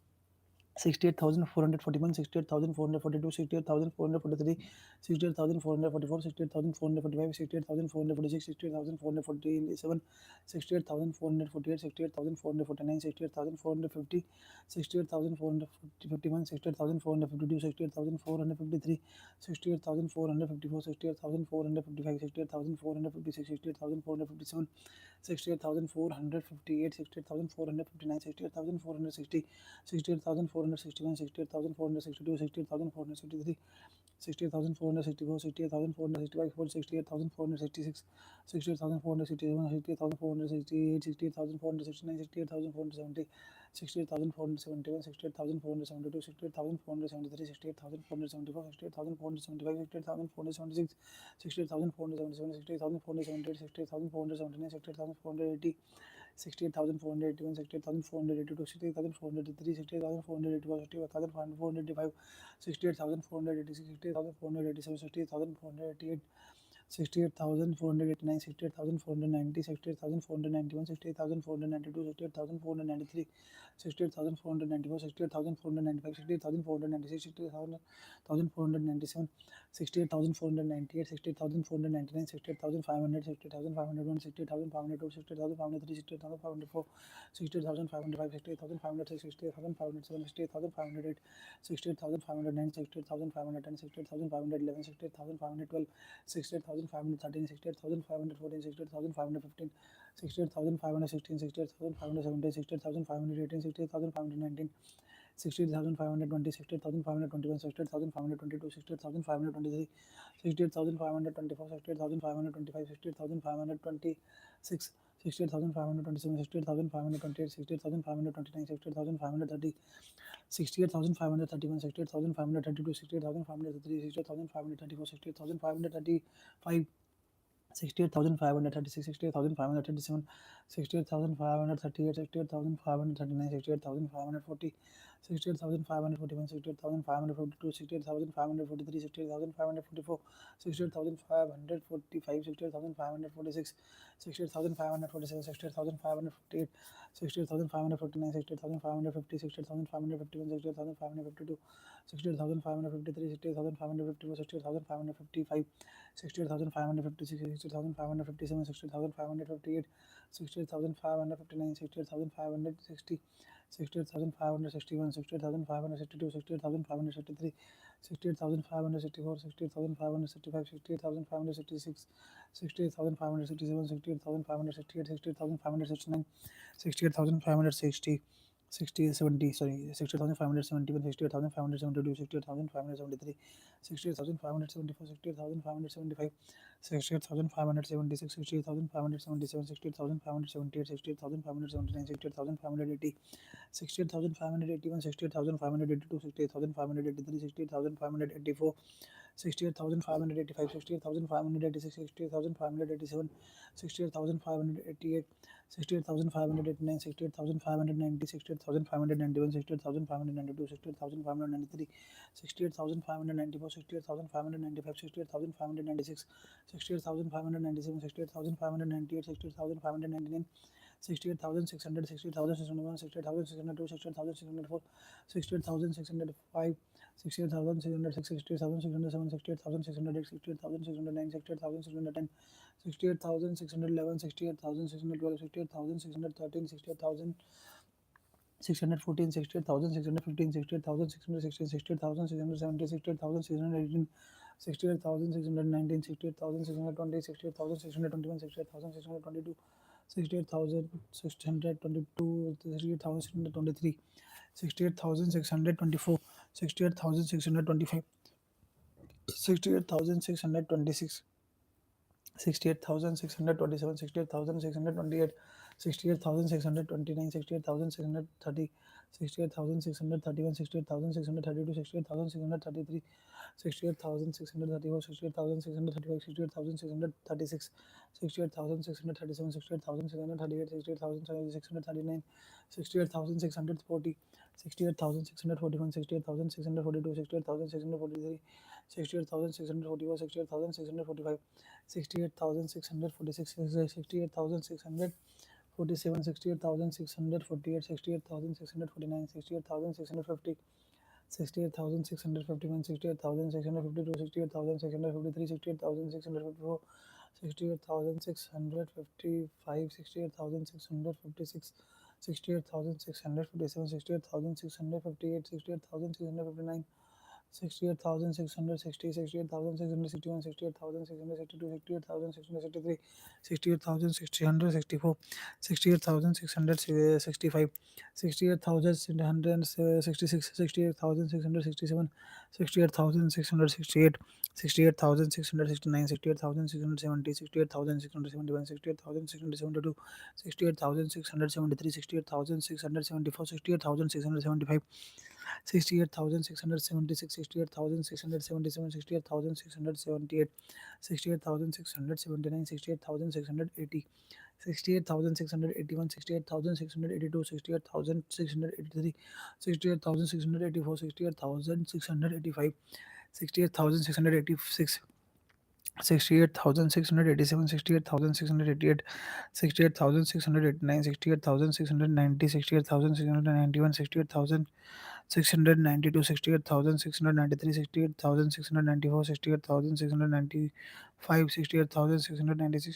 68,441, 68,442, 68,443, 68,444, 68,445, 68,446, 68,447, 68,448, 68,449, 68,450, 68,451, 68,452, 68,453, 68,454, 68,455, 68,456, 68,457, 68,458, 68,459, 68,460, 68,461, 68,462, 68,463, 68,464, 68,465, 68,466, 68,467, 68,468, 68,469, 68,470, 68,471, 68,472, 68,473, 68,474, 68,475, 68,476, 68,477, 68,478, 68,479, 68,480, 68,481, 68,482, 68,483, 68,484, 68,485, 68,486, 68,487, 68,488, 68,489, 68,490, 68,491, 68,492, 68,493, 68,494, 68,495, 68,496, 68,497, 68,498, 68,499, 68,500, 68,501, 68,502, 68,503, 68,504, 68,505, 68,506, 68,507, 68,508, 68,509, 68,510, 68,511, 68,512, 68,513, 68,514, 68,515, 68,516, 68,517, 68,518, 68,519, 68,520, 68,521, 68,522, 68,523, 68,524, 68,525, 68,526, 68,527, 68,528, 68,529, 68,530, 68,531, 68,532, 68,533, 68,534, 68,535, 68,536, 68,537, 68,538, 68,539, 68,540, 68,541, 68,542, 68,543, 68,544, 68,545, 68,546, 68,547, 68,548, 68,549, 68,550, 68,551, 68,552, 68,553, 68,554, 68,555, 68,556, 68,557, 68,558, 68,559, 68,560, 68,561, 68,562, 68,563, 68,564, 68,565, 68,566, 68,567, 68,568, 68,569, 68,560, 70, sorry, 60,571, 68,572, 68,573, 68,574, 68,575, 68,576, 68,577, 68,578, 68,579, 68,580, 68,581, 68,582, 68,583, 68,584, 68,585, 68,586, 68,587, 68,588, 68,589, 68,590, 68,591, 68,592, 68,593, 68,594, 68,595, 68,596, 68,597, 68,598, 68,599, 68,600, 68,601, 68,602, 68,604, 68,605, 68,606, 68,607, 68,608, 68,609, 68,610, 68,611, 68,612, 68,613, 68,000 614, 68,615, 68,616, 68,617, 68,618, 68,619, 68,620, 68,621, 68,622, 68,622, 68,623, 68,624, 68,625, 68,626, 68,627, 68,628, 68,629, 68,630, 68,631, 68,632, 68,633, 68,634, 68,635, 68,636, 68,637, 68,638, 68,639, 68,640, 68,641, 68,642, 68,643, 68,644, 68,645, 68,646, 68,647, 68,648, 68,649, 68,650, 68,651, 68,652, 68,653, 68,654, 68,655, 68,656, 68,657, 68,658, 68,659, 68,660, 68,661, 68,662, 68,663, 68,664, 68,665, 68,666, 68,667, 68,668, 68,669, 68,670, 68,671, 68,672, 68,673, 68,674, 68,675, 68,676, 68,677, 68,678, 68,679, 68,680, 68,681, 68,682, 68,683, 68,684, 68,685, 68,686, 68,687, 68,688, 68,689, 68,690, 68,691, 68,692, 68,693, 68,694, 68,695, 68,696,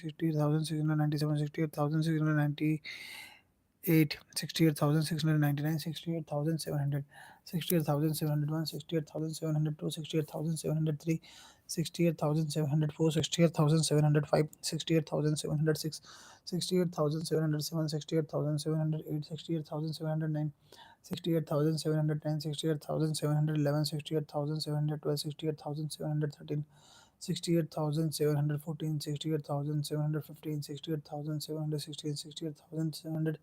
68,697, 68,698, 68,699, 68,700, 68,701, 68,702, 68,703, 68,704, 68,705, 68,706, 68,707, 68,708, 68,709, 68,710, 68,711, 68,712, 68,713, 68,714, 68,715, 68,716, 68,717,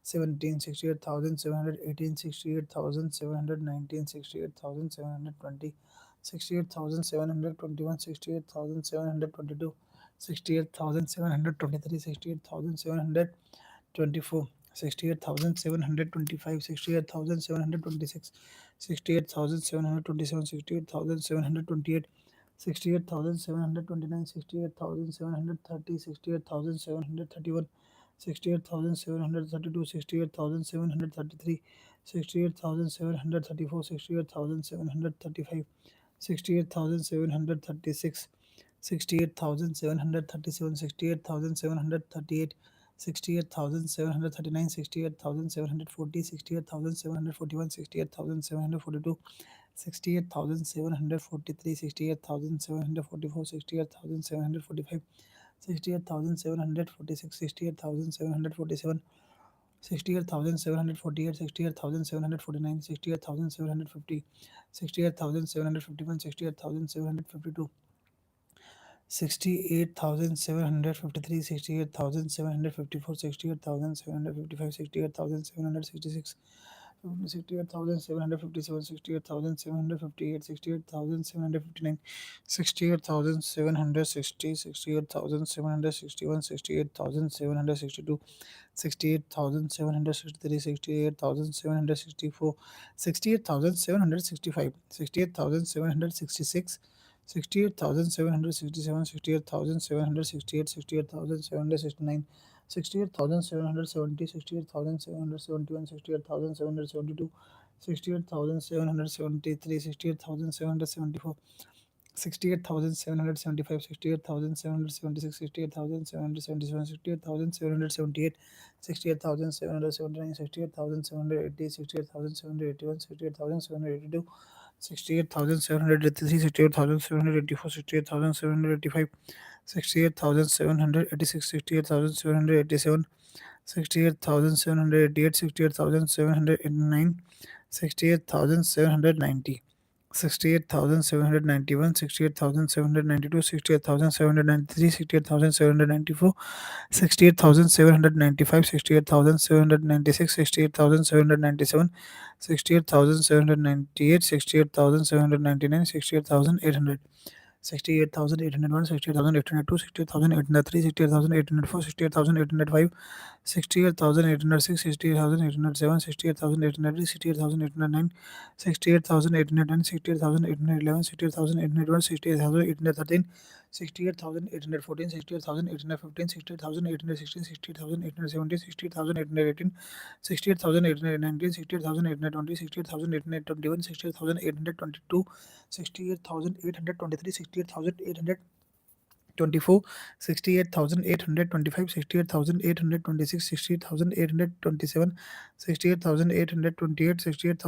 68,718, 68,719, 68,720, 68,721, 68,722, 68,723, 68,724, 68,725, 68,726, 68,727, 68,728, 68,729, 68,730, 68,731, 68,732, 68,733, 68,734, 68,735, 68,736, 68,737, 68,738, 68,739, 68,740, 68,741, 68,742, 68,743, 68,744, 68,745, 68,746, 68,747, 68,748, 68,749, 68,750, 68,751, 68,752, 68,753, 68,754, 68,755, 68,766, 68,757, 68,758, 68,759, 68,760, 68,761, 68,762, 68,763, 68,764, 68,765, 68,766, 68,767, 68,768, 68,769, 68,770, 68,771, 68,772, 68,773, 68,774, 68,775, 68,776, 68,777, 68,778, 68,779, 68,780, 68,781, 68,782, 68,783, 68,784, 68,785, 68,786, 68,787, 68,788, 68,789, 68,790, 68,791, 68,792, 68,793, 68,794, 68,795, 68,796, 68,797, 68,798, 68,799, 68,800, 68,801, 68,802, 68,803, 68,804, 68,805, 68,806, 68,807, 68,808, 68,809, 68,810, 68,811, 68,812, 68,813, 68,814, 68,815, 68,816, 68,817, 68,818, 68,819, 68,820,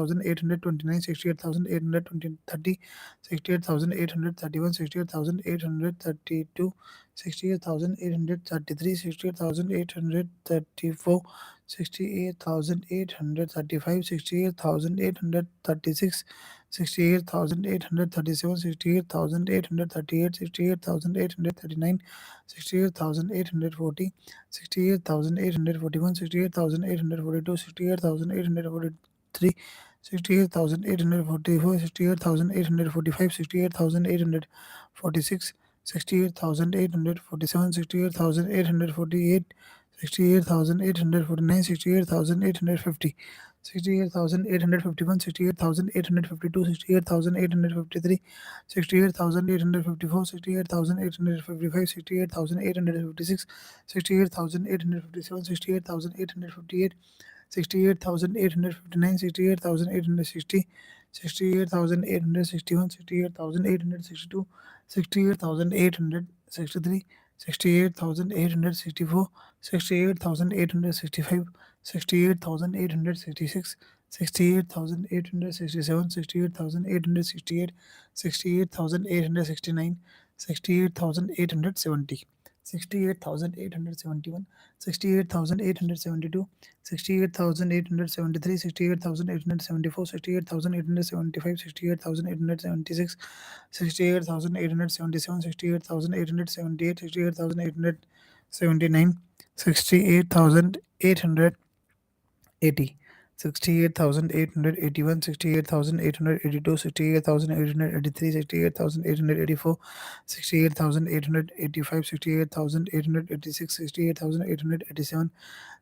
68,821, 68,822, 68,823, 68,824, 68,825, 68,826, 68,827, 68,828, 68,829, 68,830, 68,831, 68,832, 68,833, 68,834, 68,835, 68,836, 68,837, 68,838, 68,839, 68,840, 68,841, 68,842, 68,843, 68,844, 68,845, 68,846, 68,847, 68,848, 68,849, 68,850, 68,851, 68,852, 68,853, 68,854, 68,855, 68,856, 68,857, 68,858, 68,859, 68,860, 68,861, 68,862, 68,863, 68,864, 68,865, 68,866, 68,867, 68,868, 68,869, 68,870, 68,871, 68,872, 68,873, 68,874, 68,875, 68,876, 68,877, 68,878, 68,879, 68,880, 68,881, 68,882, 68,883, 68,884, 68,885, 68,886, 68,887,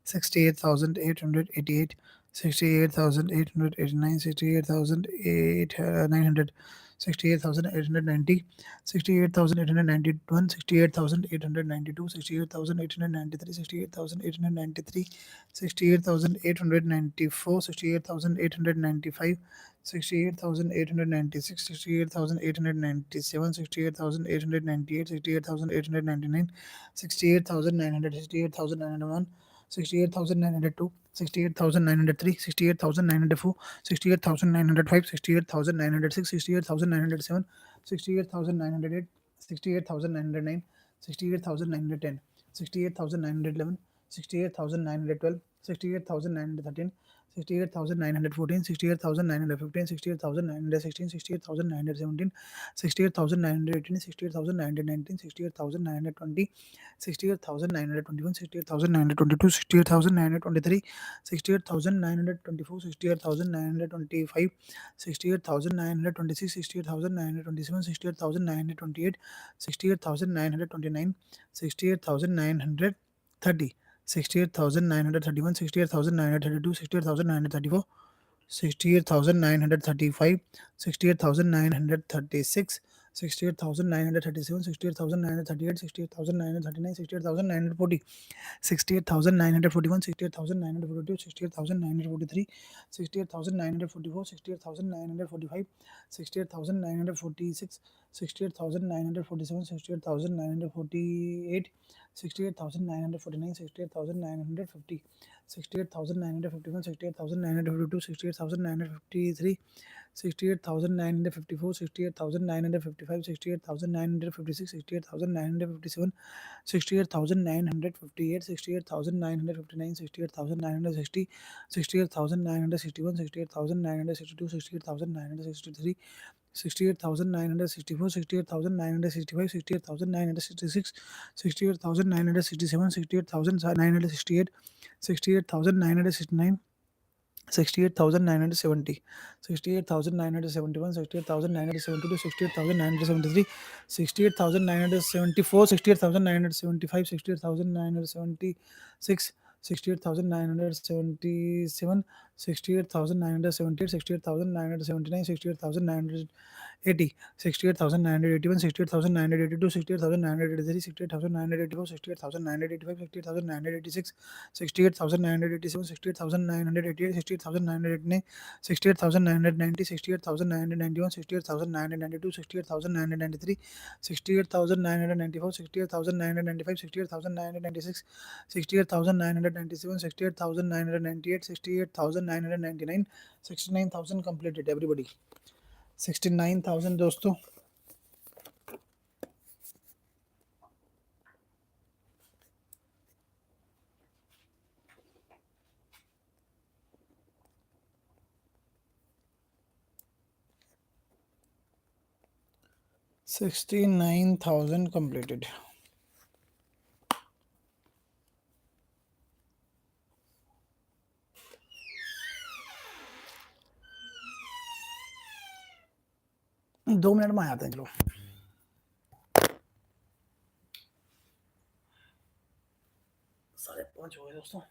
68,888, 68,889, 68,900, 68,890, 68,891, 68,892, 68,893, 68,893, 68,894, 68,895, 68,896, 68,897, 68,898, 68,899, 68,900, 68,901, 68,902, 68,903, 68,904, 68,905, 68,906, 68,907, 68,908, 68,909, 68,910, 68,911, 68,912, 68,913, 68,914, 68,915, 68,916, 68,917, 68,918, 68,919, 68,920, 68,921, 68,922, 68,923, 68,924, 68,925, 68,926, 68,927, 68,928, 68,929, 68,930, 68,931, 68,932, 68,934, 68,935, 68,936, 68,937, 68,938, 68,939, 68,940, 68,941, 68,942, 68,943, 68,944, 68,945, 68,946, 68,947, 68,948, 68,949, 68,950, 68,951, 68,952, 68,953, 68,954, 68,955, 68,956, 68,957, 68,958, 68,959, 68,960, 68,961, 68,962, 68,963, 68,964, 68,965, 68,966, 68,967, 68,968, 68,969, 68,970, 68,971, 68,972, 68,973, 68,974, 68,975, 68,976, 68,977, 68,978, 68,979, 68,980, 68,981, 68,982, 68,983, 68,984, 68,985, 68,986, 68,987, 68,988, 68,989, 68,990, 68,991, 68,992, 68,993, 68,994, 68,995, 68,996, 68,997, 68,998, 68,999, 69,000 completed everybody. 69,000 दोस्तों. $69,000 completed. दो मिनट में आते हैं चलो. साढ़े 5 हो गए दोस्तों.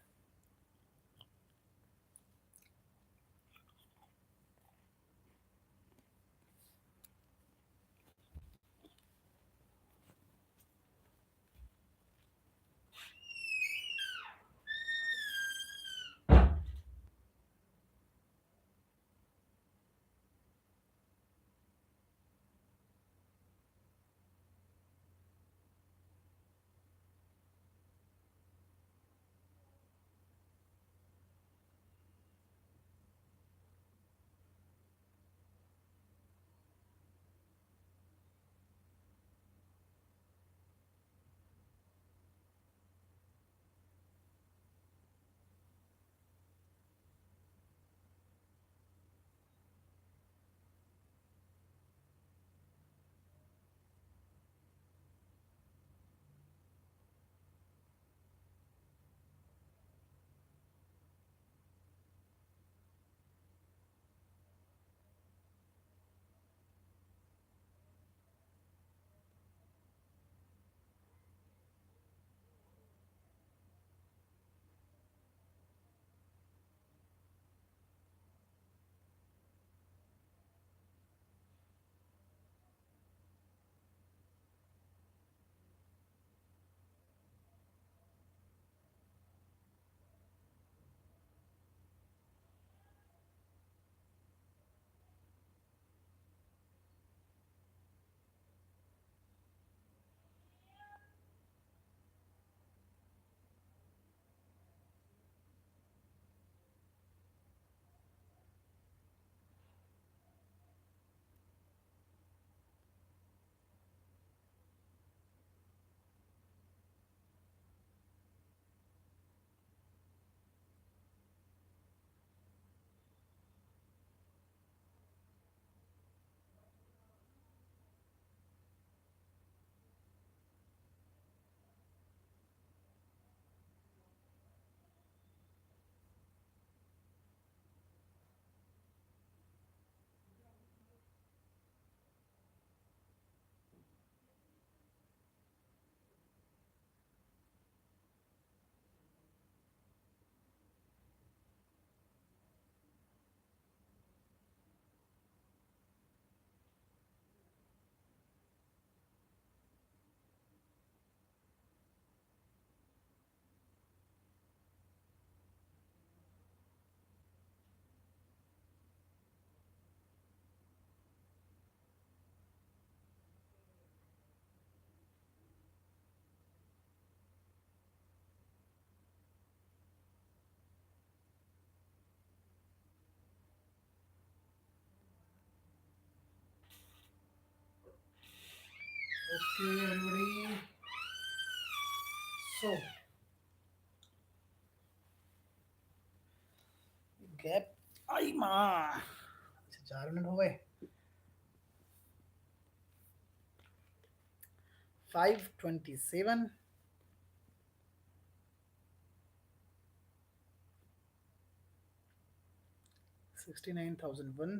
Okay, everybody. So, गैप आई माँ, अच्छा 4 मिनट हो गए. 5:27. 69,001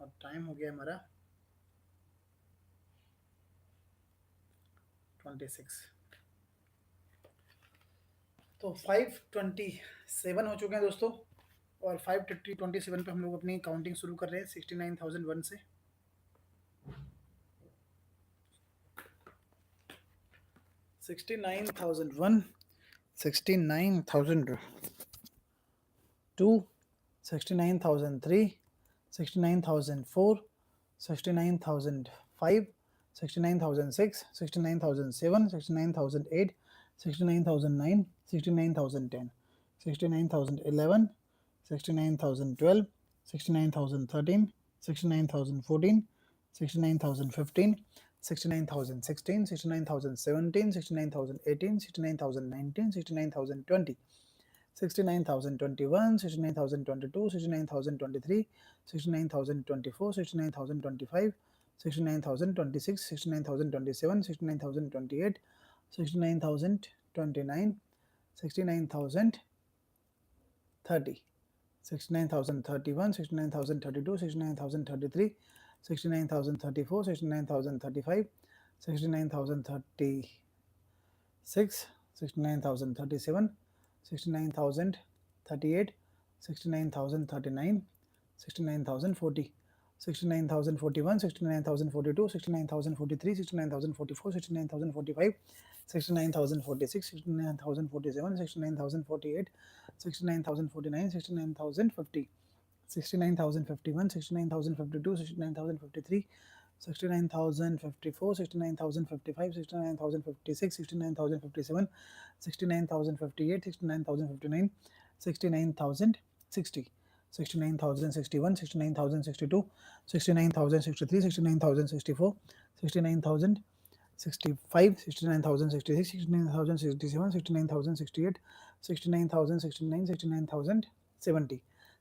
और टाइम हो गया हमारा 26. तो 5:27 हो चुके हैं दोस्तों, और 5:27 पे हम लोग अपनी काउंटिंग शुरू कर रहे हैं 69,001 से. 69,001, 69,002, 69,003, 69,004, 69,005, 69,006, 69,007, 69,008, 69,009, 69,010, 69,011, 69,012, 69,013, 69,014, 69,015, 69,016, 69,017, 69,018, 69,019, 69,020, 69,021, 69,022, 69,023, 69,024, 69,025, 69,026, 69,027, 69,028, 69,029, 69,030, 69,031, 69,032, 69,033, 69,034, 69,035, 69,036, 69,037, 69,038, 69,039, 69,040, 69,041, 69,042, 69,043, 69,044, 69,045, 69,046, 69,047, 69,048, 69,049, 69,050, 69,051, 69,052, 69,053, 69,054, 69,055, 69,056, 69,057, 69,058, 69,059, 69,060, 69,061, 69,062, 69,063, 69,064, 69,065, 69,066, 69,067, 69,068, 69,069, 69,070,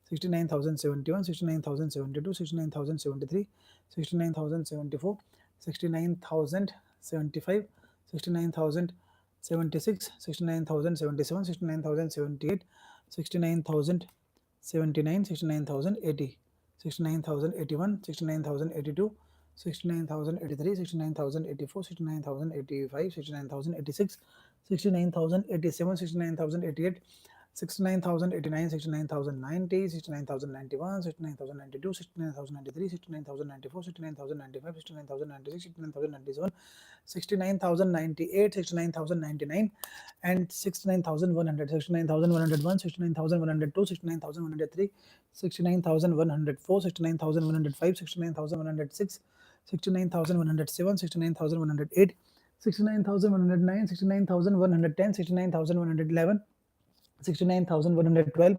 69,071, 69,072, 69,073, 69,074, 69,075, 69,076, 69,077, 69,078, 69,079, 69,080, 69,081, 69,082, 69,083, 69,084, 69,085, 69,086, 69,087, 69,088, 69,089, 69,090, 69,091, 69,092, 69,093, 69,094, 69,095, 69,096, 69,097, 69,098, 69,099, and 69,100, 69,101, 69,102, 69,103, 69,104, 69,105, 69,106, 69,107, 69,108, 69,109, 69,110, 69,111, 69,112,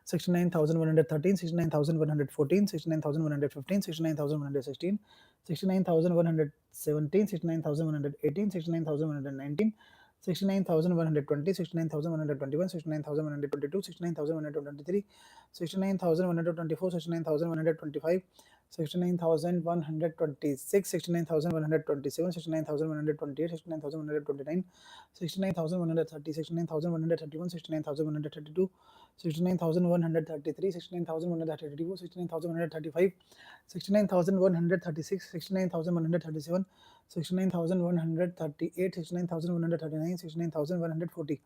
69,113, 69,114, 69,115, 69,116, 69,117, 69,118, 69,119, 69,120, 69,121, 69,122, 69,123, 69,124, 69,125, 69,126, 69,127, 69,128, 69,129, 69,130, 69,131, 69,132, 69,133, 69,134, 69,135, 69,136, 69,137, 69,138, 69,139, 69,140,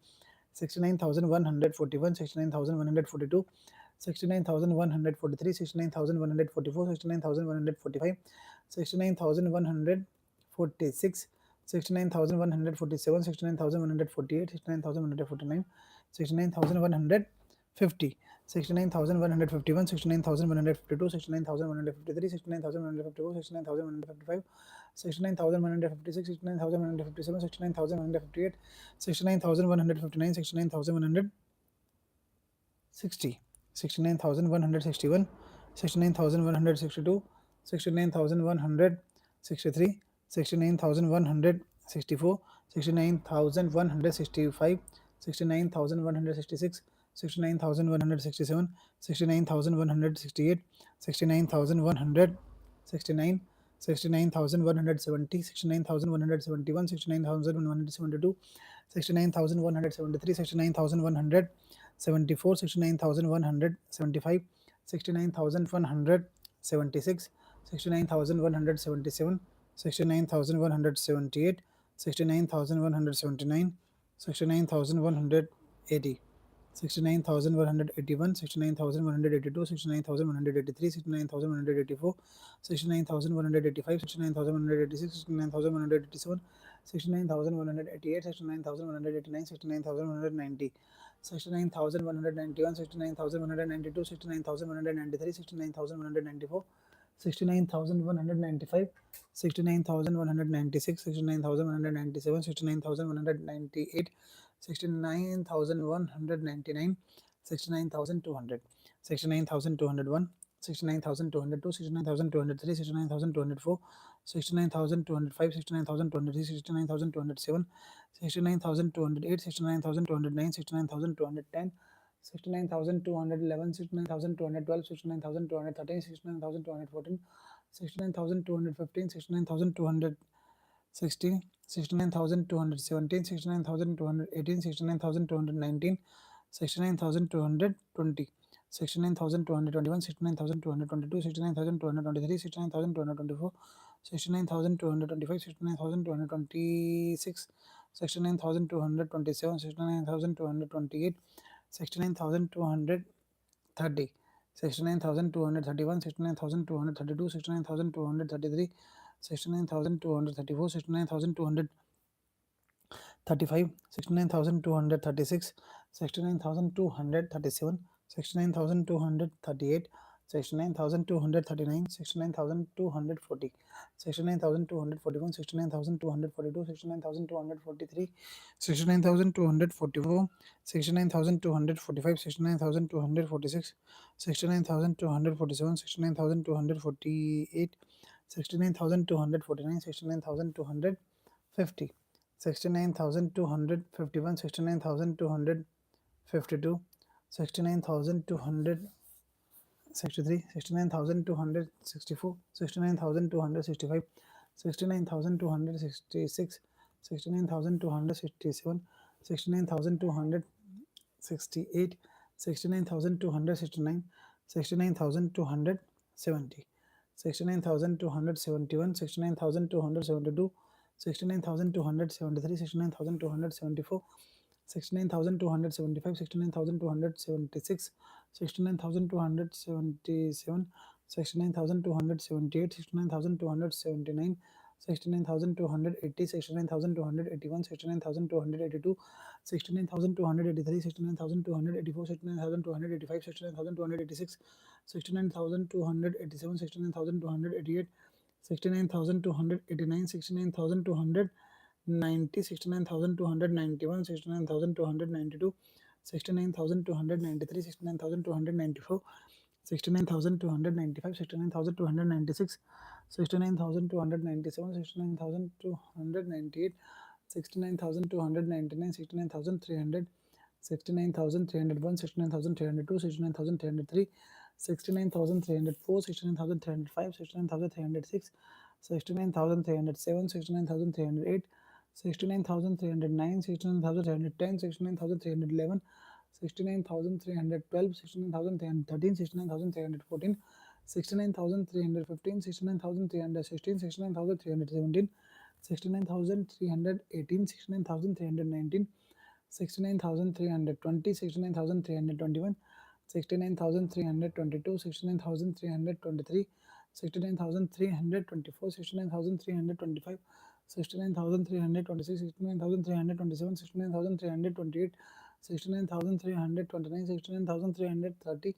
69,141, 69,142, 69,143, 69,144, 69,145, 69,146, 69,147, 69,148, 69,149, 69,150, 69,151, 69,152, 69,153, 69,154, 69,155, 69,156, 69,157, 69,158, 69,159, 69,160, 69,161, 69,162, 69,163, 69,164, 69,165, 69,166, 69,167, 69,168, 69,169, 69,170, 69,171, 69,172, 69,173, 69,174, 69,175, 69,176, 69,177, 69,178, 69,179, 69,180, 69,181, 69,182, 69,183, 69,184, 69,185, 69,186, 69,187, 69,188, 69,189, 69,190, 69,191, 69,192, 69,193, 69,194, 69,195, 69,196, 69,197, 69,198, 69,199, 69,200, 69,201, 69,202, 69,203, 69,204, 69,205, 69,206, 69,207, 69,208, 69,209, 69,210, 69,211, 69,212, 69,213, 69,214, 69,215, 69,216, 69,217, 69,218, 69,219, 69,220, 69,221, 69,222, 69,223, 69,224, 69,225, 69,226, 69,227, 69,228, 69,230, 69,231, 69,232, 69,233, 69,234, 69,235, 69,236, 69,237, 69,238, 69,239, 69,240, 69,241, 69,242, 69,243, 69,244, 69,245, 69,246, 69,247, 69,248, 69,249, 69,250, 69,251, 69,252, 69,263, 69,264, 69,265, 69,266, 69,267, 69,268, 69,269, 69,270, 69,271, 69,272, 69,273, 69,274, 69,275, 69,276, 69,277, 69,278, 69,279, 69,280, 69,281, 69,282, 69,283, 69,284, 69,285, 69,286, 69,287, 69,288, 69,289, 69,290, 69,291, 69,292, 69,293, 69,294, 69,295, 69,296, 69,297, 69,298, 69,299, 69,300, 69,301, 69,302, 69,303, 69,304, 69,305, 69,306, 69,307, 69,308, 69,309, 69,310, 69,311, 69,312, 69,313, 69,314, 69,315, 69,316, 69,317, 69,318, 69,319, 69,320, 69,321, 69,322, 69,323, 69,324, 69,325, 69,326, 69,327, 69,328, 69,329, 69,330,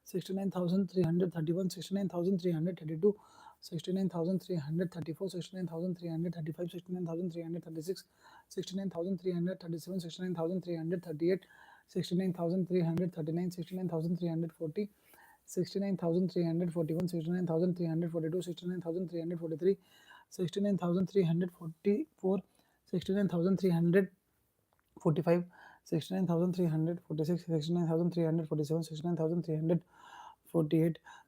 69,331, 69,332, 69,334, 69,335, 69,336, 69,337, 69,338, 69,339, 69,340, 69,341, 69,342, 69,343, 69,344, 69,345, 69,346, 69,347, 69,348,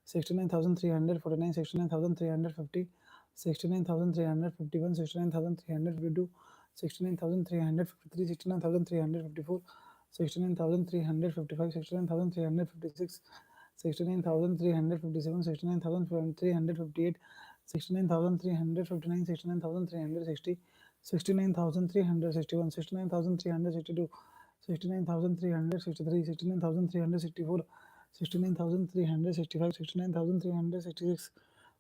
69,349, 69,350, 69,351, 69,352, 69,353, 69,354, 69,355, 69,356, 69,357, 69,358, 69,359, 69,360, 69,361, 69,362, 69,363, 69,364, 69,365, 69,366,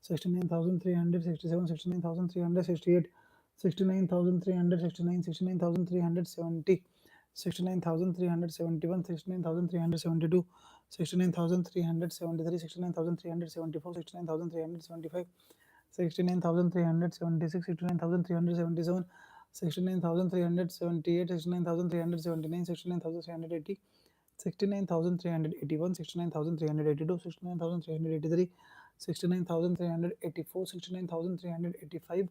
69,367, 69,368, 69,369, 69,370, 69,371, 69,372, 69,373, 69,374, 69,375, 69,376, 69,377, 69,378, 69,379, 69,380, 69,381, 69,382, 69,383, 69,384, 69,385,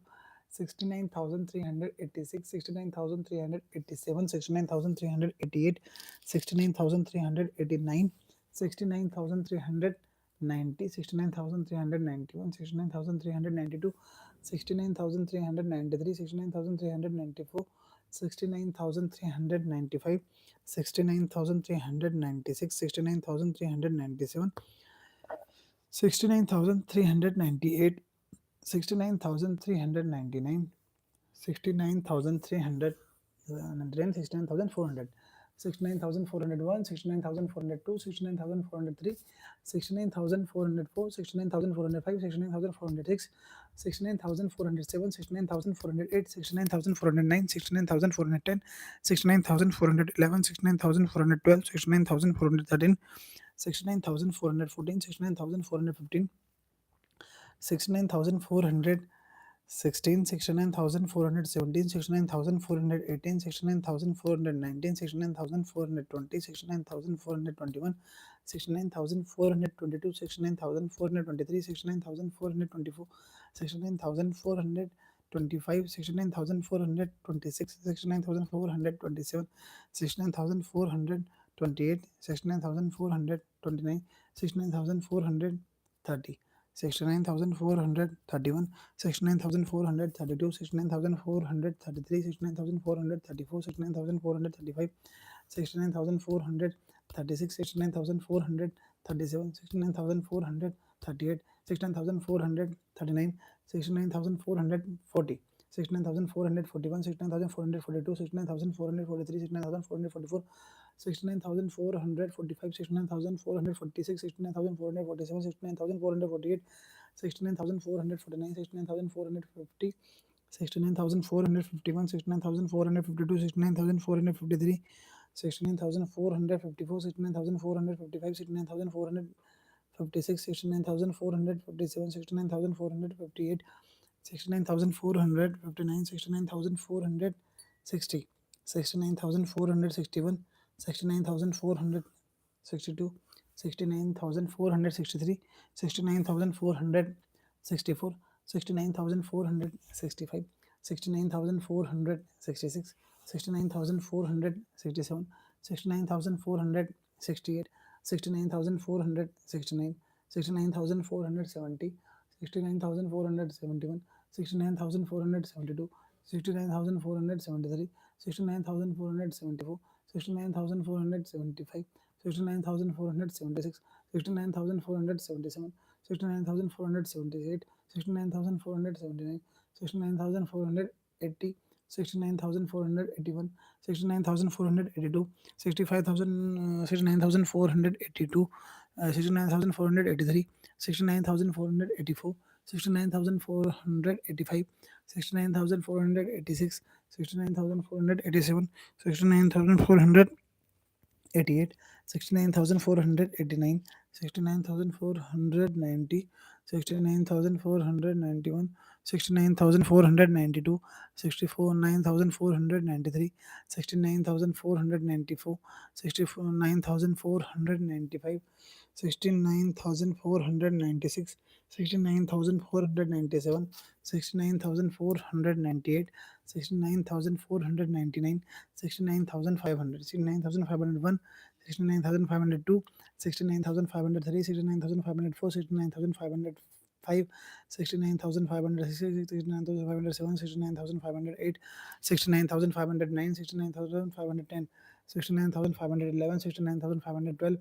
69,386, 69,387, 69,388, 69,389, 69,390, 69,391, 69,392, 69,393, 69,394, 69,395, 69,396, 69,397, 69,398, 69,399, 69,300, 69,400, 69,401, 69,402, 69,403, 69,404, 69,405, 69,406, 69,407, 69,408, 69,409, 69,410, 69,411, 69,412, 69,413, 69,414, 69,415, 69,416, 69,417, 69,418, 69,419, 69,420, 69,421, 69,422, 69,423, 69,424, 69,425, 69,426, 69,427, 69,428, 69,429, 69,430, 69,431, 69,432, 69,433, 69,434, 69,435, 69,436, 69,437, 69,438, 69,439, 69,440, 69,441, 69,442, 69,443, 69,444, 69,445, 69,446, 69,447, 69,448, 69,449, 69,450, 69,451, 69,452, 69,453, 69,454, 69,455, 69,456, 69,457, 69,458, 69,459, 69,460, 69,461, 69,462, 69,463, 69,464, 69,465, 69,466, 69,467, 69,468, 69,469, 69,470, 69,471, 69,472, 69,473, 69,474, 69,475, 69,476, 69,477, 69,478, 69,479, 69,480, 69,481, 69,482, 65,000, 69,482, 69,483, 69,484, 69,485, 69,486, 69,487, 69,488, 69,489, 69,490, 69,491, 69,492, 69,493, 69,494, 69,495, 69,496, 69,497, 69,498, 69,499, 69,500, 69,501, 69,502, 69,503, 69,504, 69,505, 69,506, 69,507, 69,508, 69,509, 69,510, 69,511, 69,512,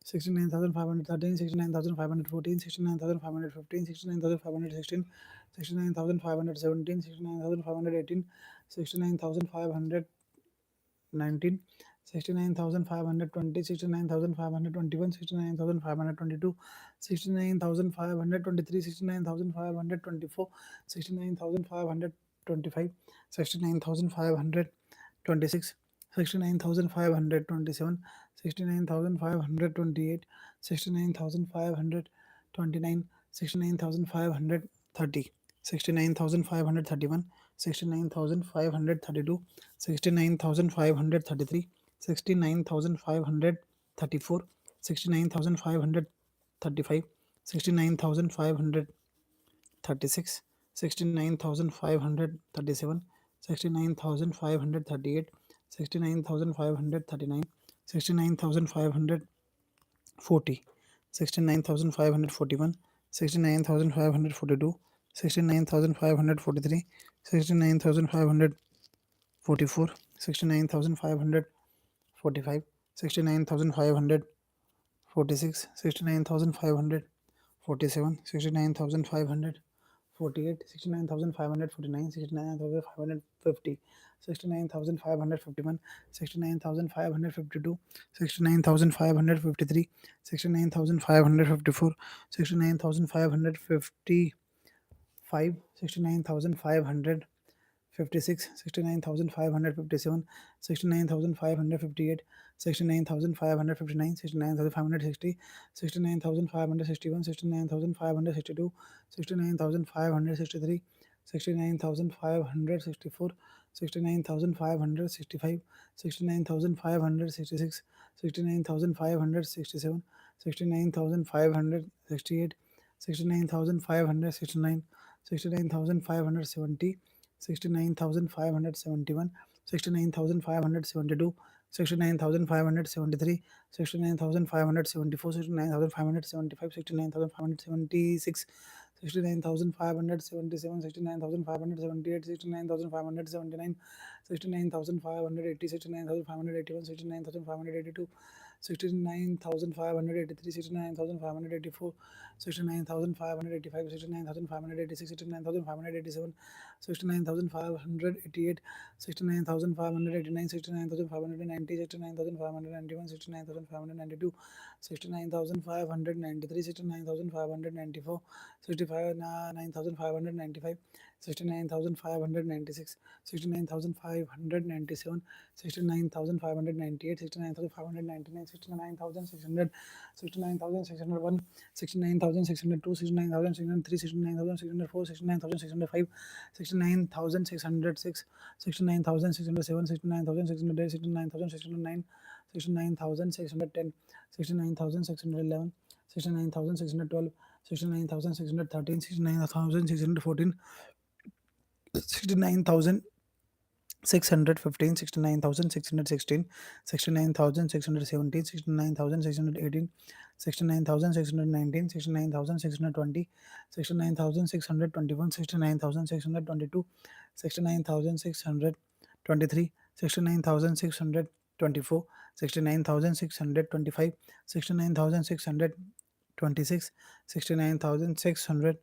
69,513, 69,514, 69,515, 69,516, 69,517, 69,518, 69,519, 69,520, 69,521, 69,522, 69,523, 69,524, 69,525, 69,526, 69,527, 69,528, 69,529, 69,530, 69,531, 69,532, 69,533, 69,534, 69,535, 69,536, 69,537, 69,538, 69,539, 69,540, 69,541, 69,542, 69,543, 69,544, 69,545, 69,546, 69,547, 69,548, 69,549, 69,550, 69,551, 69,552, 69,553, 69,554, 69,555, 69,556, 69,557, 69,558, 69,559, 69,560, 69,561, 69,562, 69,563, 69,564, 69,565, 69,566, 69,567, 69,568, 69,569, 69,570, 69,571, 69,572, 69,573, 69,574, 69,575, 69,576, 69,577, 69,578, 69,579, 69,580, 69,581, 69,582, 69,583, 69,584, 69,585, 69,586, 69,587, 69,588, 69,589, 69,590, 69,591, 69,592, 69,593, 69,594, 69,595, 69,596, 69,597, 69,598, 69,599, 69,600, 69,601, 69,602, 69,603, 69,604, 69,605, 69,606, 69,607, 69,608, 69,609, 69,610, 69,611, 69,612, 69,613, 69,614, 69,615, 69,616, 69,617, 69,618, 69,619, 69,620, 69,621, 69,622, 69,623, 69,624, 69,625, 69,626, 69,627,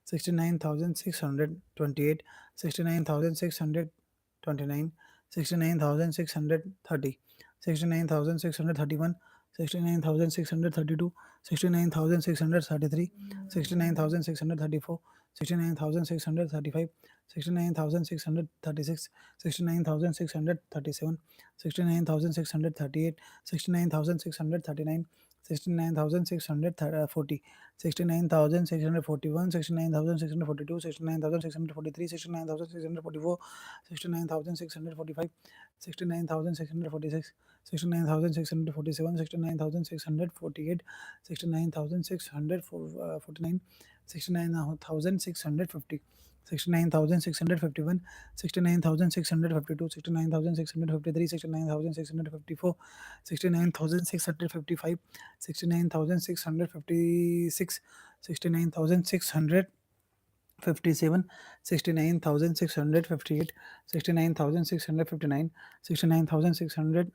69,628, 69,629, 69,630, 69,631, 69,632, 69,633, 69,634, 69,635, 69,636, 69,637, 69,638, 69,639, 69,640, 69,641, 69,642, 69,643, 69,644, 69,645, 69,646, 69,647, 69,648, 69,649, 69,650, 69,651, 69,652, 69,653, 69,654, 69,655, 69,656, 69,657, 69,658, 69,659, 69,660,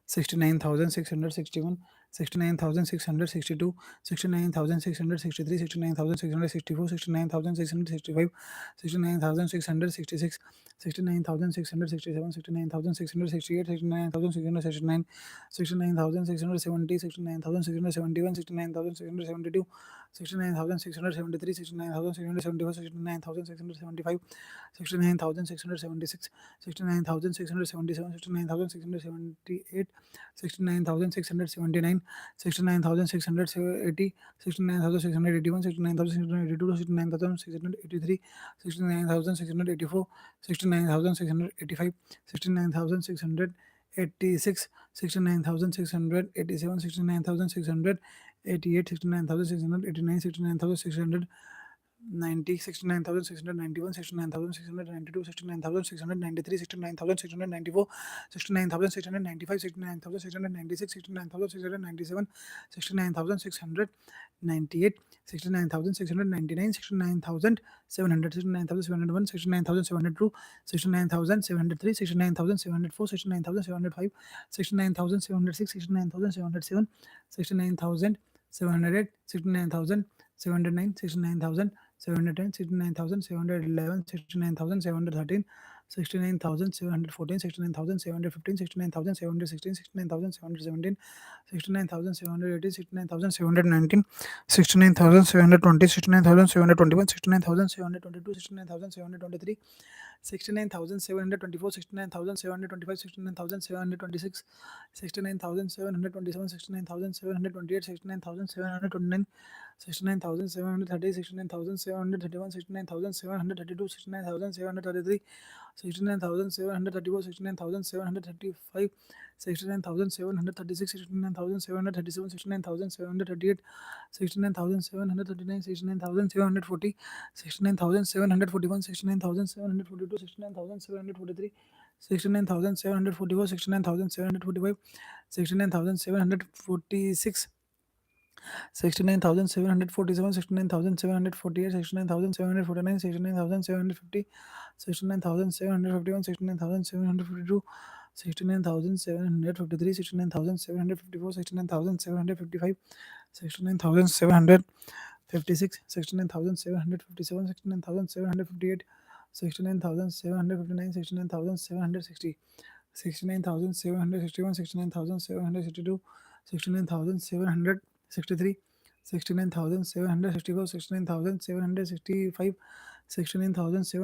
69,661, 69,662, 69,663, 69,664, 69,665, 69,666, 69,667, 69,668, 69,669, 69,670, 69,671, 69,672, 69,673, 69,674, 69,675, 69,676, 69,677, 69,678, 69,679, 69,680, 69,681, 69,682, 69,683, 69,684, 69,685, 69,686, 69,687, 69,688, 69,689, 69,690, 69,691, 69,692, 69,693, 69,694, 69,695, 69,696, 69,697, 69,698, 69,699, 69,700, 69,701, 69,702, 69,703, 69,704, 69,705, 69,706, 69,707, 69,708, 69,709, 69,710, 69,711, 69,713, 69,714, 69,715, 69,716, 69,717, 69,718, 69,719, 69,720, 69,721, 69,722, 69,723, 69,724, 69,725, 69,726, 69,727, 69,728, 69,729, 69,730, 69,731, 69,732, 69,733, 69,734, 69,735, 69,736, 69,737, 69,738, 69,739, 69,740, 69,741, 69,742, 69,743, 69,744, 69,745, 69,746, 69,747, 69,748, 69,749, 69,750, 69,751, 69,752, 69,753, 69,754, 69,755, 69,756, 69,757, 69,758, 69,759, 69,760, 69,761, 69,762, 69,763, 69,764, 69,765, 69,766, 69,767,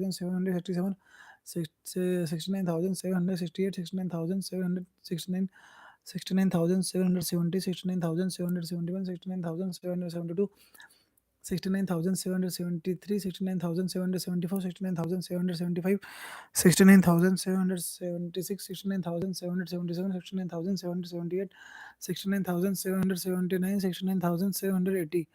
69,768, 69,769, 69,770, 69,771, 69,772, 69,773, 69,774, 69,775, 69,776, 69,777, 69,778, 69,779, 69,780,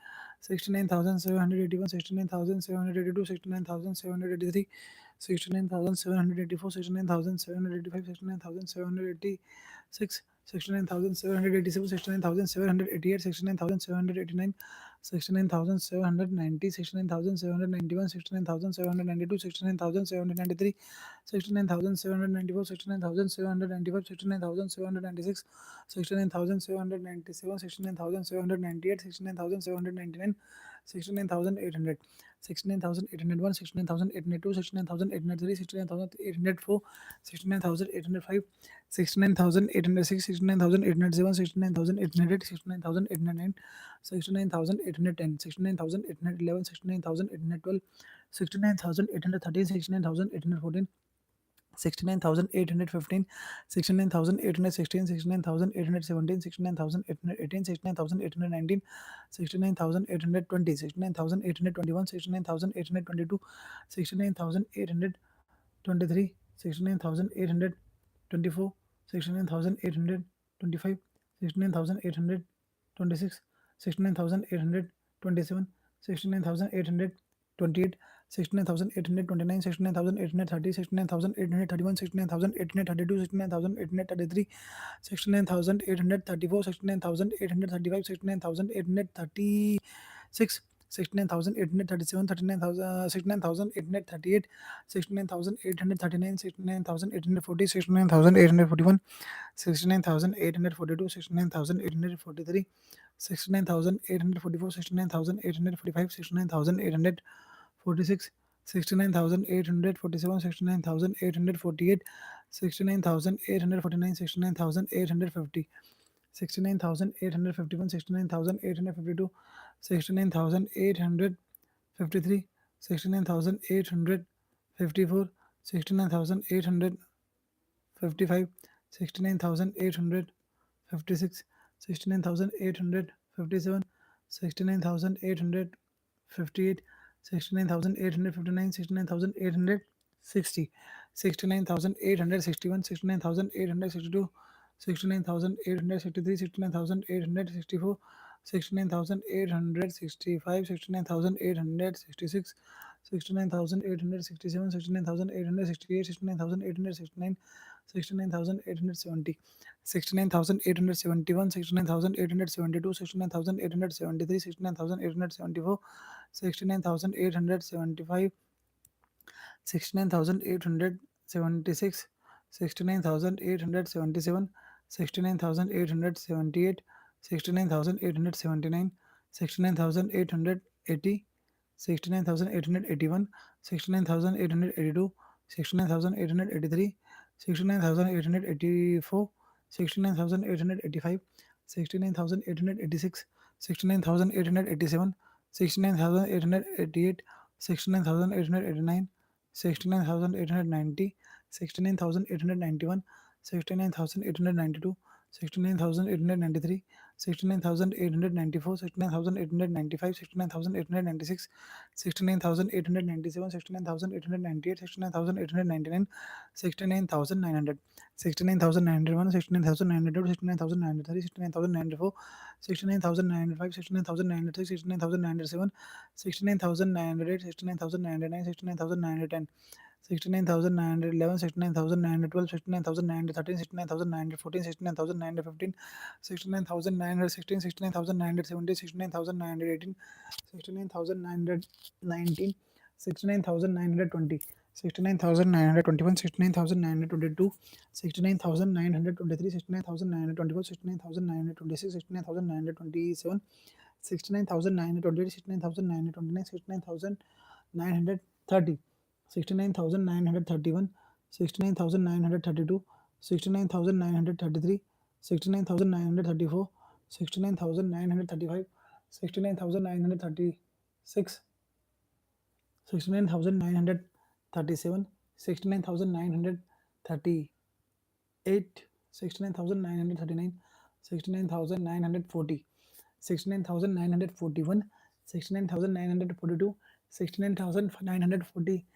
69,781, 69,782, 69,783, 69,784, 69,785, 69,786, 69,787, 69,788, 69,789, 69,790, 69,791, 69,792, 69,793, 69,794, 69,795, 69,796, 69,797, 69,798, 69,799, 69,800, 69,801, 69,802, 69,803, 69,804, 69,805, 69,806, 69,807, 69,808, 69,809, 69,810, 69,811, 69,812, 69,813, 69,814, 69,815, 69,816, 69,817, 69,818, 69,819, 69,820, 69,821, 69,822, 69,823, 69,824, 69,825, 69,826, 69,827, 69,828, 69,829, 69,830, 69,831, 69,832, 69,833, 69,834, 69,835, 69,836, 69,837, 69,838, 69,839, 69,840, 69,841, 69,842, 69,843, 69,844, 69,845, 69,846, 69,847, 69,848, 69,849, 69,850, 69,851, 69,852, 69,853, 69,854, 69,855, 69,856, 69,857, 69,858, 69,859, 69,860, 69,861, 69,862, 69,863, 69,864, 69,865, 69,866, 69,867, 69,868, 69,869, 69,870, 69,871, 69,872, 69,873, 69,874, 69,875, 69,876, 69,877, 69,878, 69,879, 69,880, 69,881, 69,882, 69,883, 69,884, 69,885, 69,886, 69,887, 69,888, 69,889, 69,890, 69,891, 69,892, 69,893, 69,894, 69,895, 69,896, 69,897, 69,898, 69,899, 69,900, 69,901, 69,902, 69,903, 69,904, 69,905, 69,906, 69,907, 69,908, 69,909, 69,910, 69,911, 69,912, 69,913, 69,914, 69,915, 69,916, 69,917, 69,918, 69,919, 69,920, 69,921, 69,922, 69,923, 69,924, 69,926, 69,927, 69,928, 69,929, 69,930, 69,931, 69,932, 69,933, 69,934, 69,935, 69,936, 69,937, 69,938, 69,939, 69,940, 69,941, 69,942, 69,943,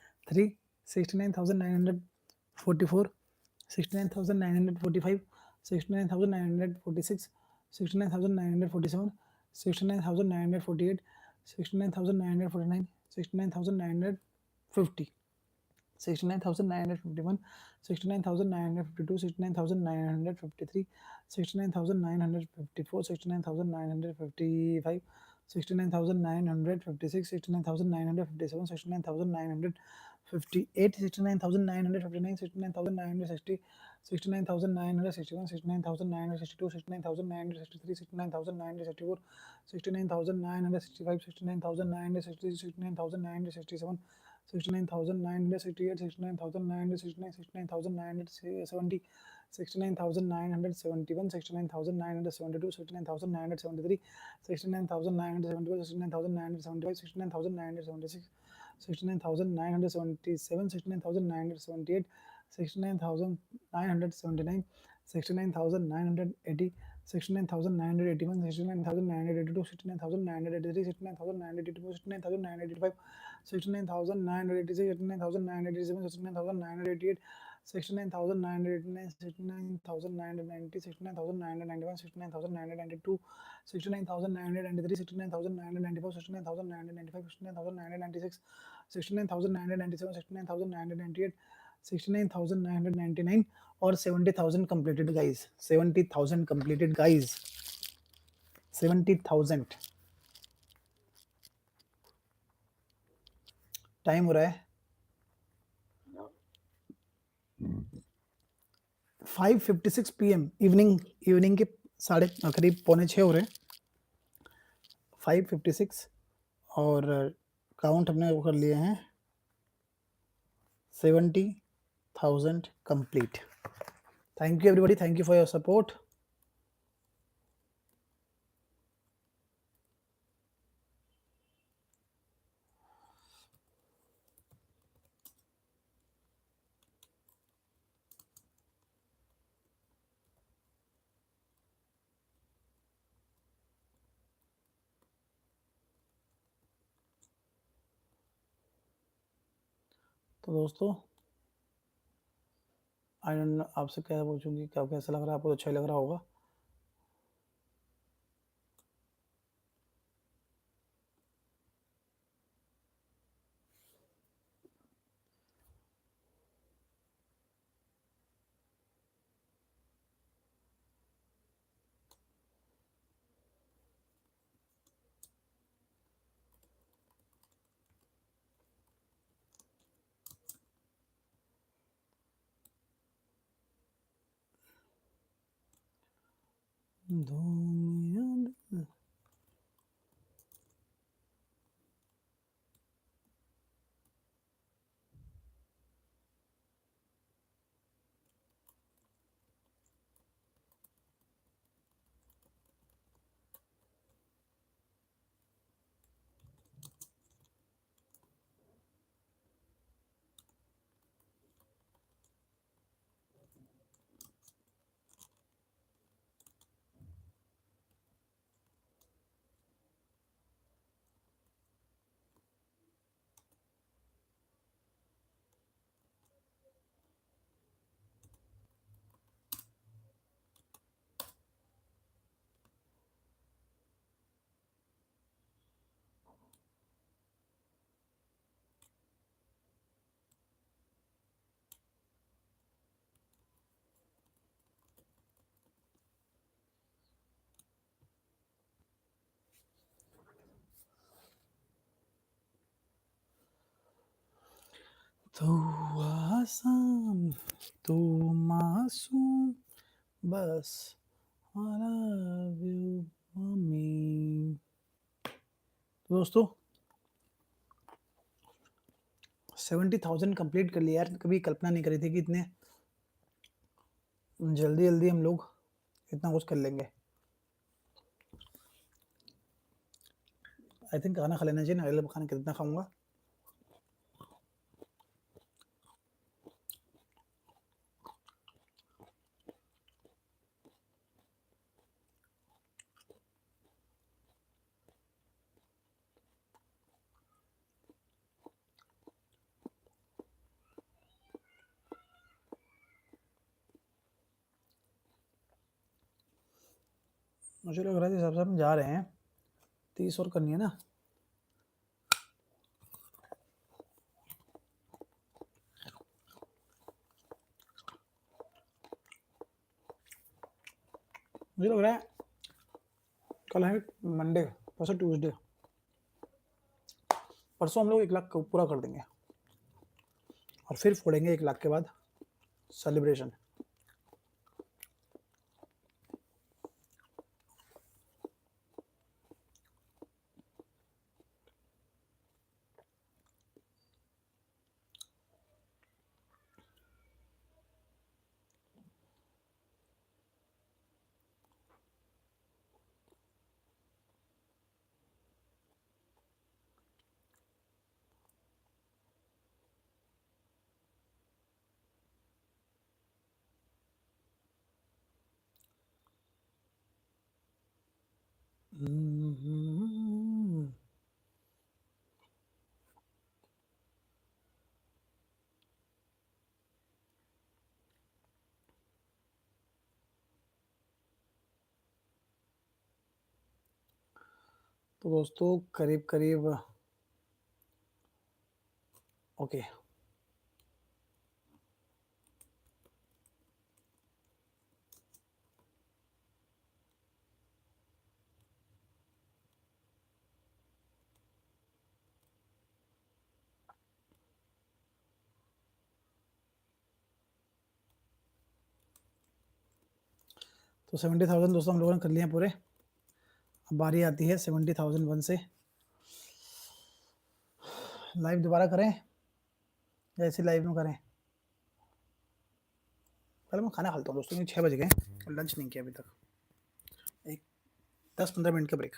69,944, 69,945, 69,946, 69,947, 69,948, 69,949, 69,950, 69,951, 69,952, 69,953, 69,954, 69,955, 69,956, 69,957, 69,958, 69,959, 69,960, 69,961, 69,962, 69,963, 69,964, 69,965, 69,960, 69,967, 69,968, 69,969, 69,970, 69,971, 69,972, 69,973, 69,971, 69,975, 69,976, 69,977, 69,978, 69,979, 69,980, 69,981, 69,982, 69,983, 69,984, 69,985, 69,986, 69,987, 69,988, 69,989, 69,990, 69,991, 69,992, 69,993, 69,994, 69,995, 69,996, 69,997, 69,998, 69,999 और 70,000 completed guys. 70,000 completed guys. 70,000. Time हो रहा है 5:56 PM इवनिंग के करीब 5:45 हो रहे हैं. 5:56 और काउंट हमने वो कर लिए हैं 70,000 complete. Thank you everybody. Thank you for your support. तो दोस्तों आई डोंट नो आपसे क्या पूछूंगी, क्या कैसा लग रहा है आपको? अच्छा लग रहा होगा. तू आसान तू मासूम बस I love you मम्मी. दोस्तों 70,000 कंप्लीट कर लिया यार. कभी कल्पना नहीं करी थी कि इतने जल्दी जल्दी हम लोग इतना कुछ कर लेंगे. आई थिंक खाना खा लेना चाहिए ना. अगले खाना कितना खाऊंगा. मुझे लग रहा है जैसे हम जा रहे हैं 30 और करनी है ना. मुझे लग रहा है कल है मंडे, परसों ट्यूसडे, परसों हम लोग 1 लाख पूरा कर देंगे और फिर फोड़ेंगे 1 लाख के बाद सेलिब्रेशन. तो दोस्तों करीब-करीब ओके। तो 70,000 दोस्तों हम लोगों ने कर लिए हैं पूरे। अब बारी आती है 70,001 से। लाइव दोबारा करें या ऐसे लाइव में करें? पहले मैं खाना खाता हूँ दोस्तों, 6 बज गए, लंच नहीं किया अभी तक। एक 10-15 मिनट का ब्रेक।